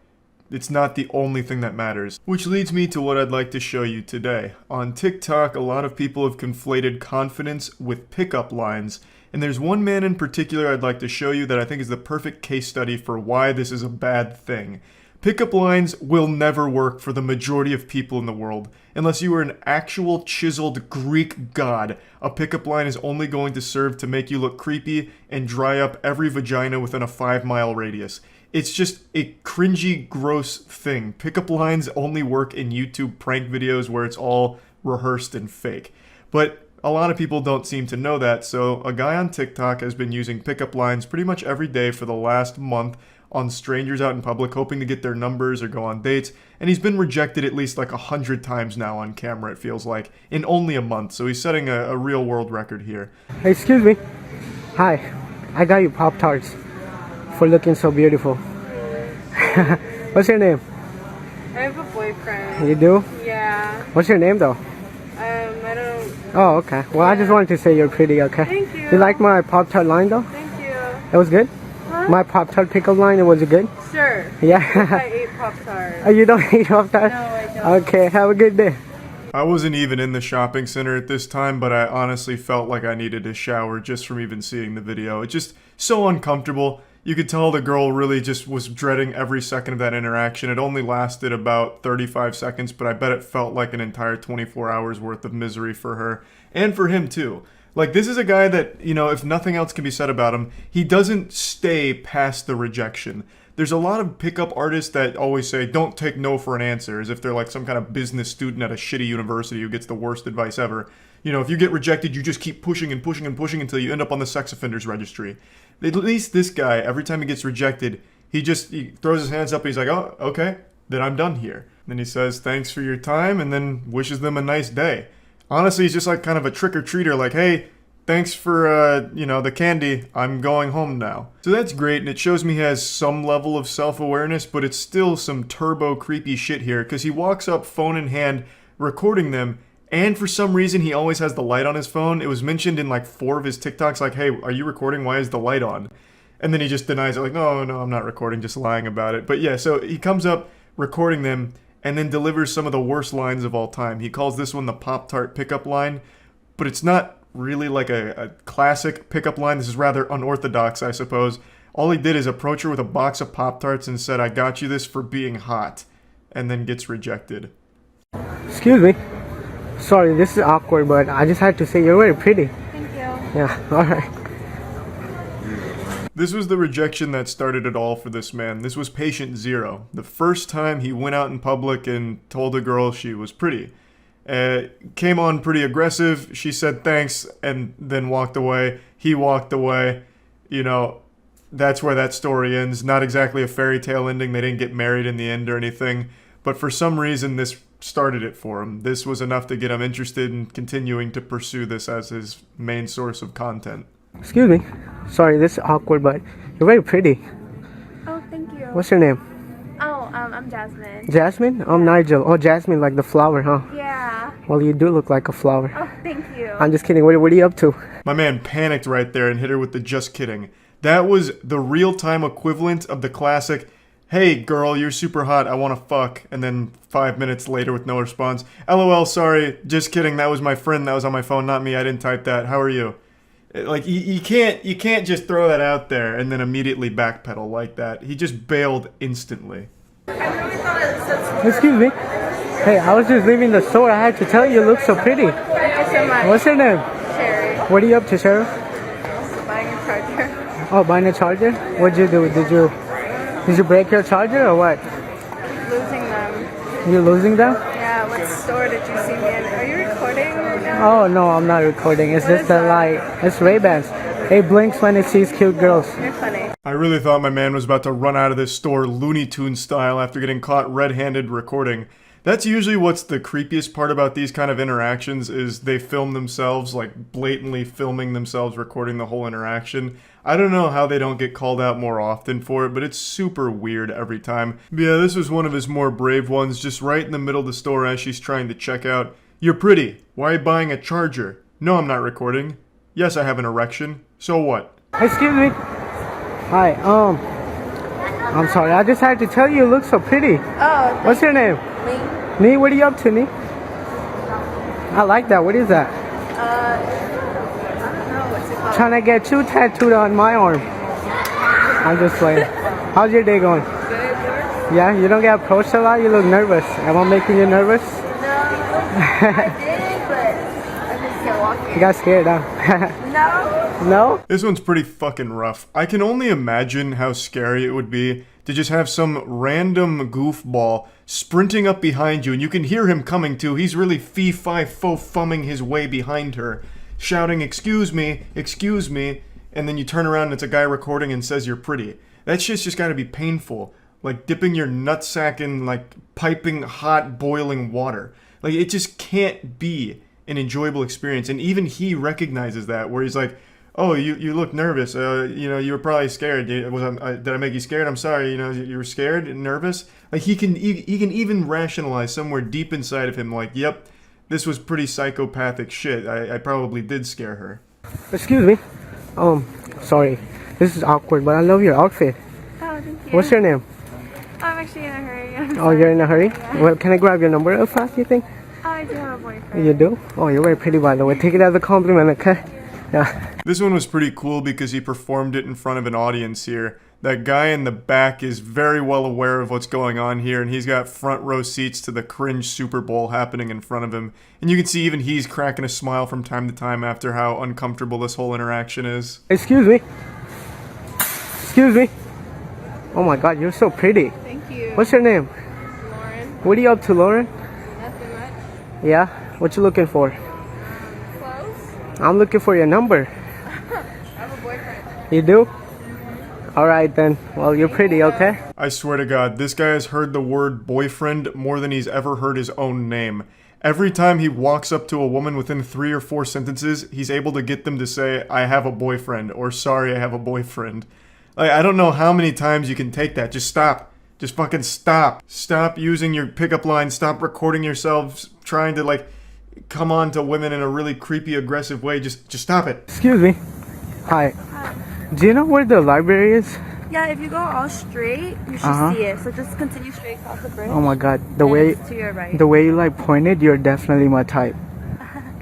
it's not the only thing that matters. Which leads me to what I'd like to show you today. On TikTok, a lot of people have conflated confidence with pickup lines, and there's one man in particular I'd like to show you that I think is the perfect case study for why this is a bad thing. Pickup lines will never work for the majority of people in the world. Unless you are an actual chiseled Greek god, a pickup line is only going to serve to make you look creepy and dry up every vagina within a 5-mile radius. It's just a cringy, gross thing. Pickup lines only work in YouTube prank videos where it's all rehearsed and fake. But a lot of people don't seem to know that, so a guy on TikTok has been using pickup lines pretty much every day for the last month on strangers out in public, hoping to get their numbers or go on dates, and he's been rejected at least like 100 times now on camera, it feels like, in only a month, so he's setting a real world record here. Hey, excuse me. Hi, I got you Pop-Tarts for looking so beautiful. What's your name? I have a boyfriend. You do? Yeah. What's your name though? I don't... Oh, okay. Well, I just wanted to say you're pretty, okay? Thank you. You like my Pop-Tart line though? Thank you. It was good? Huh? My Pop-Tart pickup line, was it good? Sure. Yeah. I ate Pop-Tarts. Oh, you don't eat Pop-Tarts? No, I don't. Okay, have a good day. I wasn't even in the shopping center at this time, but I honestly felt like I needed a shower just from even seeing the video. It's just so uncomfortable. You could tell the girl really just was dreading every second of that interaction. It only lasted about 35 seconds, but I bet it felt like an entire 24 hours worth of misery for her. And for him too. Like, this is a guy that, you know, if nothing else can be said about him, he doesn't stay past the rejection. There's a lot of pickup artists that always say, don't take no for an answer, as if they're like some kind of business student at a shitty university who gets the worst advice ever. You know, if you get rejected, you just keep pushing and pushing and pushing until you end up on the sex offenders registry. At least this guy, every time he gets rejected, he throws his hands up and he's like, oh, okay, then I'm done here. Then he says, thanks for your time, and then wishes them a nice day. Honestly, he's just like kind of a trick-or-treater, like, hey, thanks for, you know, the candy, I'm going home now. So that's great, and it shows me he has some level of self-awareness, but it's still some turbo creepy shit here, because he walks up phone in hand, recording them, and for some reason, he always has the light on his phone. It was mentioned in like 4 of his TikToks, like, hey, are you recording? Why is the light on? And then he just denies it, like, no, I'm not recording, just lying about it. But yeah, so he comes up recording them and then delivers some of the worst lines of all time. He calls this one the Pop-Tart pickup line, but it's not really like a classic pickup line. This is rather unorthodox, I suppose. All he did is approach her with a box of Pop-Tarts and said, I got you this for being hot, and then gets rejected. Excuse me. Sorry, this is awkward, but I just had to say you're very pretty. Thank you. Yeah, alright. This was the rejection that started it all for this man. This was patient 0. The first time he went out in public and told a girl she was pretty. Came on pretty aggressive. She said thanks and then walked away. He walked away. You know, that's where that story ends. Not exactly a fairy tale ending. They didn't get married in the end or anything. But for some reason, this started it for him. This was enough to get him interested in continuing to pursue this as his main source of content. Excuse me. Sorry, this is awkward, but you're very pretty. Oh, thank you. What's your name? Oh, I'm Jasmine. Jasmine? I'm Nigel. Oh, Jasmine, like the flower, huh? Yeah. Well, you do look like a flower. Oh, thank you. I'm just kidding. What are you up to? My man panicked right there and hit her with the just kidding. That was the real-time equivalent of the classic, hey girl, you're super hot, I wanna fuck, and then 5 minutes later with no response, LOL, sorry, just kidding, that was my friend, that was on my phone, not me, I didn't type that, how are you? Like, you can't just throw that out there and then immediately backpedal like that. He just bailed instantly. Excuse me. Hey, I was just leaving the store, I had to tell you, you look so pretty. Thank you so much. What's your name? Sherry. What are you up to, Cheryl? Buying a charger. Oh, buying a charger? What'd you do? Did you break your charger or what? Losing them. You're losing them? Yeah, what store did you see me in? Are you recording right now? Oh, no, I'm not recording. It's just the light. It's Ray-Bans. It blinks when it sees cute girls. You're funny. I really thought my man was about to run out of this store Looney Tunes style after getting caught red-handed recording. That's usually what's the creepiest part about these kind of interactions is they film themselves, like blatantly filming themselves recording the whole interaction. I don't know how they don't get called out more often for it, but it's super weird every time. But yeah, this was one of his more brave ones, just right in the middle of the store as she's trying to check out. You're pretty. Why are you buying a charger? No, I'm not recording. Yes, I have an erection. So what? Excuse me. Hi, I'm sorry, I just had to tell you look so pretty. Oh. What's your name? Nee, what are you up to, Nee? I like that. What is that? I don't know what's it called. Trying to get you tattooed on my arm. I'm just playing. How's your day going? Good, yours? Yeah, you don't get approached a lot? You look nervous. Am I making you nervous? No, I did, but I just kept walking. You got scared, huh? No. No? This one's pretty fucking rough. I can only imagine how scary it would be to just have some random goofball sprinting up behind you, and you can hear him coming too. He's really fee-fi-fo-fumming his way behind her, shouting, excuse me, and then you turn around and it's a guy recording and says you're pretty. That shit's just gotta be painful. Like dipping your nutsack in like piping hot boiling water. Like it just can't be an enjoyable experience, and even he recognizes that, where he's like, oh, you look nervous. You know, you were probably scared. Did I make you scared? I'm sorry. You know, you were scared and nervous. Like he can even rationalize somewhere deep inside of him, like, yep, this was pretty psychopathic shit. I probably did scare her. Excuse me. Sorry. This is awkward, but I love your outfit. Oh, thank you. What's your name? I'm actually in a hurry. Oh, you're in a hurry? Yeah. Well, can I grab your number real fast, you think? I do have a boyfriend. You do? Oh, you're very pretty, by the way. Take it as a compliment, okay? Yeah. This one was pretty cool because he performed it in front of an audience here. That guy in the back is very well aware of what's going on here, and he's got front row seats to the cringe Super Bowl happening in front of him. And you can see even he's cracking a smile from time to time after how uncomfortable this whole interaction is. Excuse me. Excuse me. Oh my god, you're so pretty. Thank you. What's your name? Lauren. What are you up to, Lauren? Nothing much. Yeah? What you looking for? Close. I'm looking for your number. I have a boyfriend. You do? Alright then. Well, you're pretty, okay? I swear to God, this guy has heard the word boyfriend more than he's ever heard his own name. Every time he walks up to a woman within 3 or 4 sentences, he's able to get them to say, I have a boyfriend, or sorry, I have a boyfriend. Like, I don't know how many times you can take that. Just stop. Just fucking stop. Stop using your pickup lines. Stop recording yourselves trying to, like, come on to women in a really creepy, aggressive way. Just stop it. Excuse me. Hi. Do you know where the library is? Yeah, if you go all straight, you should see it. So just continue straight across the bridge. Oh my god. and it's to your right. The way you like pointed, you're definitely my type.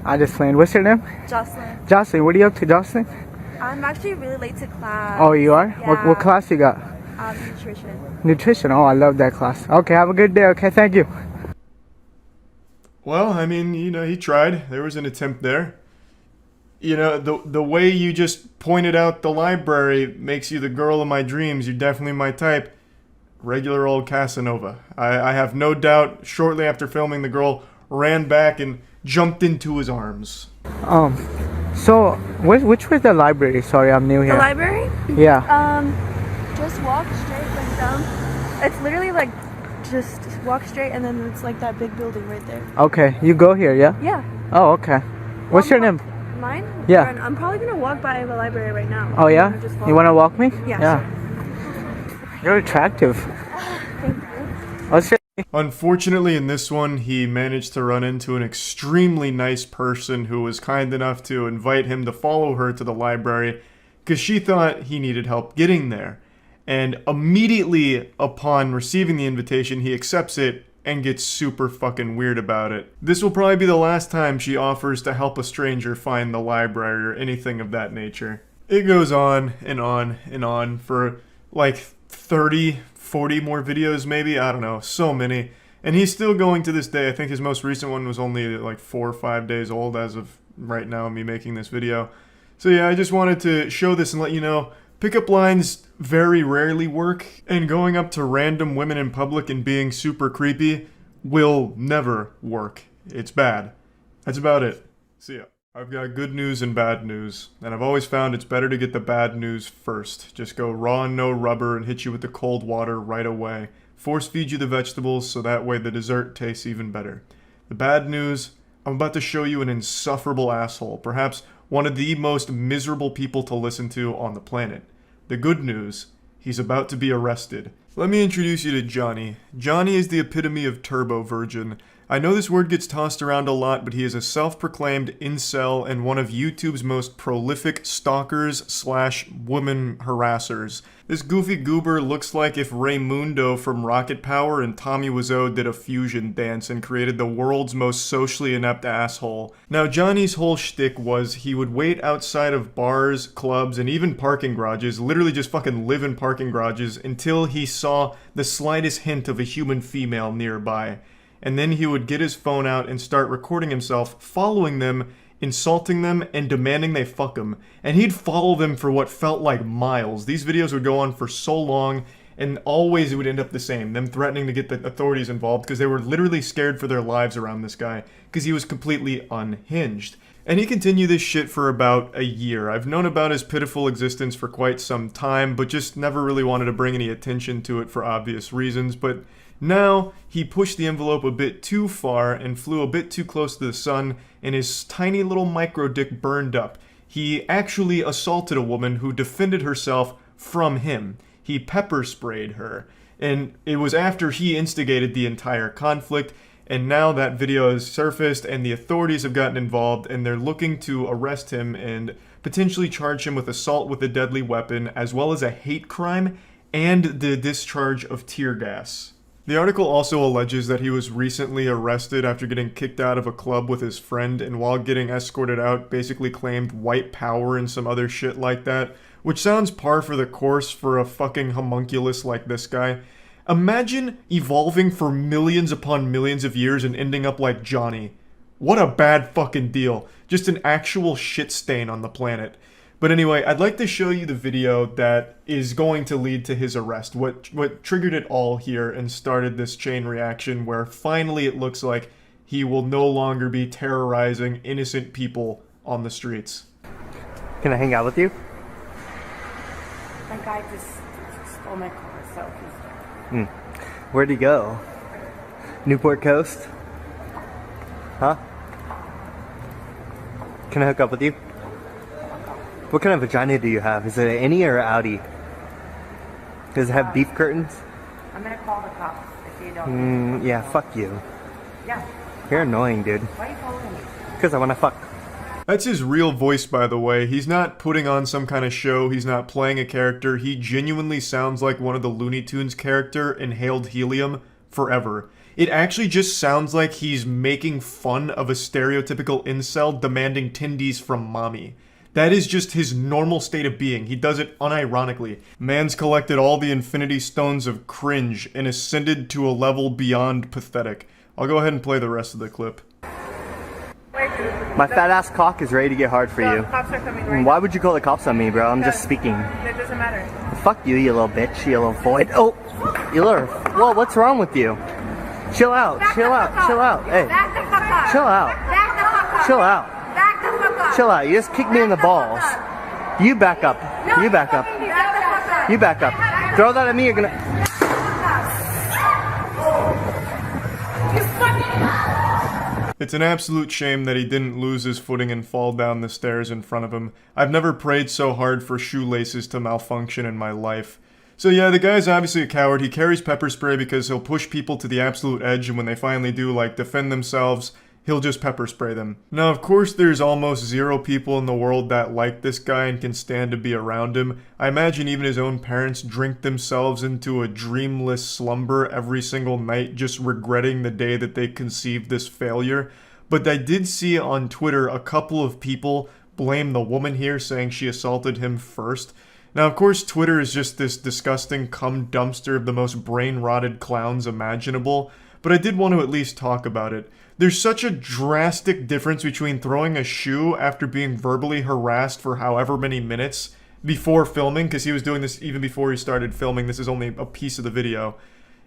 I just playing. What's your name? Jocelyn. Jocelyn, what are you up to, Jocelyn? I'm actually really late to class. Oh, you are? Yeah. What class you got? Nutrition. Nutrition. Oh, I love that class. Okay, have a good day. Okay, thank you. Well, I mean, you know, he tried. There was an attempt there. You know, the way you just pointed out the library makes you the girl of my dreams. You're definitely my type. Regular old Casanova. I have no doubt shortly after filming, the girl ran back and jumped into his arms. So, which was the library? Sorry, I'm new here. The library? Yeah. Just walk straight, like down. It's literally like, just walk straight and then it's like that big building right there. Okay, you go here, yeah? Yeah. Oh, okay. What's your name? Mine? Yeah. I'm probably gonna walk by the library right now. Oh, yeah? You wanna walk me? Yeah. Sure. You're attractive. Thank you. What's your Unfortunately, in this one, he managed to run into an extremely nice person who was kind enough to invite him to follow her to the library because she thought he needed help getting there. And immediately upon receiving the invitation, he accepts it and gets super fucking weird about it. This will probably be the last time she offers to help a stranger find the library or anything of that nature. It goes on and on and on for like 30, 40 more videos maybe, I don't know, so many. And he's still going to this day. I think his most recent one was only like 4 or 5 days old as of right now, me making this video. So yeah, I just wanted to show this and let you know, pickup lines very rarely work, and going up to random women in public and being super creepy will never work. It's bad. That's about it. See ya. I've got good news and bad news, and I've always found it's better to get the bad news first. Just go raw and no rubber and hit you with the cold water right away. force feed you the vegetables so that way the dessert tastes even better. The bad news, I'm about to show you an insufferable asshole, perhaps one of the most miserable people to listen to on the planet. The good news, he's about to be arrested. Let me introduce you to Johnny. Johnny is the epitome of turbo virgin. I know this word gets tossed around a lot, but he is a self-proclaimed incel and one of YouTube's most prolific stalkers / woman harassers. This goofy goober looks like if Raymundo from Rocket Power and Tommy Wiseau did a fusion dance and created the world's most socially inept asshole. Now Johnny's whole shtick was he would wait outside of bars, clubs, and even parking garages, literally just fucking live in parking garages until he saw the slightest hint of a human female nearby. And then he would get his phone out and start recording himself, following them, insulting them, and demanding they fuck him. And he'd follow them for what felt like miles. These videos would go on for so long, and always it would end up the same. Them threatening to get the authorities involved because they were literally scared for their lives around this guy because he was completely unhinged. And he continued this shit for about a year. I've known about his pitiful existence for quite some time, but just never really wanted to bring any attention to it for obvious reasons. But now, he pushed the envelope a bit too far and flew a bit too close to the sun, and his tiny little micro dick burned up. He actually assaulted a woman who defended herself from him. He pepper sprayed her, and it was after he instigated the entire conflict, and now that video has surfaced and the authorities have gotten involved and they're looking to arrest him and potentially charge him with assault with a deadly weapon, as well as a hate crime and the discharge of tear gas. The article also alleges that he was recently arrested after getting kicked out of a club with his friend, and while getting escorted out basically claimed white power and some other shit like that, which sounds par for the course for a fucking homunculus like this guy. Imagine evolving for millions upon millions of years and ending up like Johnny. What a bad fucking deal. Just an actual shit stain on the planet. But anyway, I'd like to show you the video that is going to lead to his arrest. What triggered it all here and started this chain reaction where finally it looks like he will no longer be terrorizing innocent people on the streets. Can I hang out with you? That guy just stole my car, so he's dead. Where'd he go? Newport Coast? Huh? Can I hook up with you? What kind of vagina do you have? Is it an innie or an outie? Does it have beef curtains? I'm gonna call the cops if you don't. Yeah, fuck you. Yeah. You're annoying, dude. Why are you following me? Because I want to fuck. That's his real voice, by the way. He's not putting on some kind of show. He's not playing a character. He genuinely sounds like one of the Looney Tunes character Inhaled Helium forever. It actually just sounds like he's making fun of a stereotypical incel demanding tindies from mommy. That is just his normal state of being. He does it unironically. Man's collected all the infinity stones of cringe and ascended to a level beyond pathetic. I'll go ahead and play the rest of the clip. My fat ass cock is ready to get hard for you. Cops are coming right Why would you call the cops on me, bro? I'm just speaking. It doesn't matter. Fuck you, you little bitch, you little void. Oh, you little. Whoa, what's wrong with you? Chill out, chill out, chill out. Hey, chill out. Chill out. Chill out. You just kicked me in the balls. You back up. You back up. You back up. Throw that at me, you're gonna. It's an absolute shame that he didn't lose his footing and fall down the stairs in front of him. I've never prayed so hard for shoelaces to malfunction in my life. So yeah, the guy's obviously a coward. He carries pepper spray because he'll push people to the absolute edge, and when they finally do, like, defend themselves, he'll just pepper spray them. Now, of course, there's almost zero people in the world that like this guy and can stand to be around him. I imagine even his own parents drink themselves into a dreamless slumber every single night, just regretting the day that they conceived this failure. But I did see on Twitter a couple of people blame the woman here, saying she assaulted him first. Now, of course, Twitter is just this disgusting cum dumpster of the most brain-rotted clowns imaginable, but I did want to at least talk about it. There's such a drastic difference between throwing a shoe after being verbally harassed for however many minutes before filming, because he was doing this even before he started filming. This is only a piece of the video.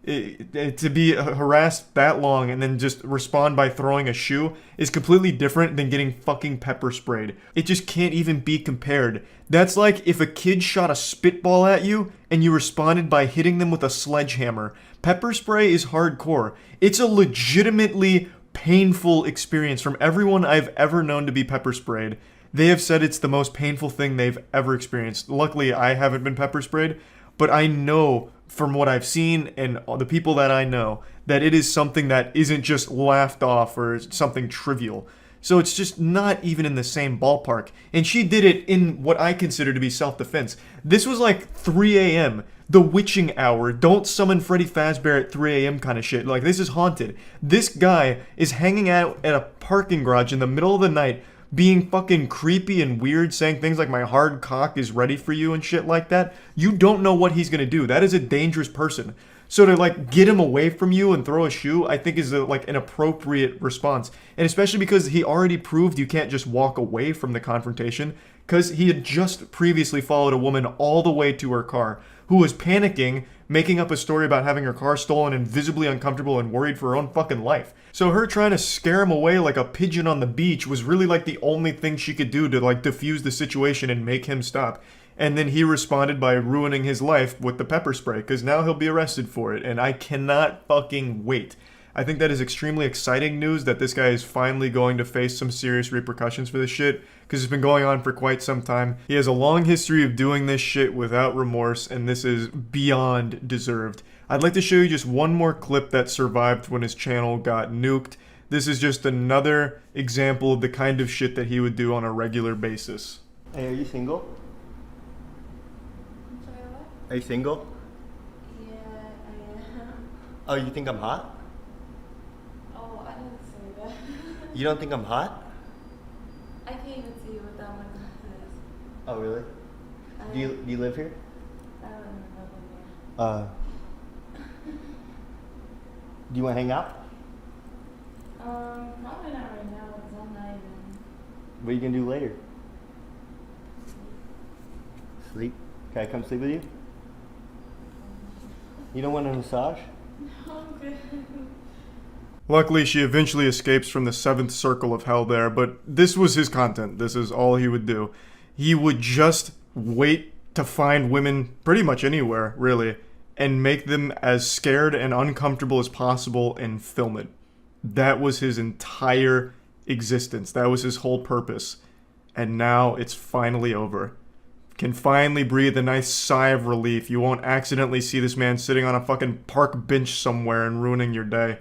To be harassed that long and then just respond by throwing a shoe is completely different than getting fucking pepper sprayed. It just can't even be compared. That's like if a kid shot a spitball at you and you responded by hitting them with a sledgehammer. Pepper spray is hardcore. It's a legitimately painful experience. From everyone I've ever known to be pepper sprayed, they have said it's the most painful thing they've ever experienced. Luckily, I haven't been pepper sprayed, but I know from what I've seen and the people that I know that it is something that isn't just laughed off or something trivial. So it's just not even in the same ballpark. And she did it in what I consider to be self-defense. This was like 3 a.m., the witching hour, don't summon Freddy Fazbear at 3 a.m. kind of shit. Like, this is haunted. This guy is hanging out at a parking garage in the middle of the night, being fucking creepy and weird, saying things like my hard cock is ready for you and shit like that. You don't know what he's gonna do. That is a dangerous person. So to like get him away from you and throw a shoe, I think is like an appropriate response. And especially because he already proved you can't just walk away from the confrontation, because he had just previously followed a woman all the way to her car who was panicking, making up a story about having her car stolen and visibly uncomfortable and worried for her own fucking life. So her trying to scare him away like a pigeon on the beach was really like the only thing she could do to like diffuse the situation and make him stop. And then he responded by ruining his life with the pepper spray, because now he'll be arrested for it, and I cannot fucking wait. I think that is extremely exciting news that this guy is finally going to face some serious repercussions for this shit, because it's been going on for quite some time. He has a long history of doing this shit without remorse, and this is beyond deserved. I'd like to show you just one more clip that survived when his channel got nuked. This is just another example of the kind of shit that he would do on a regular basis. Hey, are you single? Are you single? Yeah, I am. Oh, you think I'm hot? Oh, I didn't say that. You don't think I'm hot? I can't even see you without my glasses. Oh, really? Do you live here? I don't even know Do you want to hang out? Probably not right now because I'm not even. What are you going to do later? Sleep? Can I come sleep with you? You don't want a massage? No, I'm good. Luckily, she eventually escapes from the 7th circle of hell there, but this was his content. This is all he would do. He would just wait to find women pretty much anywhere, really, and make them as scared and uncomfortable as possible and film it. That was his entire existence. That was his whole purpose. And now it's finally over. Can finally breathe a nice sigh of relief. You won't accidentally see this man sitting on a fucking park bench somewhere and ruining your day.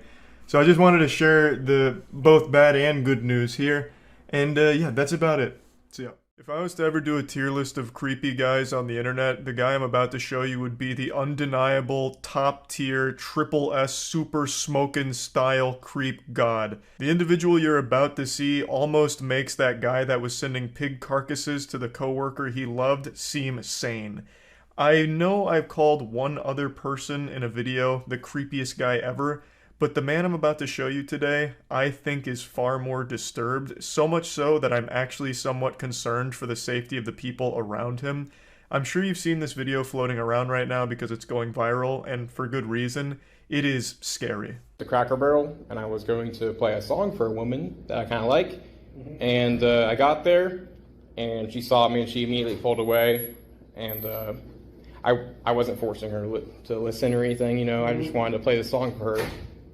So I just wanted to share the both bad and good news here. And yeah, that's about it. So yeah. If I was to ever do a tier list of creepy guys on the internet, the guy I'm about to show you would be the undeniable, top tier, triple S, super smokin' style creep god. The individual you're about to see almost makes that guy that was sending pig carcasses to the coworker he loved seem sane. I know I've called one other person in a video the creepiest guy ever, but the man I'm about to show you today, I think is far more disturbed, so much so that I'm actually somewhat concerned for the safety of the people around him. I'm sure you've seen this video floating around right now because it's going viral, and for good reason. It is scary. The Cracker Barrel, and I was going to play a song for a woman that I kind of like, and I got there, and she saw me, and she immediately pulled away, and I wasn't forcing her to listen or anything, you know, I just wanted to play the song for her.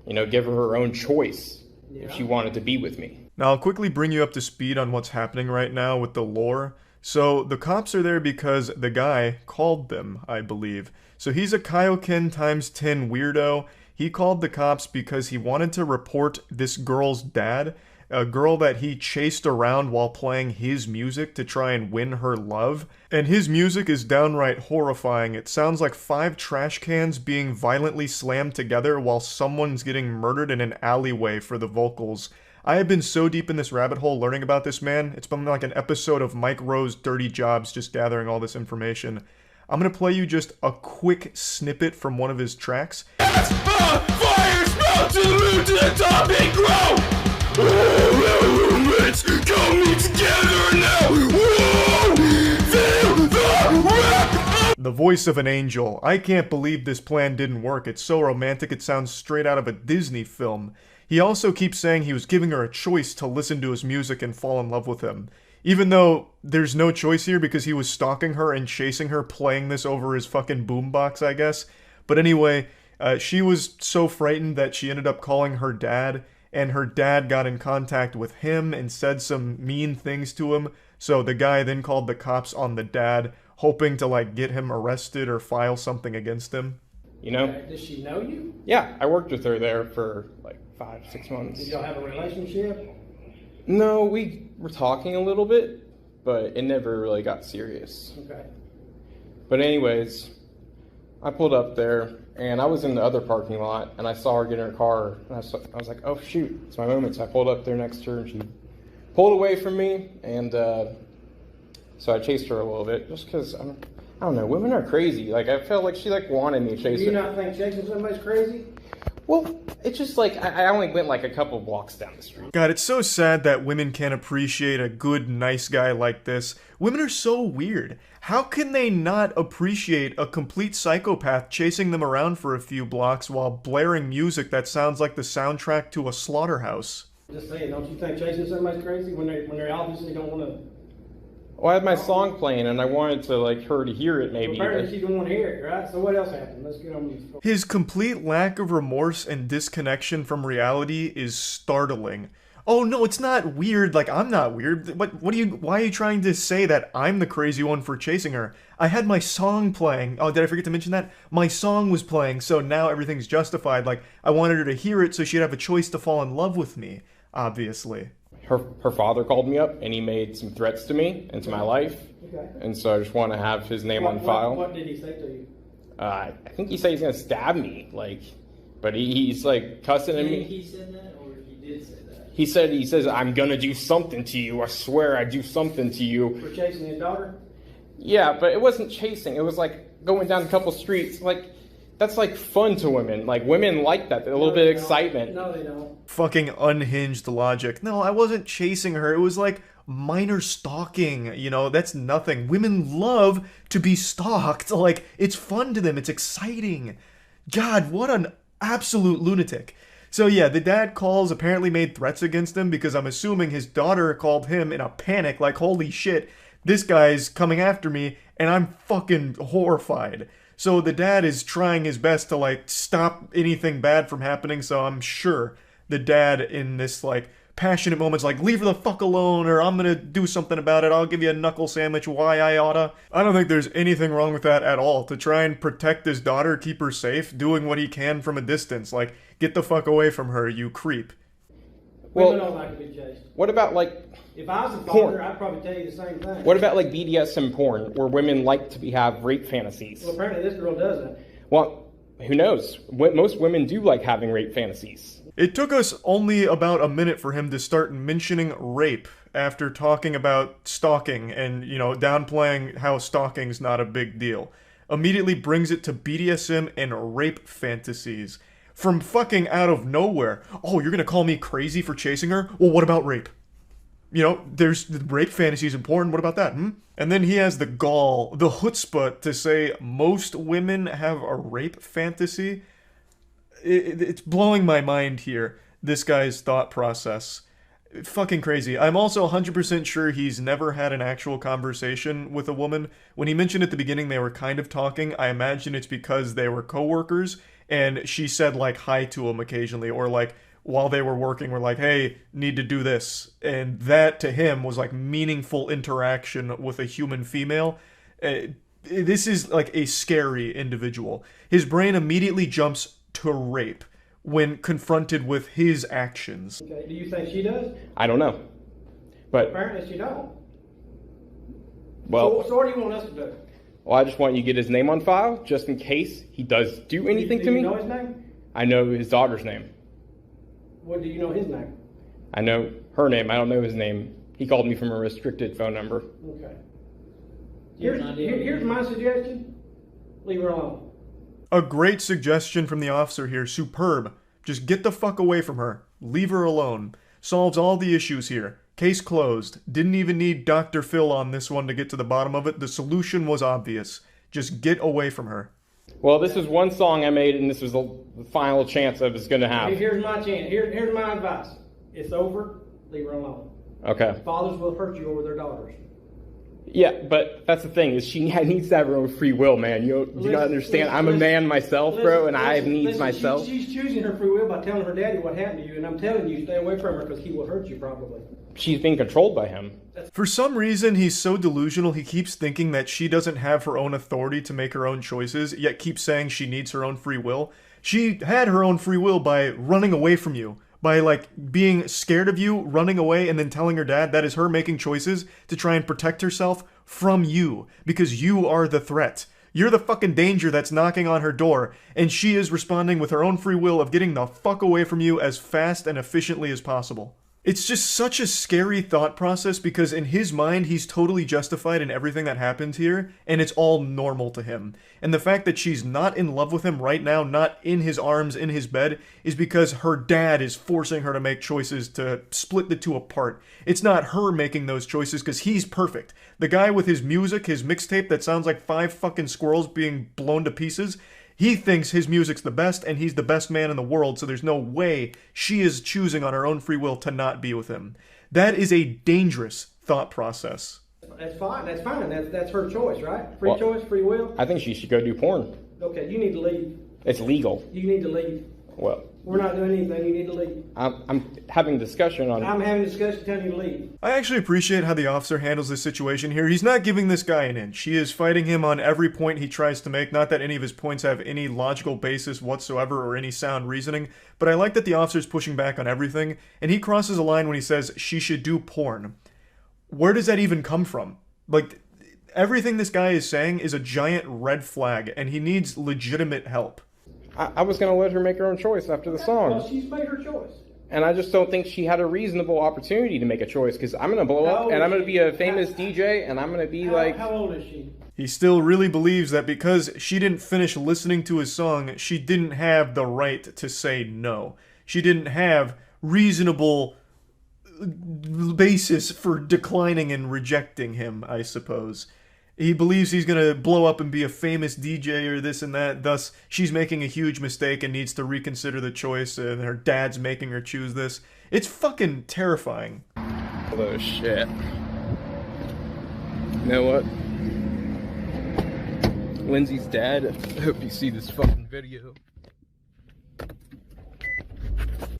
You know, give her her own choice if she wanted to be with me. Now, I'll quickly bring you up to speed on what's happening right now with the lore. So, the cops are there because the guy called them, I believe. So, he's a Kaioken times 10 weirdo. He called the cops because he wanted to report this girl's dad, a girl that he chased around while playing his music to try and win her love. And his music is downright horrifying. It sounds like 5 trash cans being violently slammed together while someone's getting murdered in an alleyway for the vocals. I have been so deep in this rabbit hole learning about this man. It's been like an episode of Mike Rowe's Dirty Jobs just gathering all this information. I'm gonna play you just a quick snippet from one of his tracks. Fire sprout to the moon, to the top and grow! Elements coming together now! Whoa! Feel the rap! The voice of an angel. I can't believe this plan didn't work. It's so romantic it sounds straight out of a Disney film. He also keeps saying he was giving her a choice to listen to his music and fall in love with him. Even though there's no choice here because he was stalking her and chasing her playing this over his fucking boombox, I guess. But anyway, She was so frightened that she ended up calling her dad, and her dad got in contact with him and said some mean things to him. So the guy then called the cops on the dad, hoping to like get him arrested or file something against him. You know? Does she know you? Yeah, I worked with her there for like 5-6 months. Did y'all have a relationship? No, we were talking a little bit, but it never really got serious. Okay. But anyways, I pulled up there, and I was in the other parking lot, and I saw her get in her car, and I was like, oh shoot, it's my moment. So I pulled up there next to her, and she pulled away from me, and so I chased her a little bit, just because, I don't know, women are crazy. Like, I felt like she like wanted me to chase her. Do you not think chasing somebody's crazy? Well, it's just like, I only went like a couple blocks down the street. God, it's so sad that women can't appreciate a good, nice guy like this. Women are so weird. How can they not appreciate a complete psychopath chasing them around for a few blocks while blaring music that sounds like the soundtrack to a slaughterhouse? Just saying, don't you think chasing somebody's crazy when they obviously don't want to? Well, I had my song playing, and I wanted to like her to hear it maybe. Well, apparently she didn't want to hear it, right? So what else happened? Let's get on with this. His complete lack of remorse and disconnection from reality is startling. Oh no, it's not weird, like I'm not weird. Why are you trying to say that I'm the crazy one for chasing her? I had my song playing. Oh, did I forget to mention that? My song was playing, so now everything's justified. Like, I wanted her to hear it so she'd have a choice to fall in love with me, obviously. Her father called me up, and he made some threats to me and to my life. Okay. And so I just want to have his name on file. What did he say to you? I think he said he's going to stab me, like, but he's like cussing at me. He said that, or he did say that? He says, I'm going to do something to you. I swear I'd do something to you. For chasing his daughter? Yeah, but it wasn't chasing. It was like going down a couple streets. Like, that's like fun to women. Like, women like that. A little bit of excitement. No, they don't. Fucking unhinged logic. No, I wasn't chasing her. It was like minor stalking. You know, that's nothing. Women love to be stalked. Like, it's fun to them. It's exciting. God, what an absolute lunatic. So yeah, the dad calls, apparently made threats against him because I'm assuming his daughter called him in a panic, like, holy shit, this guy's coming after me, and I'm fucking horrified. So the dad is trying his best to, like, stop anything bad from happening, so I'm sure the dad in this, like, passionate moment's like, leave her the fuck alone, or I'm gonna do something about it, I'll give you a knuckle sandwich, why I oughta. I don't think there's anything wrong with that at all. To try and protect his daughter, keep her safe, doing what he can from a distance. Like, get the fuck away from her, you creep. Women don't like to be chased. What about, like, if I was a porn? father, I'd probably tell you the same thing. What about, like, BDSM porn, where women like to have rape fantasies? Well, apparently this girl doesn't. Well, who knows? Most women do like having rape fantasies. It took us only about a minute for him to start mentioning rape after talking about stalking and, you know, downplaying how stalking's not a big deal. Immediately brings it to BDSM and rape fantasies. From fucking out of nowhere. Oh, you're gonna call me crazy for chasing her? Well, what about rape? You know, there's rape fantasies in porn, what about that, And then he has the gall, the chutzpah to say most women have a rape fantasy. It's blowing my mind here, this guy's thought process. Fucking crazy. I'm also 100% sure he's never had an actual conversation with a woman. When he mentioned at the beginning they were kind of talking, I imagine it's because they were coworkers, and she said, like, hi to him occasionally, or, like, while they were working, were like, hey, need to do this. And that, to him, was, like, meaningful interaction with a human female. This is, like, a scary individual. His brain immediately jumps to rape when confronted with his actions. Okay, do you think she does? I don't know. But apparently she don't. Well, so what do you want us to do? Well, I just want you to get his name on file, just in case he does do anything to me. Do you know his name? I know his daughter's name. What do you know his name? I know her name. I don't know his name. He called me from a restricted phone number. Okay. Here's my suggestion. Leave her alone. A great suggestion from the officer here. Superb. Just get the fuck away from her. Leave her alone. Solves all the issues here. Case closed. Didn't even need Dr. Phil on this one to get to the bottom of it. The solution was obvious. Just get away from her. Well, this is one song I made, and this was the final chance I was going to have. Here's my chance. Here's my advice. It's over. Leave her alone. Okay. Fathers will hurt you over their daughters. Yeah, but that's the thing, is she needs to have her own free will, man. You gotta understand, I'm a man myself, bro, and I have needs myself. She's choosing her free will by telling her daddy what happened to you, and I'm telling you, stay away from her because he will hurt you probably. She's being controlled by him. For some reason, he's so delusional, he keeps thinking that she doesn't have her own authority to make her own choices, yet keeps saying she needs her own free will. She had her own free will by running away from you. By, like, being scared of you, running away, and then telling her dad that is her making choices to try and protect herself from you. Because you are the threat. You're the fucking danger that's knocking on her door, and she is responding with her own free will of getting the fuck away from you as fast and efficiently as possible. It's just such a scary thought process because in his mind, he's totally justified in everything that happened here, and it's all normal to him. And the fact that she's not in love with him right now, not in his arms, in his bed, is because her dad is forcing her to make choices to split the two apart. It's not her making those choices because he's perfect. The guy with his music, his mixtape that sounds like 5 fucking squirrels being blown to pieces, he thinks his music's the best and he's the best man in the world, so there's no way she is choosing on her own free will to not be with him. That is a dangerous thought process. That's fine. That's fine. That's her choice, right? Free choice, free will. I think she should go do porn. Okay, you need to leave. It's legal. You need to leave. Well, we're not doing anything. You need to leave. I'm having discussion on. I'm having a discussion telling you to leave. I actually appreciate how the officer handles this situation here. He's not giving this guy an inch. He is fighting him on every point he tries to make. Not that any of his points have any logical basis whatsoever or any sound reasoning, but I like that the officer's pushing back on everything, and he crosses a line when he says she should do porn. Where does that even come from? Like, everything this guy is saying is a giant red flag, and he needs legitimate help. I was going to let her make her own choice after the song. Well, she's made her choice. And I just don't think she had a reasonable opportunity to make a choice, because I'm going to blow up, and I'm going to be a famous DJ, and I'm going to be like... How old is she? He still really believes that because she didn't finish listening to his song, she didn't have the right to say no. She didn't have reasonable basis for declining and rejecting him, I suppose. He believes he's going to blow up and be a famous DJ or this and that, thus she's making a huge mistake and needs to reconsider the choice, and her dad's making her choose this. It's fucking terrifying. Oh shit. You know what? Lindsay's dad, I hope you see this fucking video.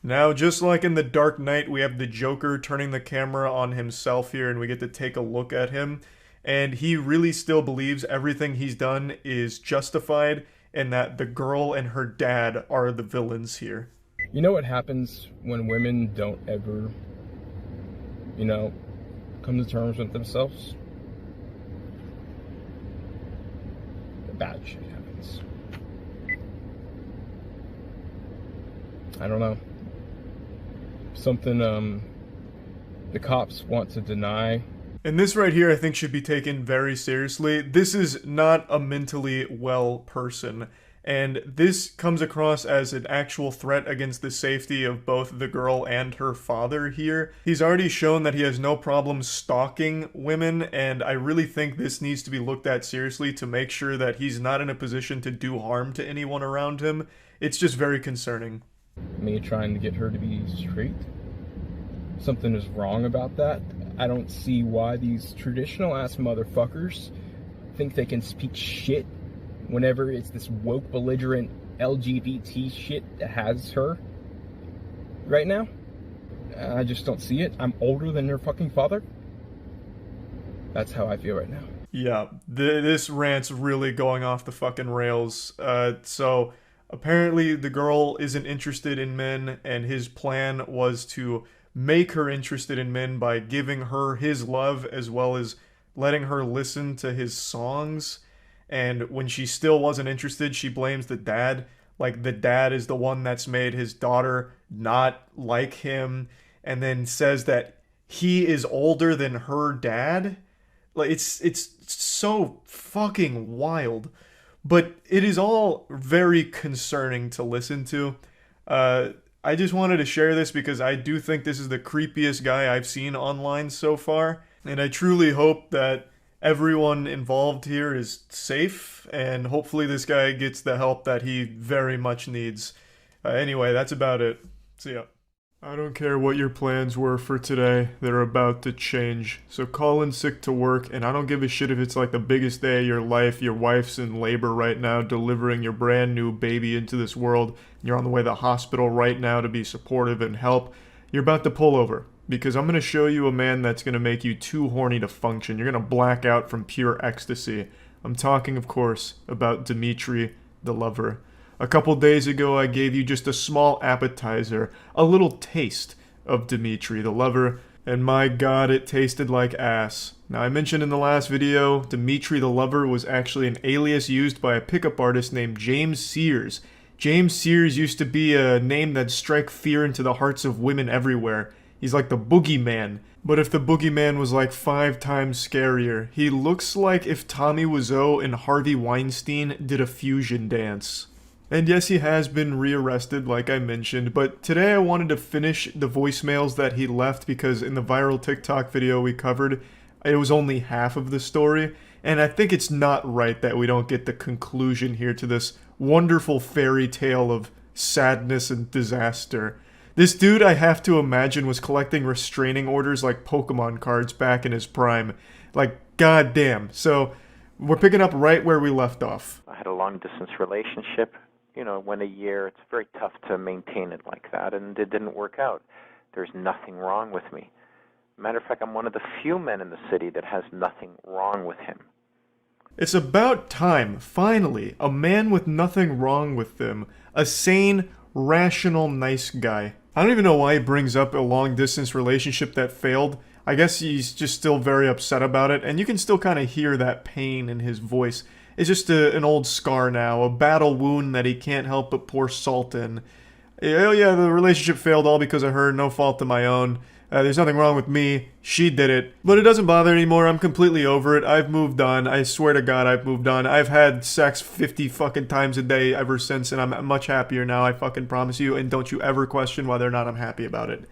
Now, just like in The Dark Knight, we have the Joker turning the camera on himself here, and we get to take a look at him. And he really still believes everything he's done is justified and that the girl and her dad are the villains here. You know what happens when women don't ever, you know, come to terms with themselves? Bad shit happens. I don't know. Something the cops want to deny. And this right here I think should be taken very seriously. This is not a mentally well person. And this comes across as an actual threat against the safety of both the girl and her father here. He's already shown that he has no problem stalking women, and I really think this needs to be looked at seriously to make sure that he's not in a position to do harm to anyone around him. It's just very concerning. Me trying to get her to be straight? Something is wrong about that. I don't see why these traditional ass motherfuckers think they can speak shit whenever it's this woke, belligerent LGBT shit that has her right now. I just don't see it. I'm older than her fucking father. That's how I feel right now. Yeah, this rant's really going off the fucking rails. So apparently the girl isn't interested in men, and his plan was to make her interested in men by giving her his love as well as letting her listen to his songs. And when she still wasn't interested, she blames the dad. Like, the dad is the one that's made his daughter not like him, and then says that he is older than her dad. Like, it's so fucking wild. But it is all very concerning to listen to. I just wanted to share this because I do think this is the creepiest guy I've seen online so far. And I truly hope that everyone involved here is safe, and hopefully this guy gets the help that he very much needs. Anyway, that's about it. See ya. I don't care what your plans were for today, they're about to change. So call in sick to work, and I don't give a shit if it's like the biggest day of your life, your wife's in labor right now, delivering your brand new baby into this world, and you're on the way to the hospital right now to be supportive and help. You're about to pull over, because I'm going to show you a man that's going to make you too horny to function. You're going to black out from pure ecstasy. I'm talking, of course, about Dimitri, the lover. A couple days ago, I gave you just a small appetizer, a little taste of Dimitri, the lover, and my god, it tasted like ass. Now, I mentioned in the last video, Dimitri the lover was actually an alias used by a pickup artist named James Sears. James Sears used to be a name that'd strike fear into the hearts of women everywhere. He's like the boogeyman. But if the boogeyman was like 5 times scarier, he looks like if Tommy Wiseau and Harvey Weinstein did a fusion dance. And yes, he has been rearrested, like I mentioned, but today I wanted to finish the voicemails that he left because in the viral TikTok video we covered, it was only half of the story, and I think it's not right that we don't get the conclusion here to this wonderful fairy tale of sadness and disaster. This dude, I have to imagine, was collecting restraining orders like Pokemon cards back in his prime. Like, goddamn. So, we're picking up right where we left off. I had a long-distance relationship. You know, went a year. It's very tough to maintain it like that, and it didn't work out. There's nothing wrong with me. Matter of fact, I'm one of the few men in the city that has nothing wrong with him. It's about time, finally, a man with nothing wrong with them. A sane, rational, nice guy. I don't even know why he brings up a long-distance relationship that failed. I guess he's just still very upset about it, and you can still kind of hear that pain in his voice. It's just an old scar now, a battle wound that he can't help but pour salt in. Oh yeah, the relationship failed all because of her, no fault of my own. There's nothing wrong with me, she did it. But it doesn't bother anymore, I'm completely over it, I've moved on, I swear to God I've moved on. I've had sex 50 fucking times a day ever since, and I'm much happier now, I fucking promise you, and don't you ever question whether or not I'm happy about it.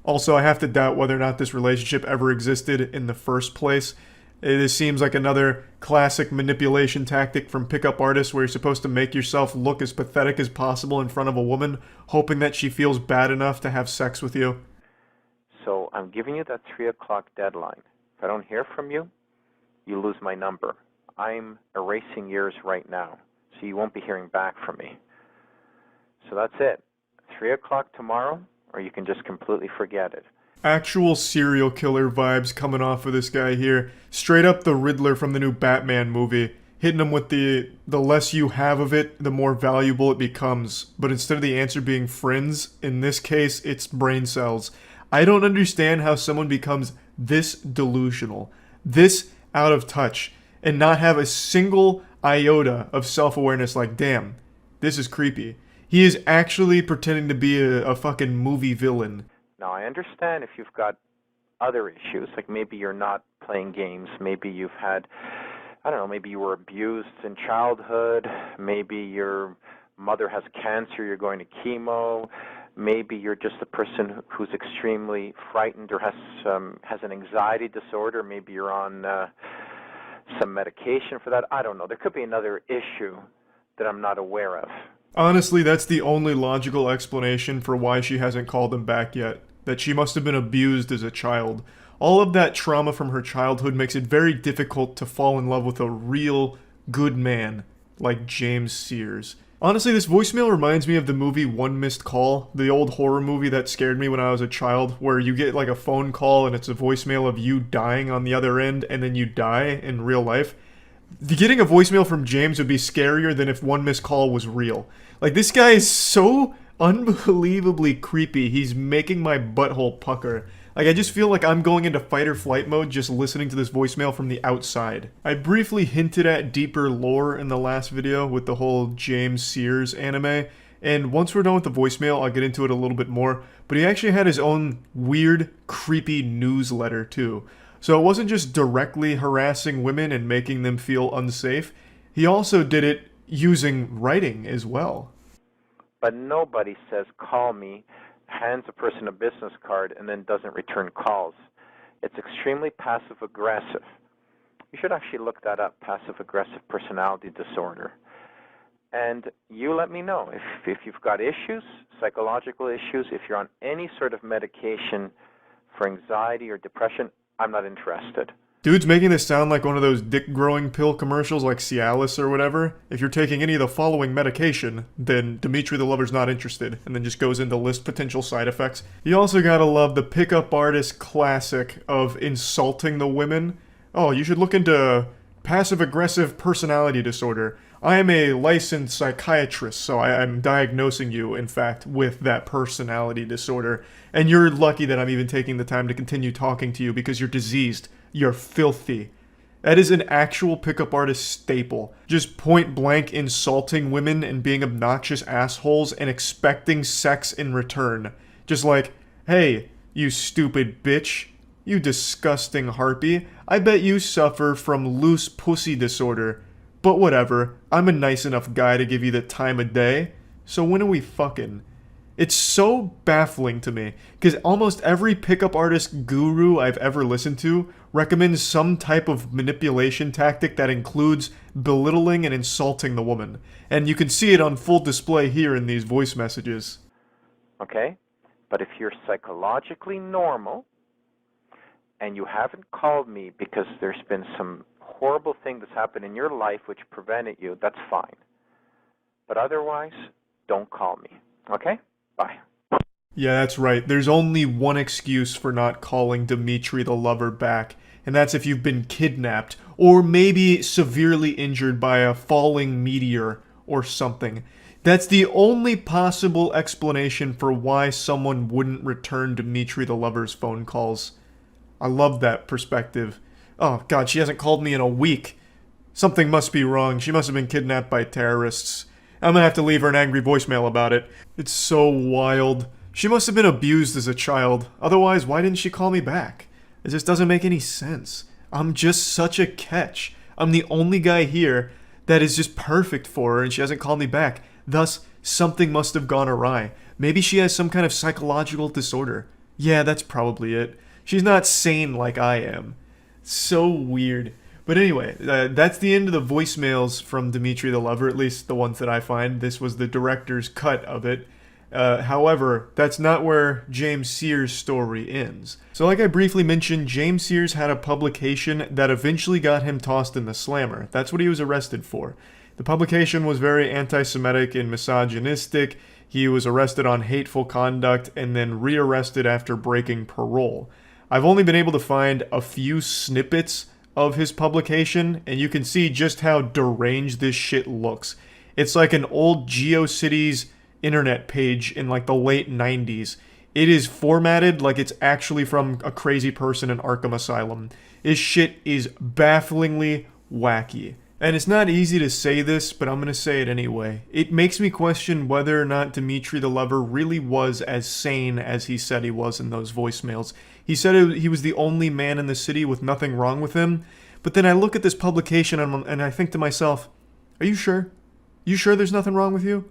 Also, I have to doubt whether or not this relationship ever existed in the first place. It seems like another classic manipulation tactic from pickup artists where you're supposed to make yourself look as pathetic as possible in front of a woman, hoping that she feels bad enough to have sex with you. So I'm giving you that 3 o'clock deadline. If I don't hear from you, you lose my number. I'm erasing yours right now, so you won't be hearing back from me. So that's it. 3 o'clock tomorrow, or you can just completely forget it. Actual serial killer vibes coming off of this guy here. Straight up the Riddler from the new Batman movie. Hitting him with the less you have of it, the more valuable it becomes. But instead of the answer being friends, in this case, it's brain cells. I don't understand how someone becomes this delusional, this out of touch, and not have a single iota of self-awareness like, damn, this is creepy. He is actually pretending to be a fucking movie villain. Now, I understand if you've got other issues, like maybe you're not playing games, maybe you've had, I don't know, maybe you were abused in childhood, maybe your mother has cancer, you're going to chemo, maybe you're just a person who's extremely frightened or has an anxiety disorder, maybe you're on some medication for that, I don't know. There could be another issue that I'm not aware of. Honestly, that's the only logical explanation for why she hasn't called him back yet. That she must have been abused as a child. All of that trauma from her childhood makes it very difficult to fall in love with a real, good man like James Sears. Honestly, this voicemail reminds me of the movie One Missed Call, the old horror movie that scared me when I was a child, where you get like a phone call and it's a voicemail of you dying on the other end and then you die in real life. Getting a voicemail from James would be scarier than if One Missed Call was real. Like, this guy is so unbelievably creepy, he's making my butthole pucker. Like, I just feel like I'm going into fight or flight mode just listening to this voicemail from the outside. I briefly hinted at deeper lore in the last video with the whole James Sears anime, and once we're done with the voicemail, I'll get into it a little bit more, but he actually had his own weird, creepy newsletter too. So it wasn't just directly harassing women and making them feel unsafe, he also did it using writing as well. But nobody says, call me, hands a person a business card, and then doesn't return calls. It's extremely passive-aggressive. You should actually look that up, passive-aggressive personality disorder. and you let me know if you've got issues, psychological issues, if you're on any sort of medication for anxiety or depression. I'm not interested. Dude's making this sound like one of those dick-growing pill commercials like Cialis or whatever. If you're taking any of the following medication, then Dimitri the Lover's not interested, and then just goes into list potential side effects. You also gotta love the pickup artist classic of insulting the women. Oh, you should look into passive-aggressive personality disorder. I am a licensed psychiatrist, so I'm diagnosing you, in fact, with that personality disorder. And you're lucky that I'm even taking the time to continue talking to you because you're diseased. You're filthy. That is an actual pickup artist staple. Just point blank insulting women and being obnoxious assholes and expecting sex in return. Just like, hey, you stupid bitch. You disgusting harpy. I bet you suffer from loose pussy disorder. But whatever, I'm a nice enough guy to give you the time of day. So when are we fucking? It's so baffling to me, because almost every pickup artist guru I've ever listened to recommends some type of manipulation tactic that includes belittling and insulting the woman. And you can see it on full display here in these voice messages. Okay? But if you're psychologically normal, and you haven't called me because there's been some horrible thing that's happened in your life which prevented you, that's fine. But otherwise, don't call me. Okay? Bye. Yeah, that's right. There's only one excuse for not calling Dimitri the Lover back, and that's if you've been kidnapped, or maybe severely injured by a falling meteor or something. That's the only possible explanation for why someone wouldn't return Dimitri the Lover's phone calls. I love that perspective. Oh god, she hasn't called me in a week. Something must be wrong. She must have been kidnapped by terrorists. I'm gonna have to leave her an angry voicemail about it. It's so wild. She must have been abused as a child. Otherwise, why didn't she call me back? It just doesn't make any sense. I'm just such a catch. I'm the only guy here that is just perfect for her and she hasn't called me back. Thus, something must have gone awry. Maybe she has some kind of psychological disorder. Yeah, that's probably it. She's not sane like I am. So weird. But anyway, that's the end of the voicemails from Dimitri the Lover, at least the ones that I find. This was the director's cut of it. However, that's not where James Sears' story ends. So like I briefly mentioned, James Sears had a publication that eventually got him tossed in the slammer. That's what he was arrested for. The publication was very anti-Semitic and misogynistic. He was arrested on hateful conduct and then rearrested after breaking parole. I've only been able to find a few snippets of his publication, and you can see just how deranged this shit looks. It's like an old GeoCities internet page in like the late 90s. It is formatted like it's actually from a crazy person in Arkham Asylum. This shit is bafflingly wacky. And it's not easy to say this, but I'm gonna say it anyway. It makes me question whether or not Dimitri the Lover really was as sane as he said he was in those voicemails. He said he was the only man in the city with nothing wrong with him, but then I look at this publication and I think to myself, are you sure? You sure there's nothing wrong with you?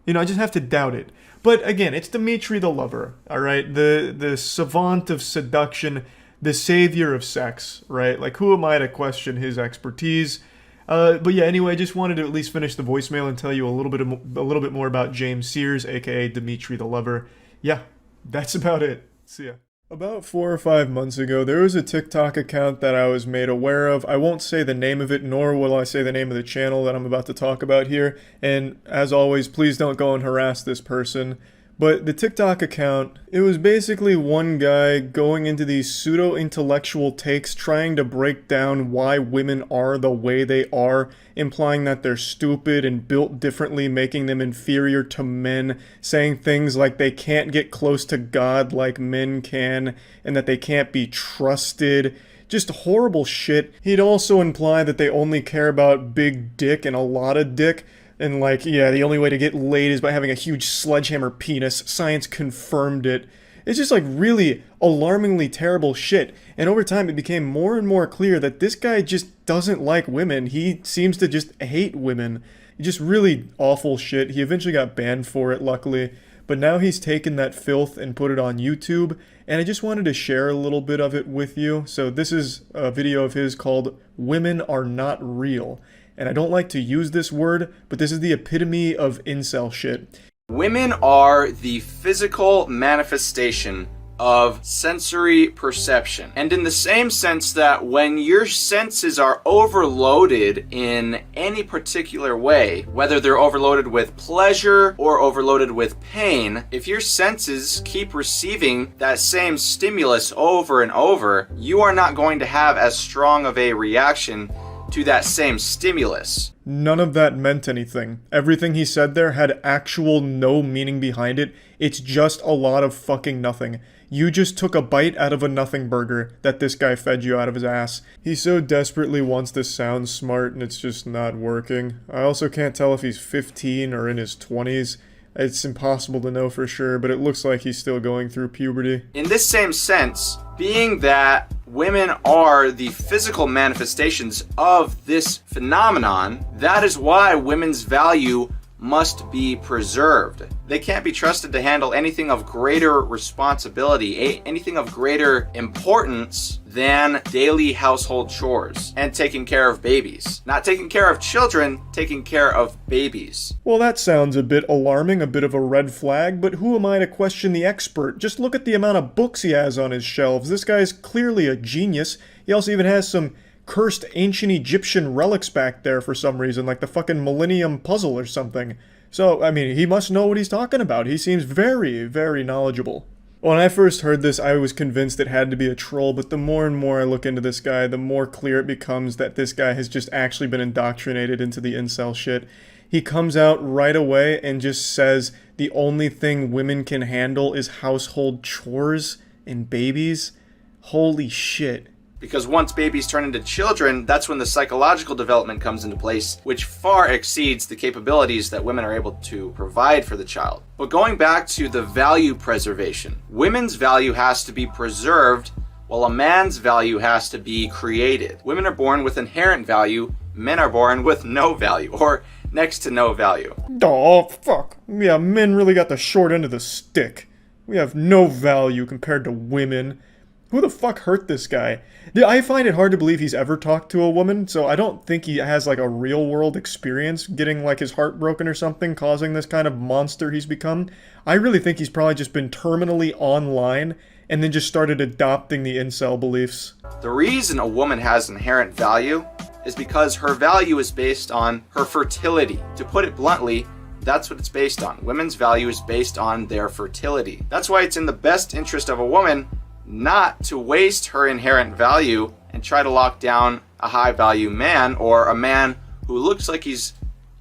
You know, I just have to doubt it. But again, it's Dimitri the Lover, alright? The savant of seduction, the savior of sex, right? Like, who am I to question his expertise? But yeah, anyway, I just wanted to at least finish the voicemail and tell you a little bit more about James Sears, aka Dimitri the Lover. Yeah, that's about it. See ya. About 4 or 5 months ago, there was a TikTok account that I was made aware of. I won't say the name of it, nor will I say the name of the channel that I'm about to talk about here. And as always, please don't go and harass this person. But the TikTok account, it was basically one guy going into these pseudo-intellectual takes trying to break down why women are the way they are, implying that they're stupid and built differently, making them inferior to men, saying things like they can't get close to God like men can, and that they can't be trusted. Just horrible shit. He'd also imply that they only care about big dick and a lot of dick. And like, yeah, the only way to get laid is by having a huge sledgehammer penis. Science confirmed it. It's just like really alarmingly terrible shit. And over time it became more and more clear that this guy just doesn't like women. He seems to just hate women. Just really awful shit. He eventually got banned for it, luckily. But now he's taken that filth and put it on YouTube. And I just wanted to share a little bit of it with you. So this is a video of his called Women Are Not Real. and I don't like to use this word, but this is the epitome of incel shit. Women are the physical manifestation of sensory perception. And in the same sense that when your senses are overloaded in any particular way, whether they're overloaded with pleasure or overloaded with pain, if your senses keep receiving that same stimulus over and over, you are not going to have as strong of a reaction to that same stimulus. None of that meant anything. Everything he said there had actual no meaning behind it. It's just a lot of fucking nothing. You just took a bite out of a nothing burger that this guy fed you out of his ass. He so desperately wants to sound smart and it's just not working. I also can't tell if he's 15 or in his 20s. It's impossible to know for sure, but it looks like he's still going through puberty. In this same sense, being that women are the physical manifestations of this phenomenon, that is why women's value must be preserved. They can't be trusted to handle anything of greater responsibility, anything of greater importance than daily household chores and taking care of babies. Not taking care of children, taking care of babies. Well, that sounds a bit alarming, a bit of a red flag, but who am I to question the expert? Just look at the amount of books he has on his shelves. This guy's clearly a genius. He also even has some cursed ancient Egyptian relics back there for some reason, like the fucking Millennium Puzzle or something. So, I mean, he must know what he's talking about. He seems very, very knowledgeable. When I first heard this, I was convinced it had to be a troll, but the more and more I look into this guy, the more clear it becomes that this guy has just actually been indoctrinated into the incel shit. He comes out right away and just says the only thing women can handle is household chores and babies. Holy shit. Because once babies turn into children, that's when the psychological development comes into place, which far exceeds the capabilities that women are able to provide for the child. But going back to the value preservation, women's value has to be preserved while a man's value has to be created. Women are born with inherent value, men are born with no value, or next to no value. Oh, fuck. Yeah, men really got the short end of the stick. We have no value compared to women. Who the fuck hurt this guy? I find it hard to believe he's ever talked to a woman, so I don't think he has like a real world experience getting like his heart broken or something, causing this kind of monster he's become. I really think he's probably just been terminally online and then just started adopting the incel beliefs. The reason a woman has inherent value is because her value is based on her fertility. To put it bluntly, that's what it's based on. Women's value is based on their fertility. That's why it's in the best interest of a woman not to waste her inherent value and try to lock down a high value man or a man who looks like he's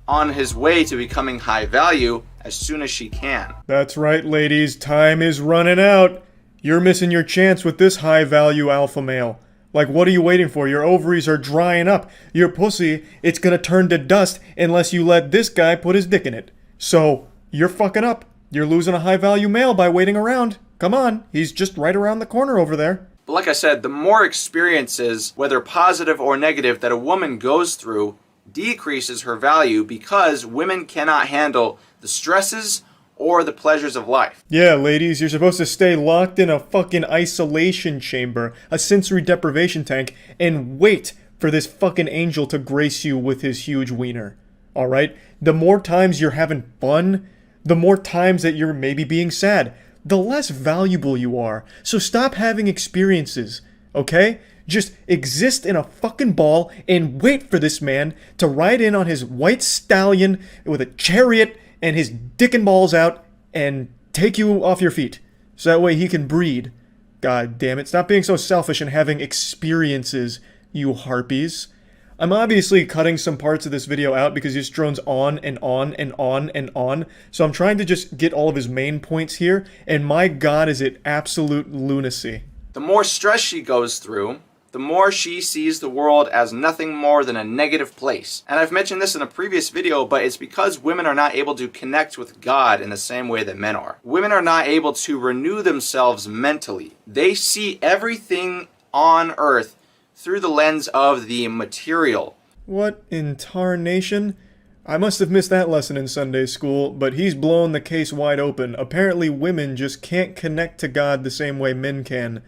on his way to becoming high value as soon as she can. That's right, ladies. Time is running out. You're missing your chance with this high value alpha male. Like, what are you waiting for? Your ovaries are drying up. Your pussy, it's gonna turn to dust unless you let this guy put his dick in it. So, you're fucking up. You're losing a high value male by waiting around. Come on, he's just right around the corner over there. But like I said, the more experiences, whether positive or negative, that a woman goes through decreases her value because women cannot handle the stresses or the pleasures of life. Yeah, ladies, you're supposed to stay locked in a fucking isolation chamber, a sensory deprivation tank, and wait for this fucking angel to grace you with his huge wiener. Alright? The more times you're having fun, the more times that you're maybe being sad, the less valuable you are. So stop having experiences, okay? Just exist in a fucking ball and wait for this man to ride in on his white stallion with a chariot and his dick and balls out and take you off your feet. So that way he can breed. God damn it, stop being so selfish and having experiences, you harpies. I'm obviously cutting some parts of this video out because he just drones on and on and on and on. So I'm trying to just get all of his main points here, and my god is it absolute lunacy. The more stress she goes through, the more she sees the world as nothing more than a negative place. And I've mentioned this in a previous video, but it's because women are not able to connect with God in the same way that men are. Women are not able to renew themselves mentally. They see everything on earth through the lens of the material. What in tarnation? I must have missed that lesson in Sunday school, but he's blown the case wide open. Apparently women just can't connect to God the same way men can.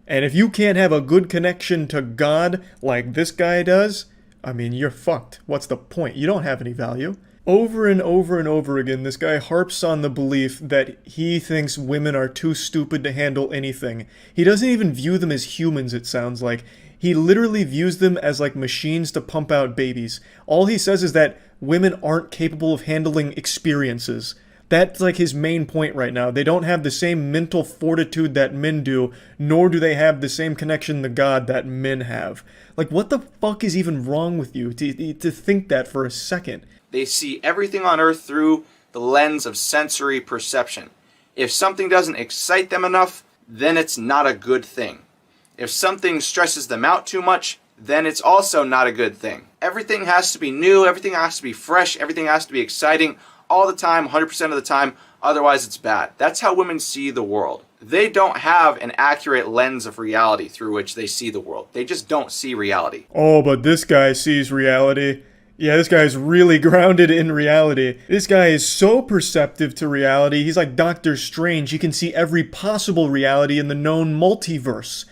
And if you can't have a good connection to God like this guy does, I mean, you're fucked. What's the point? You don't have any value. Over and over and over again, this guy harps on the belief that he thinks women are too stupid to handle anything. He doesn't even view them as humans, it sounds like. He literally views them as like machines to pump out babies. All he says is that women aren't capable of handling experiences. That's like his main point right now. They don't have the same mental fortitude that men do, nor do they have the same connection to God that men have. Like, what the fuck is even wrong with you to think that for a second? They see everything on Earth through the lens of sensory perception. If something doesn't excite them enough, then it's not a good thing. If something stresses them out too much, then it's also not a good thing. Everything has to be new, everything has to be fresh, everything has to be exciting all the time, 100% of the time, otherwise it's bad. That's how women see the world. They don't have an accurate lens of reality through which they see the world. They just don't see reality. Oh, but this guy sees reality. Yeah, this guy's really grounded in reality. This guy is so perceptive to reality. He's like Doctor Strange. He can see every possible reality in the known multiverse.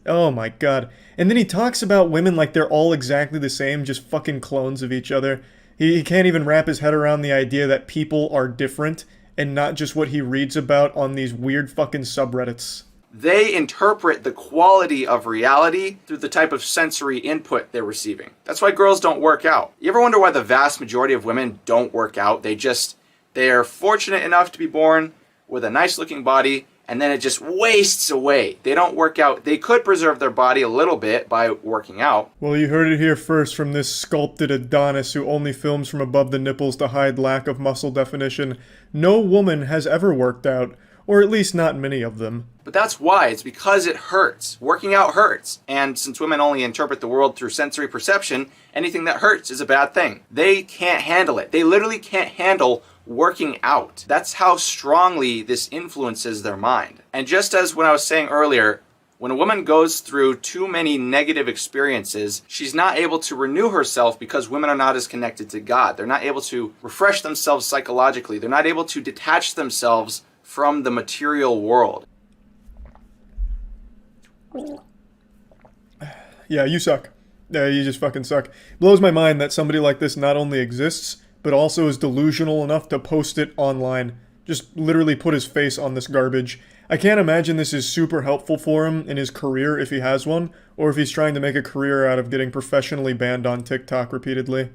Oh my god. And then he talks about women like they're all exactly the same, just fucking clones of each other. He can't even wrap his head around the idea that people are different and not just what he reads about on these weird fucking subreddits. They interpret the quality of reality through the type of sensory input they're receiving. That's why girls don't work out. You ever wonder why the vast majority of women don't work out? They're fortunate enough to be born with a nice looking body, and then it just wastes away. They don't work out. They could preserve their body a little bit by working out. Well, you heard it here first from this sculpted Adonis who only films from above the nipples to hide lack of muscle definition. No woman has ever worked out, or at least not many of them. But that's why. It's because it hurts. Working out hurts. And since women only interpret the world through sensory perception, anything that hurts is a bad thing. They can't handle it. They literally can't handle working out. That's how strongly this influences their mind. And just as when I was saying earlier, when a woman goes through too many negative experiences, she's not able to renew herself because women are not as connected to God. They're not able to refresh themselves psychologically. They're not able to detach themselves from the material world. Yeah, you suck. You just fucking suck. Blows my mind that somebody like this not only exists, but also is delusional enough to post it online. Just literally put his face on this garbage. I can't imagine this is super helpful for him in his career if he has one, or if he's trying to make a career out of getting professionally banned on TikTok repeatedly.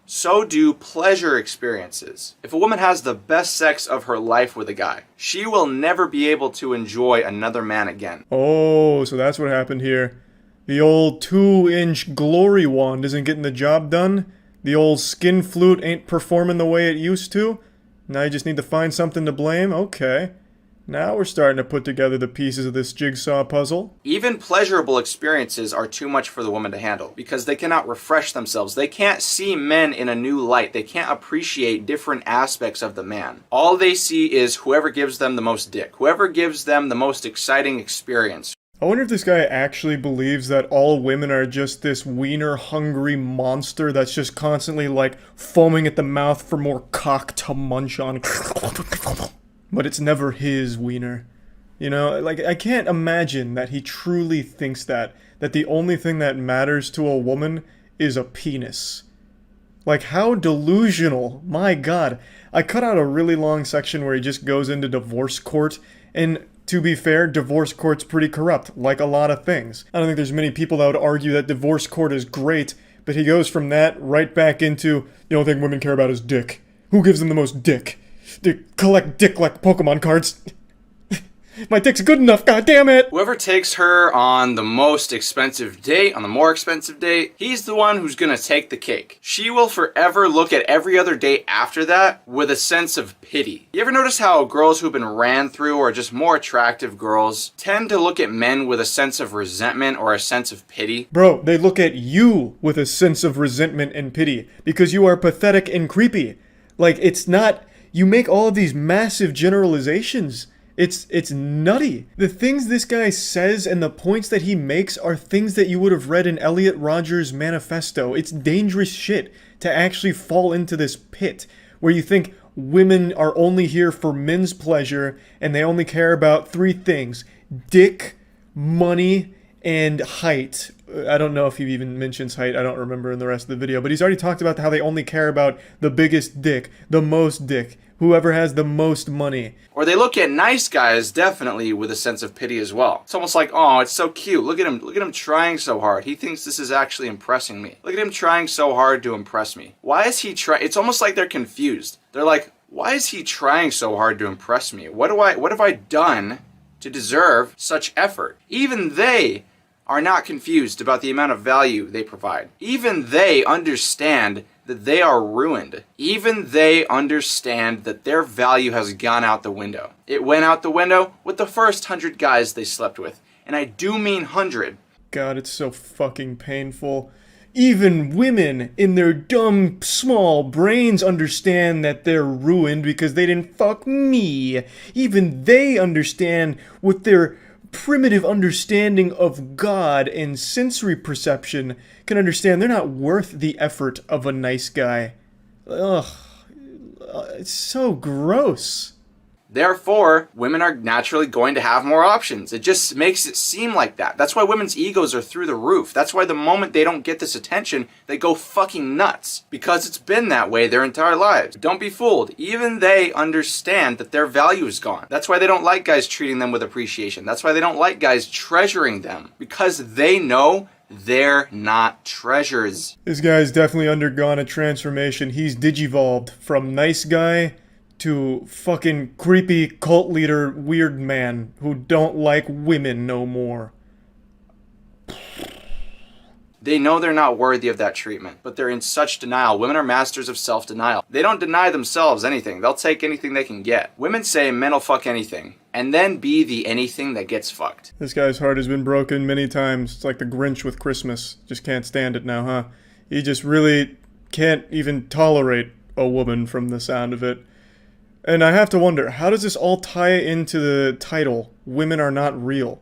So do pleasure experiences. If a woman has the best sex of her life with a guy, she will never be able to enjoy another man again. Oh, so that's what happened here. The old 2-inch glory wand isn't getting the job done? The old skin flute ain't performing the way it used to? Now you just need to find something to blame? Okay. Now we're starting to put together the pieces of this jigsaw puzzle. Even pleasurable experiences are too much for the woman to handle because they cannot refresh themselves. They can't see men in a new light. They can't appreciate different aspects of the man. All they see is whoever gives them the most dick, whoever gives them the most exciting experience. I wonder if this guy actually believes that all women are just this wiener-hungry monster that's just constantly, like, foaming at the mouth for more cock to munch on. But it's never his wiener. You know, like, I can't imagine that he truly thinks that the only thing that matters to a woman is a penis. Like, how delusional. My god. I cut out a really long section where he just goes into divorce court, and to be fair, divorce court's pretty corrupt, like a lot of things. I don't think there's many people that would argue that divorce court is great, but he goes from that right back into, the only thing women care about is dick. Who gives them the most dick? They collect dick like Pokemon cards. My dick's good enough, goddammit! Whoever takes her on the most expensive date, on the more expensive date, he's the one who's gonna take the cake. She will forever look at every other date after that with a sense of pity. You ever notice how girls who've been ran through or just more attractive girls tend to look at men with a sense of resentment or a sense of pity? Bro, they look at you with a sense of resentment and pity because you are pathetic and creepy. Like, it's not... You make all of these massive generalizations. It's nutty. The things this guy says and the points that he makes are things that you would have read in Elliot Rodgers' manifesto. It's dangerous shit to actually fall into this pit where you think women are only here for men's pleasure and they only care about 3 things: dick, money, and height. I don't know if he even mentions height. I don't remember in the rest of the video, but he's already talked about how they only care about the biggest dick, the most dick, whoever has the most money. Or they look at nice guys definitely with a sense of pity as well. It's almost like, oh, it's so cute. Look at him trying so hard. He thinks this is actually impressing me. Look at him trying so hard to impress me. Why is he trying? It's almost like they're confused. They're like, why is he trying so hard to impress me? What have I done to deserve such effort? Even they are not confused about the amount of value they provide. Even they understand that they are ruined. Even they understand that their value has gone out the window. It went out the window with the first 100 guys they slept with. And I do mean 100. God, it's so fucking painful. Even women in their dumb, small brains understand that they're ruined because they didn't fuck me. Even they understand with their primitive understanding of God and sensory perception can understand they're not worth the effort of a nice guy. Ugh. It's so gross. Therefore, women are naturally going to have more options. It just makes it seem like that. That's why women's egos are through the roof. That's why the moment they don't get this attention, they go fucking nuts. Because it's been that way their entire lives. Don't be fooled. Even they understand that their value is gone. That's why they don't like guys treating them with appreciation. That's why they don't like guys treasuring them. Because they know they're not treasures. This guy's definitely undergone a transformation. He's digivolved from nice guy to fucking creepy cult leader weird man who don't like women no more. They know they're not worthy of that treatment, but they're in such denial. Women are masters of self-denial. They don't deny themselves anything. They'll take anything they can get. Women say men will fuck anything, and then be the anything that gets fucked. This guy's heart has been broken many times. It's like the Grinch with Christmas. Just can't stand it now, huh? He just really can't even tolerate a woman from the sound of it. And I have to wonder, how does this all tie into the title, Women Are Not Real?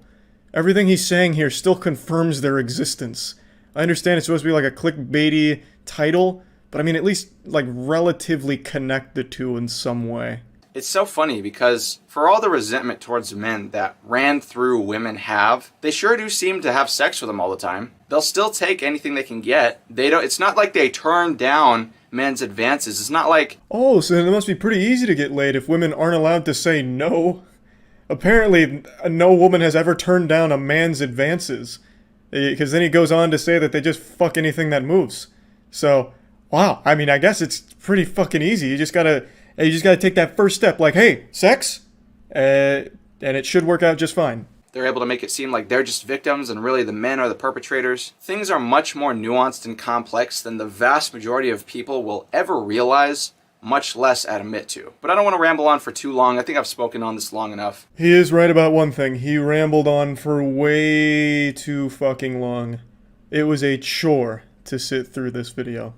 Everything he's saying here still confirms their existence. I understand it's supposed to be like a clickbaity title, but I mean at least like relatively connect the two in some way. It's so funny because for all the resentment towards men that ran through women have, they sure do seem to have sex with them all the time. They'll still take anything they can get. It's not like they turn down men's advances. It's not like, oh, so it must be pretty easy to get laid if women aren't allowed to say no. Apparently, no woman has ever turned down a man's advances. Because then he goes on to say that they just fuck anything that moves. So, wow, I mean, I guess it's pretty fucking easy. You just gotta take that first step, like, hey, sex? And it should work out just fine. they're able to make it seem like they're just victims and really the men are the perpetrators. Things are much more nuanced and complex than the vast majority of people will ever realize, much less admit to. But I don't want to ramble on for too long. I think I've spoken on this long enough. He is right about one thing. He rambled on for way too fucking long. It was a chore to sit through this video.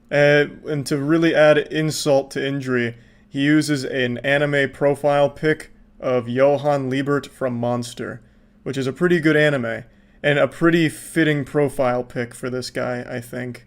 And to really add insult to injury, he uses an anime profile pic of Johann Liebert from Monster, which is a pretty good anime, and a pretty fitting profile pic for this guy, I think,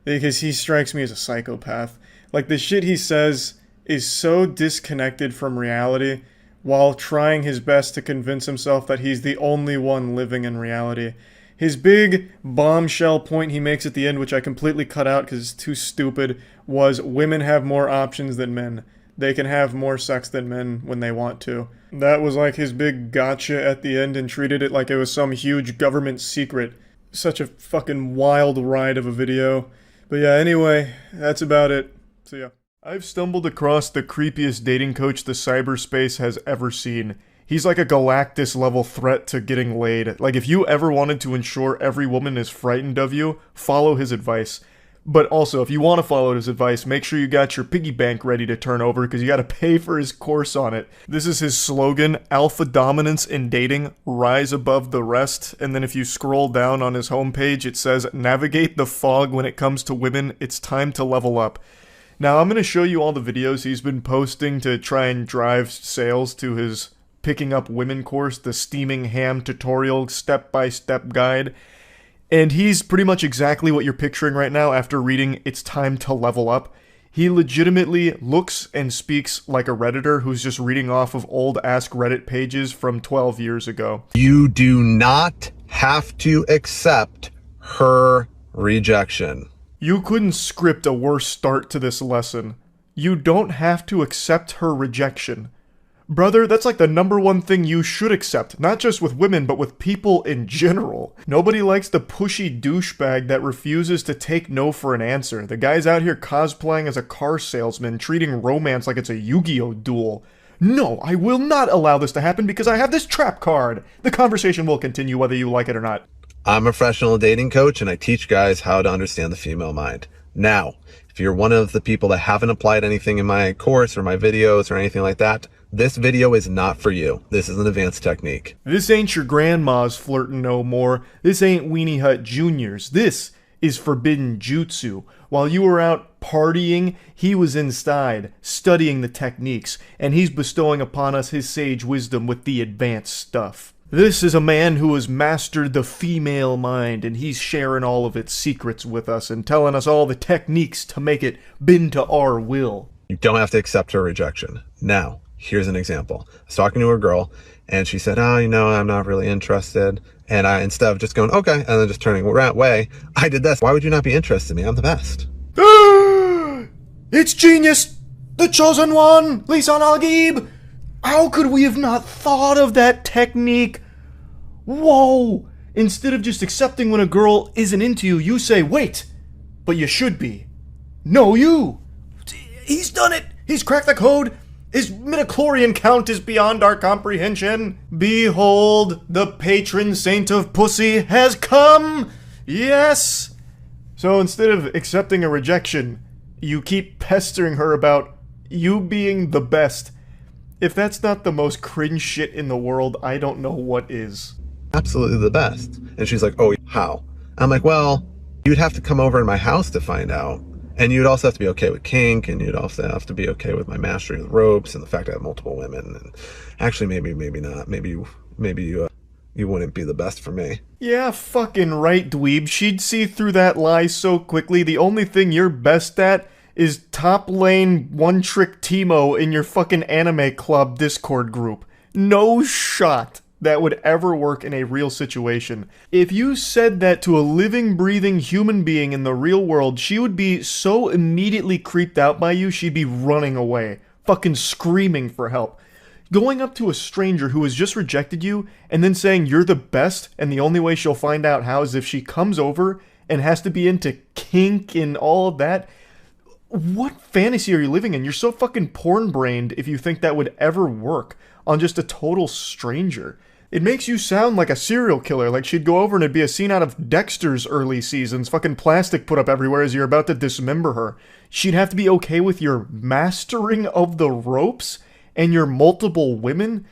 because he strikes me as a psychopath. Like, the shit he says is so disconnected from reality, while trying his best to convince himself that he's the only one living in reality. His big bombshell point he makes at the end, which I completely cut out because it's too stupid, was women have more options than men. They can have more sex than men when they want to. That was like his big gotcha at the end, and treated it like it was some huge government secret. Such a fucking wild ride of a video. But yeah, anyway, that's about it. See ya. I've stumbled across the creepiest dating coach the cyberspace has ever seen. He's like a Galactus-level threat to getting laid. Like, if you ever wanted to ensure every woman is frightened of you, follow his advice. But also, if you want to follow his advice, make sure you got your piggy bank ready to turn over, because you gotta pay for his course on it. This is his slogan: alpha dominance in dating, rise above the rest. And then if you scroll down on his homepage, it says, navigate the fog when it comes to women, it's time to level up. Now, I'm gonna show you all the videos he's been posting to try and drive sales to his picking up women course, the steaming ham tutorial step-by-step guide. And he's pretty much exactly what you're picturing right now after reading It's Time to Level Up. He legitimately looks and speaks like a Redditor who's just reading off of old Ask Reddit pages from 12 years ago. You do not have to accept her rejection. You couldn't script a worse start to this lesson. You don't have to accept her rejection. Brother, that's like the #1 thing you should accept, not just with women, but with people in general. Nobody likes the pushy douchebag that refuses to take no for an answer. The guy's out here cosplaying as a car salesman, treating romance like it's a Yu-Gi-Oh! Duel. No, I will not allow this to happen because I have this trap card. The conversation will continue whether you like it or not. I'm a professional dating coach and I teach guys how to understand the female mind. Now, if you're one of the people that haven't applied anything in my course or my videos or anything like that, this video is not for you. This is an advanced technique. This ain't your grandma's flirting no more. This ain't Weenie Hut Juniors. This is forbidden jutsu. While you were out partying, he was inside, studying the techniques, and he's bestowing upon us his sage wisdom with the advanced stuff. This is a man who has mastered the female mind, and he's sharing all of its secrets with us and telling us all the techniques to make it bend to our will. You don't have to accept her rejection. Now, here's an example. I was talking to a girl, and she said, oh, you know, I'm not really interested. And I, instead of just going, okay, and then just turning away, I did this. Why would you not be interested in me? I'm the best. It's genius! The chosen one! Lisan Al-Gaib! How could we have not thought of that technique? Whoa! Instead of just accepting when a girl isn't into you, you say, wait, but you should be. No, you! He's done it! He's cracked the code! His midichlorian count is beyond our comprehension. Behold, the patron saint of pussy has come! Yes! So instead of accepting a rejection, you keep pestering her about you being the best. If that's not the most cringe shit in the world, I don't know what is. Absolutely the best. And she's like, oh, how? I'm like, well, you'd have to come over to my house to find out. And you'd also have to be okay with kink, and you'd also have to be okay with my mastery of the ropes and the fact I have multiple women. And actually, maybe not. Maybe you wouldn't be the best for me. Yeah, fucking right, dweeb. She'd see through that lie so quickly. The only thing you're best at is top lane one-trick Teemo in your fucking anime club Discord group. No shot that would ever work in a real situation. If you said that to a living, breathing human being in the real world, she would be so immediately creeped out by you, she'd be running away, fucking screaming for help. Going up to a stranger who has just rejected you and then saying you're the best and the only way she'll find out how is if she comes over and has to be into kink and all of that. What fantasy are you living in? You're so fucking porn-brained if you think that would ever work on just a total stranger. It makes you sound like a serial killer, like she'd go over and it'd be a scene out of Dexter's early seasons, fucking plastic put up everywhere as you're about to dismember her. She'd have to be okay with your mastering of the ropes and your multiple women.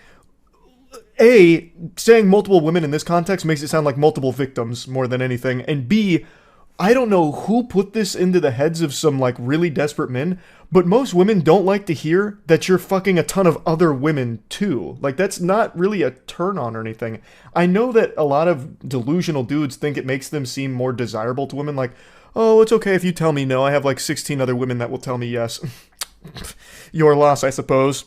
A, saying multiple women in this context makes it sound like multiple victims more than anything, and B, I don't know who put this into the heads of some, like, really desperate men, but most women don't like to hear that you're fucking a ton of other women, too. Like, that's not really a turn-on or anything. I know that a lot of delusional dudes think it makes them seem more desirable to women, like, oh, it's okay if you tell me no, I have, like, 16 other women that will tell me yes. Your loss, I suppose.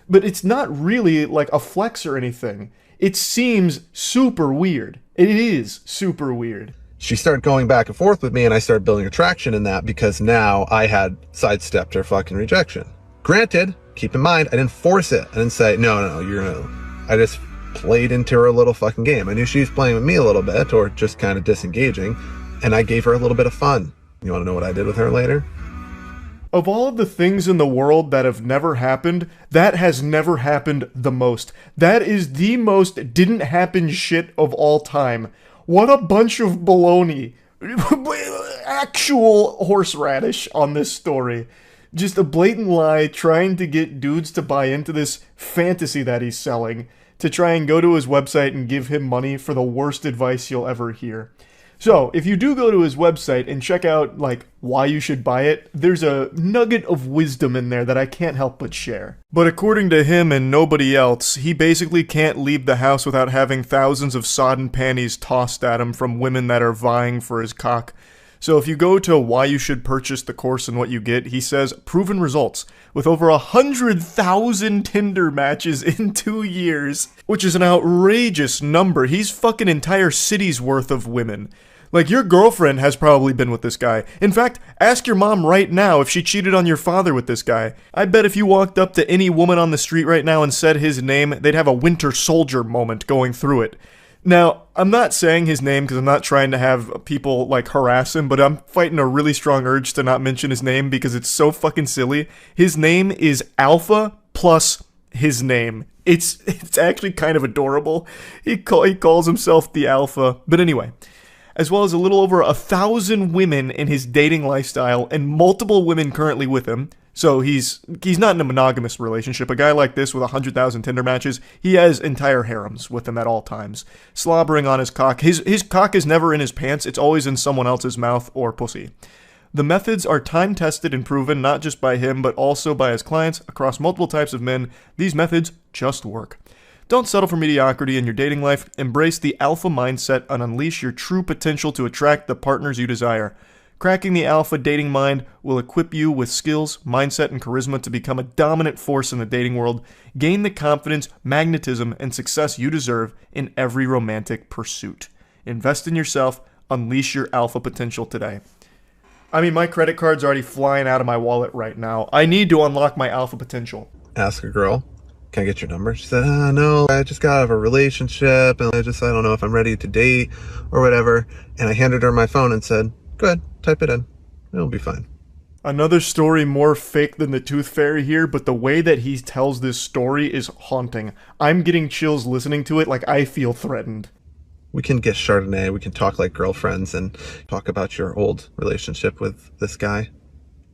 But it's not really, like, a flex or anything. It seems super weird. It is super weird. She started going back and forth with me, and I started building attraction in that because now I had sidestepped her fucking rejection. Granted, keep in mind, I didn't force it. I didn't say, no, you're gonna... I just played into her little fucking game. I knew she was playing with me a little bit, or just kind of disengaging, and I gave her a little bit of fun. You want to know what I did with her later? Of all of the things in the world that have never happened, that has never happened the most. That is the most didn't happen shit of all time. What a bunch of baloney. Actual horseradish on this story. Just a blatant lie trying to get dudes to buy into this fantasy that he's selling, to try and go to his website and give him money for the worst advice you'll ever hear. So, if you do go to his website and check out, like, why you should buy it, there's a nugget of wisdom in there that I can't help but share. But according to him and nobody else, he basically can't leave the house without having thousands of sodden panties tossed at him from women that are vying for his cock. So if you go to why you should purchase the course and what you get, he says proven results with over 100,000 Tinder matches in 2 years, which is an outrageous number. He's fucking entire cities worth of women. Like, your girlfriend has probably been with this guy. In fact, ask your mom right now if she cheated on your father with this guy. I bet if you walked up to any woman on the street right now and said his name, they'd have a Winter Soldier moment going through it. Now, I'm not saying his name because I'm not trying to have people, like, harass him, but I'm fighting a really strong urge to not mention his name because it's so fucking silly. His name is Alpha plus his name. It's actually kind of adorable. He calls himself the Alpha. But anyway, as well as a little over 1,000 women in his dating lifestyle and multiple women currently with him. So he's not in a monogamous relationship. A guy like this with 100,000 Tinder matches, he has entire harems with him at all times. Slobbering on his cock. His cock is never in his pants. It's always in someone else's mouth or pussy. The methods are time-tested and proven not just by him, but also by his clients across multiple types of men. These methods just work. Don't settle for mediocrity in your dating life. Embrace the alpha mindset and unleash your true potential to attract the partners you desire. Cracking the alpha dating mind will equip you with skills, mindset, and charisma to become a dominant force in the dating world. Gain the confidence, magnetism, and success you deserve in every romantic pursuit. Invest in yourself. Unleash your alpha potential today. I mean, my credit card's already flying out of my wallet right now. I need to unlock my alpha potential. Ask a girl, can I get your number? She said, no, I just got out of a relationship and I don't know if I'm ready to date or whatever. And I handed her my phone and said, go ahead, type it in. It'll be fine. Another story more fake than the Tooth Fairy here, but the way that he tells this story is haunting. I'm getting chills listening to it, like I feel threatened. We can get Chardonnay, we can talk like girlfriends and talk about your old relationship with this guy.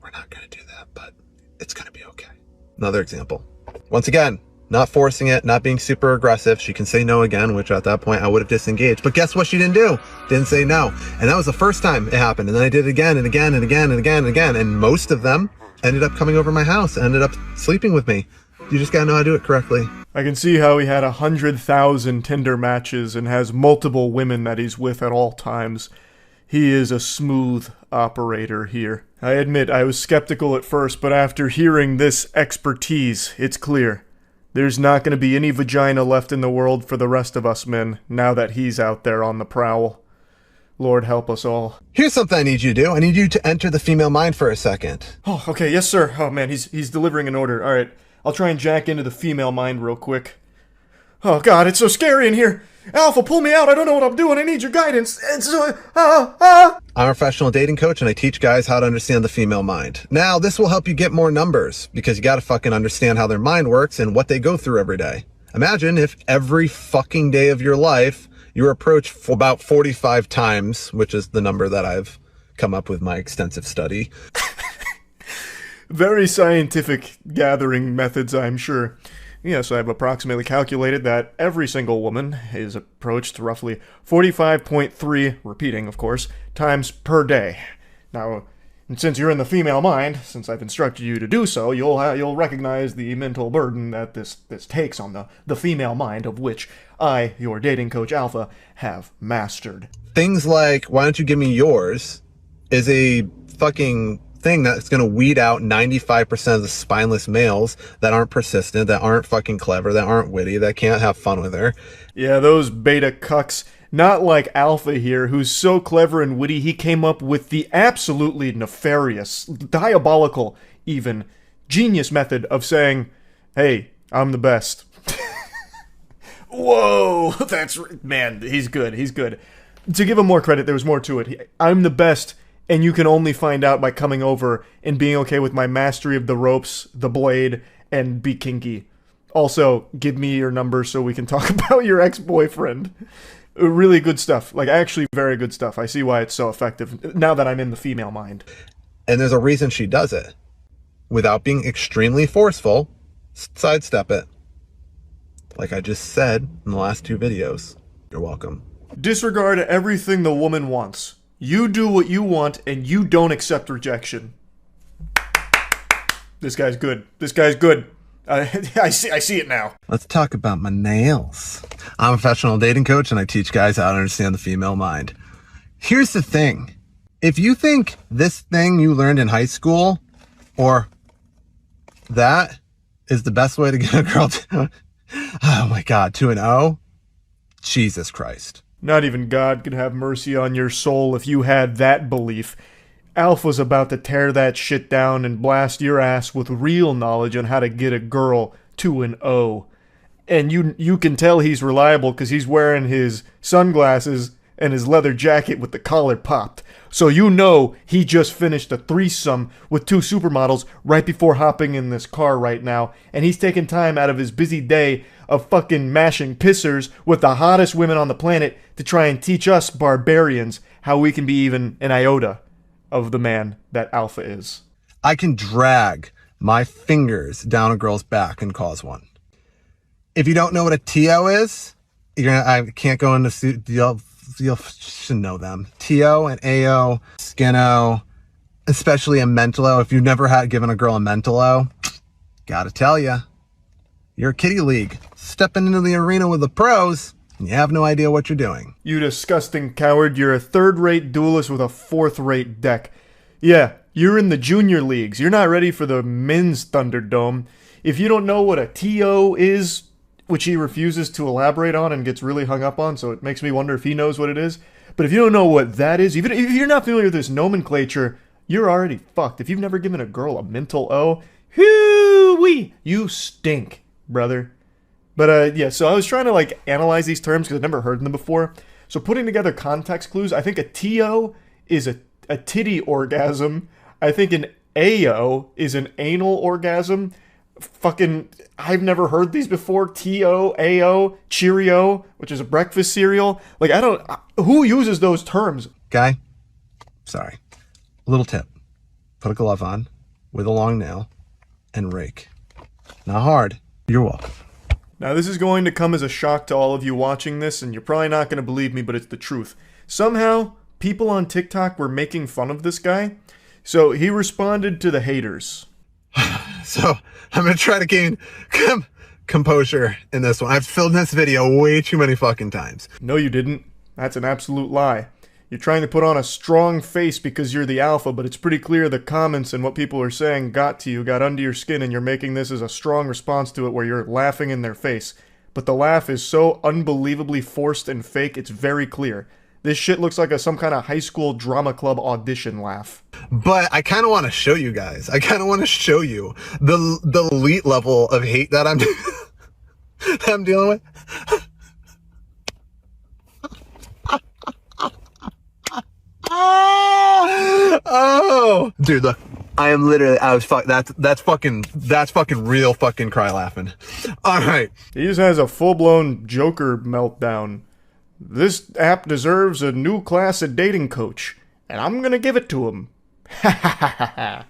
We're not going to do that, but it's going to be okay. Another example. Once again, not forcing it, not being super aggressive. She can say no again, which at that point I would have disengaged. But guess what she didn't do? Didn't say no. And that was the first time it happened. And then I did it again and again and again and again and again. And most of them ended up coming over my house, ended up sleeping with me. You just gotta know how to do it correctly. I can see how he had 100,000 Tinder matches and has multiple women that he's with at all times. He is a smooth operator here. I admit I was skeptical at first, but after hearing this expertise, it's clear. There's not going to be any vagina left in the world for the rest of us men, now that he's out there on the prowl. Lord help us all. Here's something I need you to do. I need you to enter the female mind for a second. Oh, okay, yes sir. Oh man, he's delivering an order. Alright, I'll try and jack into the female mind real quick. Oh god, it's so scary in here! Alpha, pull me out, I don't know what I'm doing, I need your guidance! I'm a professional dating coach and I teach guys how to understand the female mind. Now, this will help you get more numbers, because you gotta fucking understand how their mind works and what they go through every day. Imagine if every fucking day of your life, you were approached for about 45 times, which is the number that I've come up with my extensive study. Very scientific gathering methods, I'm sure. Yes, I've approximately calculated that every single woman is approached roughly 45.3, repeating of course, times per day. Now, since you're in the female mind, since I've instructed you to do so, you'll recognize the mental burden that this takes on the female mind, of which I, your dating coach Alpha, have mastered. Things like, why don't you give me yours, is a fucking thing that's going to weed out 95% of the spineless males that aren't persistent, that aren't fucking clever, that aren't witty, that can't have fun with her. Yeah, those beta cucks. Not like Alpha here, who's so clever and witty he came up with the absolutely nefarious, diabolical, even, genius method of saying, hey, I'm the best. Whoa, man, he's good, he's good. To give him more credit, there was more to it. I'm the best. And you can only find out by coming over and being okay with my mastery of the ropes, the blade, and be kinky. Also, give me your number so we can talk about your ex-boyfriend. Really good stuff. Like, actually very good stuff. I see why it's so effective now that I'm in the female mind. And there's a reason she does it. Without being extremely forceful, sidestep it. Like I just said in the last 2 videos. You're welcome. Disregard everything the woman wants. You do what you want, and you don't accept rejection. This guy's good. This guy's good. I see it now. Let's talk about my nails. I'm a professional dating coach, and I teach guys how to understand the female mind. Here's the thing. If you think this thing you learned in high school or that is the best way to get a girl to, oh my God, to an O, Jesus Christ. Not even God could have mercy on your soul if you had that belief. Alpha's about to tear that shit down and blast your ass with real knowledge on how to get a girl to an O. And you can tell he's reliable because he's wearing his sunglasses and his leather jacket with the collar popped. So you know he just finished a threesome with 2 supermodels right before hopping in this car right now. And he's taking time out of his busy day of fucking mashing pissers with the hottest women on the planet to try and teach us barbarians how we can be even an iota of the man that Alpha is. I can drag my fingers down a girl's back and cause one. If you don't know what a TO is, I can't go into, you should know them. TO and AO, Skino, especially a mental O. If you've never given a girl a mental O, gotta tell ya, you're a kiddie league. Stepping into the arena with the pros, and you have no idea what you're doing. You disgusting coward, you're a third-rate duelist with a fourth-rate deck. Yeah, you're in the junior leagues. You're not ready for the men's Thunderdome. If you don't know what a TO is, which he refuses to elaborate on and gets really hung up on, so it makes me wonder if he knows what it is. But if you don't know what that is, even if you're not familiar with this nomenclature, you're already fucked. If you've never given a girl a mental O, hoo-wee, you stink, brother. But yeah, so I was trying to like analyze these terms because I've never heard them before. So putting together context clues, I think a TO is a titty orgasm. I think an AO is an anal orgasm. Fucking, I've never heard these before. TO, AO, Cheerio, which is a breakfast cereal. Like, who uses those terms? Guy, sorry. Little tip. Put a glove on with a long nail and rake. Not hard. You're welcome. Now, this is going to come as a shock to all of you watching this, and you're probably not going to believe me, but it's the truth. Somehow, people on TikTok were making fun of this guy, so he responded to the haters. So, I'm going to try to gain composure in this one. I've filmed this video way too many fucking times. No, you didn't. That's an absolute lie. You're trying to put on a strong face because you're the alpha, but it's pretty clear the comments and what people are saying got to you, got under your skin, and you're making this as a strong response to it where you're laughing in their face. But the laugh is so unbelievably forced and fake, it's very clear. This shit looks like some kind of high school drama club audition laugh. But I kind of want to show you guys. I kind of want to show you the elite level of hate that I'm dealing with. Oh, dude, look. I am literally. That's fucking real fucking cry laughing. All right. He just has a full-blown Joker meltdown. This app deserves a new class of dating coach, and I'm gonna give it to him. Yeah,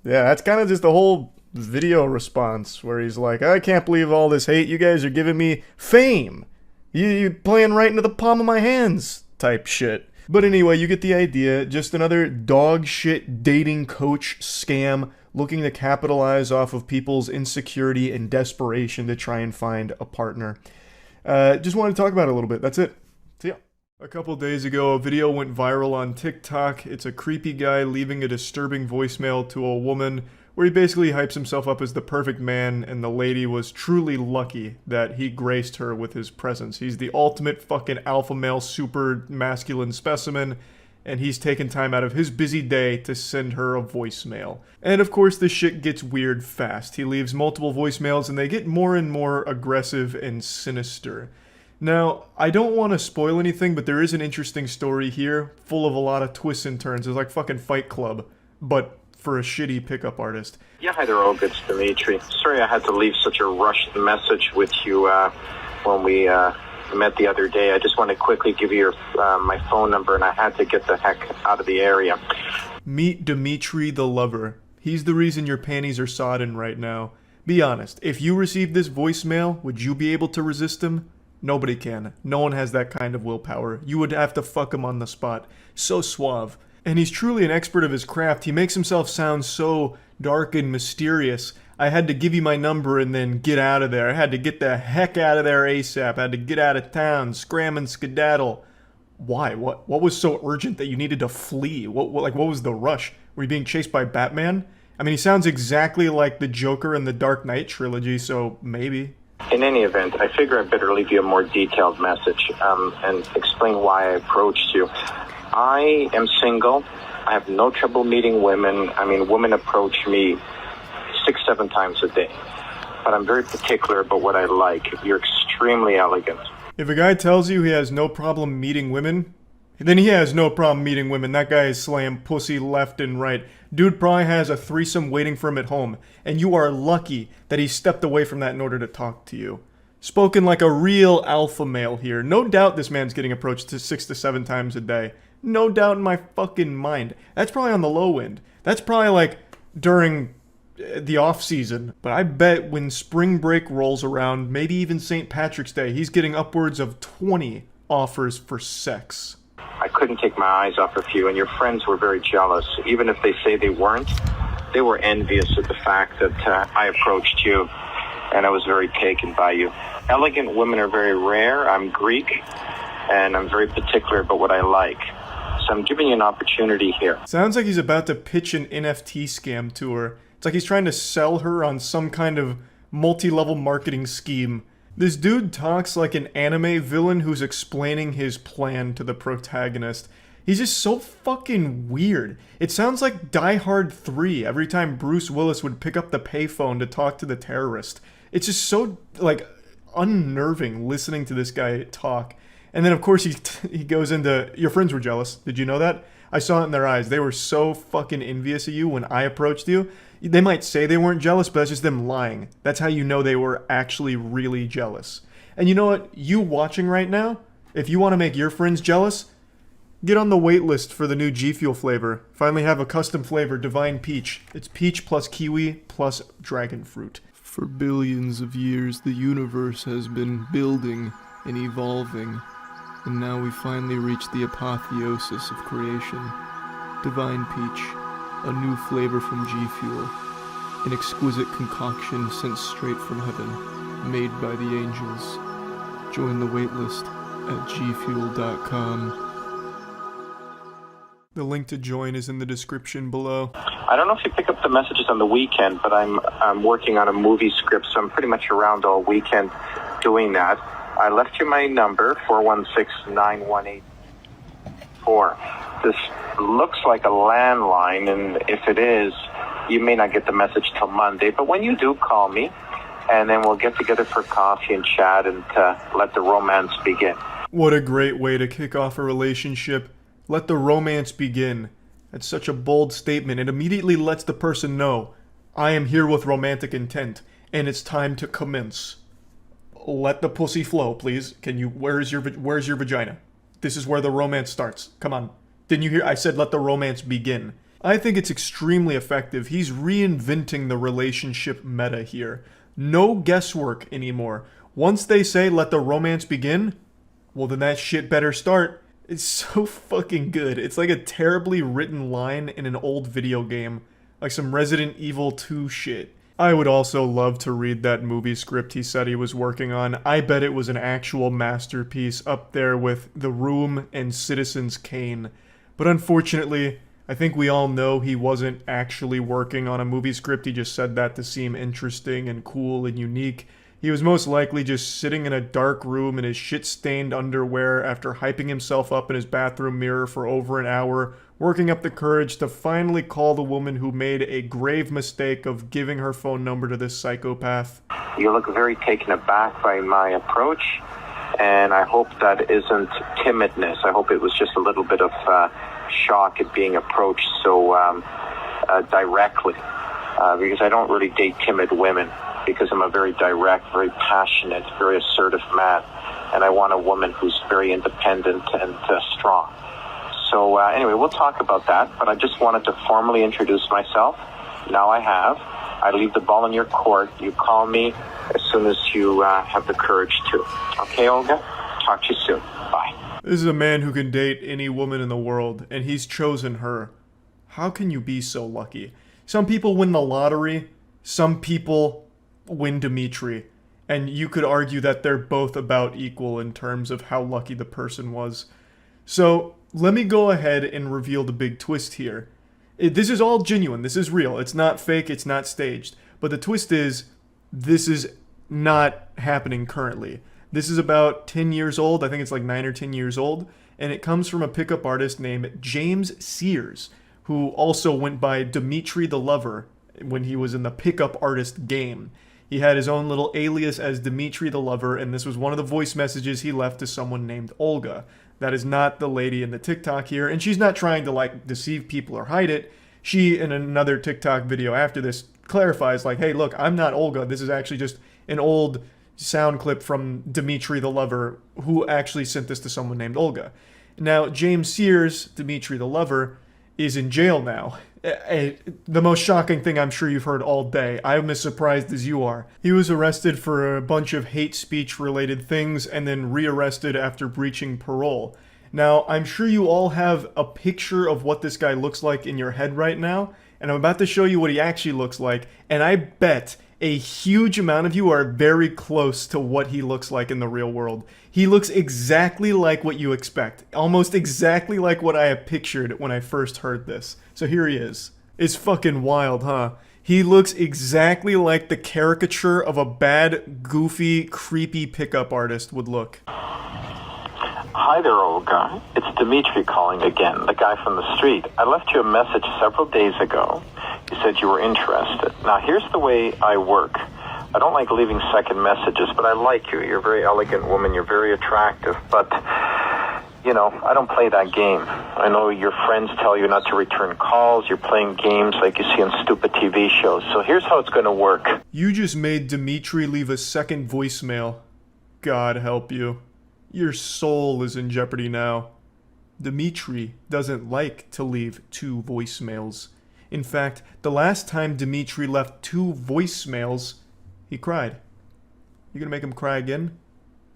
that's kind of just the whole video response where he's like, I can't believe all this hate. You guys are giving me fame. You playing right into the palm of my hands type shit. But anyway, you get the idea. Just another dog shit dating coach scam looking to capitalize off of people's insecurity and desperation to try and find a partner. Just wanted to talk about it a little bit. That's it. See ya. A couple days ago, a video went viral on TikTok. It's a creepy guy leaving a disturbing voicemail to a woman where he basically hypes himself up as the perfect man, and the lady was truly lucky that he graced her with his presence. He's the ultimate fucking alpha male super masculine specimen, and he's taken time out of his busy day to send her a voicemail. And of course, this shit gets weird fast. He leaves multiple voicemails, and they get more and more aggressive and sinister. Now, I don't want to spoil anything, but there is an interesting story here, full of a lot of twists and turns. It's like fucking Fight Club, but for a shitty pickup artist. Yeah, hi there, Olga. It's Dimitri. Sorry I had to leave such a rushed message with you when we met the other day. I just want to quickly give you my phone number, and I had to get the heck out of the area. Meet Dimitri the lover. He's the reason your panties are sodden right now. Be honest, if you received this voicemail, would you be able to resist him? Nobody can. No one has that kind of willpower. You would have to fuck him on the spot. So suave. And he's truly an expert of his craft. He makes himself sound so dark and mysterious. I had to give you my number and then get out of there. I had to get the heck out of there ASAP. I had to get out of town, scram and skedaddle. Why? What was so urgent that you needed to flee? What was the rush? Were you being chased by Batman? I mean, he sounds exactly like the Joker in the Dark Knight trilogy, so maybe. In any event, I figure I better leave you a more detailed message and explain why I approached you. I am single. I have no trouble meeting women. I mean, women approach me 6-7 times a day. But I'm very particular about what I like. You're extremely elegant. If a guy tells you he has no problem meeting women, then he has no problem meeting women. That guy is slaying pussy left and right. Dude probably has a threesome waiting for him at home, and you are lucky that he stepped away from that in order to talk to you. Spoken like a real alpha male here. No doubt this man's getting approached 6 to 7 times a day. No doubt in my fucking mind. That's probably on the low end. That's probably like during the off season. But I bet when spring break rolls around, maybe even St. Patrick's Day, he's getting upwards of 20 offers for sex. I couldn't take my eyes off of you, and your friends were very jealous. Even if they say they weren't, they were envious of the fact that I approached you, and I was very taken by you. Elegant women are very rare. I'm Greek, and I'm very particular about what I like. So I'm giving you an opportunity here. Sounds like he's about to pitch an NFT scam to her. It's like he's trying to sell her on some kind of multi-level marketing scheme. This dude talks like an anime villain who's explaining his plan to the protagonist. He's just so fucking weird. It sounds like Die Hard 3 every time Bruce Willis would pick up the payphone to talk to the terrorist. It's just so, like, unnerving listening to this guy talk. And then, of course, he goes into, your friends were jealous. Did you know that? I saw it in their eyes. They were so fucking envious of you when I approached you. They might say they weren't jealous, but that's just them lying. That's how you know they were actually really jealous. And you know what? You watching right now, if you want to make your friends jealous, get on the wait list for the new G Fuel flavor. Finally have a custom flavor, Divine Peach. It's peach plus kiwi plus dragon fruit. For billions of years, the universe has been building and evolving. And now we finally reach the apotheosis of creation. Divine Peach, a new flavor from G Fuel. An exquisite concoction sent straight from heaven, made by the angels. Join the waitlist at gfuel.com. The link to join is in the description below. I don't know if you pick up the messages on the weekend, but I'm working on a movie script, so I'm pretty much around all weekend doing that. I left you my number, 416-9184. This looks like a landline, and if it is, you may not get the message till Monday. But when you do, call me, and then we'll get together for coffee and chat and let the romance begin. What a great way to kick off a relationship. Let the romance begin. That's such a bold statement. It immediately lets the person know, I am here with romantic intent, and it's time to commence. Let the pussy flow, please. Where's your vagina? This is where the romance starts. Come on. Didn't you hear? I said let the romance begin. I think it's extremely effective. He's reinventing the relationship meta here. No guesswork anymore. Once they say let the romance begin, well then that shit better start. It's so fucking good. It's like a terribly written line in an old video game. Like some Resident Evil 2 shit. I would also love to read that movie script he said he was working on. I bet it was an actual masterpiece up there with The Room and Citizens Kane. But unfortunately, I think we all know he wasn't actually working on a movie script. He just said that to seem interesting and cool and unique. He was most likely just sitting in a dark room in his shit-stained underwear after hyping himself up in his bathroom mirror for over an hour, working up the courage to finally call the woman who made a grave mistake of giving her phone number to this psychopath. You look very taken aback by my approach, and I hope that isn't timidness. I hope it was just a little bit of shock at being approached so directly, because I don't really date timid women, because I'm a very direct, very passionate, very assertive man, and I want a woman who's very independent and strong. So anyway, we'll talk about that, but I just wanted to formally introduce myself. Now I have. I leave the ball in your court. You call me as soon as you have the courage to. Okay, Olga? Talk to you soon. Bye. This is a man who can date any woman in the world, and he's chosen her. How can you be so lucky? Some people win the lottery, some people win Dimitri, and you could argue that they're both about equal in terms of how lucky the person was. So let me go ahead and reveal the big twist here. This is all genuine. This is real. It's not fake. It's not staged. But the twist is, this is not happening currently. This is about 10 years old. I think it's like 9 or 10 years old. And it comes from a pickup artist named James Sears, who also went by Dimitri the Lover when he was in the pickup artist game. He had his own little alias as Dimitri the Lover, and this was one of the voice messages he left to someone named Olga. That is not the lady in the TikTok here, and she's not trying to like deceive people or hide it. She, in another TikTok video after this, clarifies like, hey, look, I'm not Olga. This is actually just an old sound clip from Dimitri the Lover, who actually sent this to someone named Olga. Now, James Sears, Dimitri the Lover, is in jail now. The most shocking thing I'm sure you've heard all day. I'm as surprised as you are. He was arrested for a bunch of hate speech related things and then rearrested after breaching parole. Now, I'm sure you all have a picture of what this guy looks like in your head right now, and I'm about to show you what he actually looks like, and I bet a huge amount of you are very close to what he looks like in the real world. He looks exactly like what you expect. Almost exactly like what I had pictured when I first heard this. So here he is. It's fucking wild, huh? He looks exactly like the caricature of a bad, goofy, creepy pickup artist would look. Hi there, Olga. It's Dimitri calling again, the guy from the street. I left you a message several days ago. You said you were interested. Now, here's the way I work. I don't like leaving second messages, but I like you. You're a very elegant woman. You're very attractive. But, you know, I don't play that game. I know your friends tell you not to return calls. You're playing games like you see on stupid TV shows. So here's how it's going to work. You just made Dimitri leave a second voicemail. God help you. Your soul is in jeopardy now. Dimitri doesn't like to leave 2 voicemails. In fact, the last time Dimitri left 2 voicemails, he cried. You gonna make him cry again?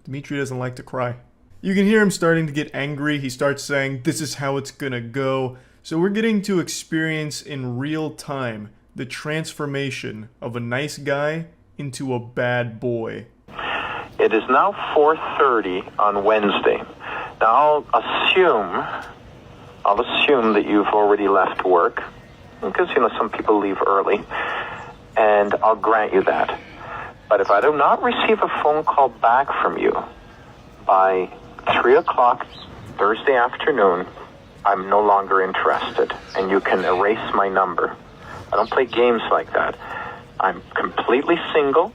Dimitri doesn't like to cry. You can hear him starting to get angry. He starts saying, this is how it's gonna go. So we're getting to experience in real time the transformation of a nice guy into a bad boy. It is now 4:30 on Wednesday. Now, I'll assume that you've already left work, because, you know, some people leave early, and I'll grant you that. But if I do not receive a phone call back from you by 3 o'clock Thursday afternoon, I'm no longer interested, and you can erase my number. I don't play games like that. I'm completely single.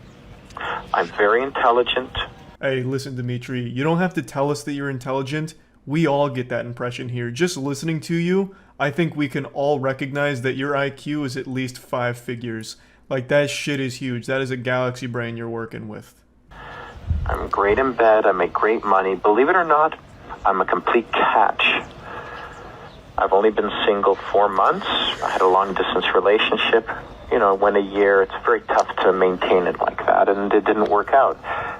I'm very intelligent. Hey, listen, Dimitri, you don't have to tell us that you're intelligent. We all get that impression here. Just listening to you, I think we can all recognize that your IQ is at least 5 figures. Like, that shit is huge. That is a galaxy brain you're working with. I'm great in bed. I make great money. Believe it or not, I'm a complete catch. I've only been single 4 months. I had a long-distance relationship. You know, went a year. It's very tough to maintain it like that, and it didn't work out.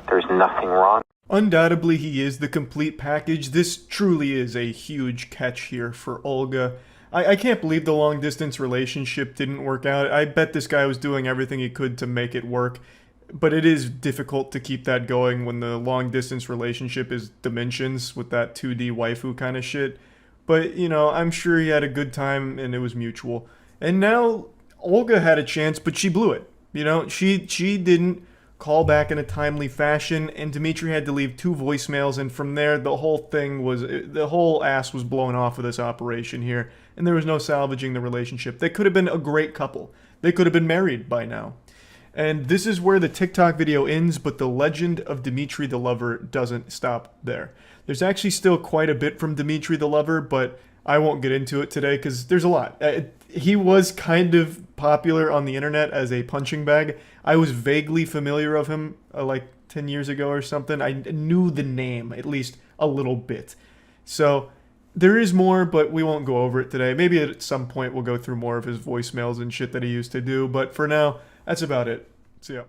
There's nothing wrong. Undoubtedly, he is the complete package. This truly is a huge catch here for Olga. I can't believe the long-distance relationship didn't work out. I bet this guy was doing everything he could to make it work. But it is difficult to keep that going when the long-distance relationship is Dimensions with that 2D waifu kind of shit. But, you know, I'm sure he had a good time and it was mutual. And now Olga had a chance, but she blew it. You know, she didn't call back in a timely fashion, and Dimitri had to leave 2 voicemails, and from there, the whole ass was blown off of this operation here, and there was no salvaging the relationship. They could have been a great couple. They could have been married by now. And this is where the TikTok video ends, but the legend of Dimitri the Lover doesn't stop there. There's actually still quite a bit from Dimitri the Lover, but I won't get into it today because there's a lot. He was kind of popular on the internet as a punching bag. I was vaguely familiar of him like 10 years ago or something. I knew the name at least a little bit. So there is more, but we won't go over it today. Maybe at some point we'll go through more of his voicemails and shit that he used to do. But for now, that's about it. See ya.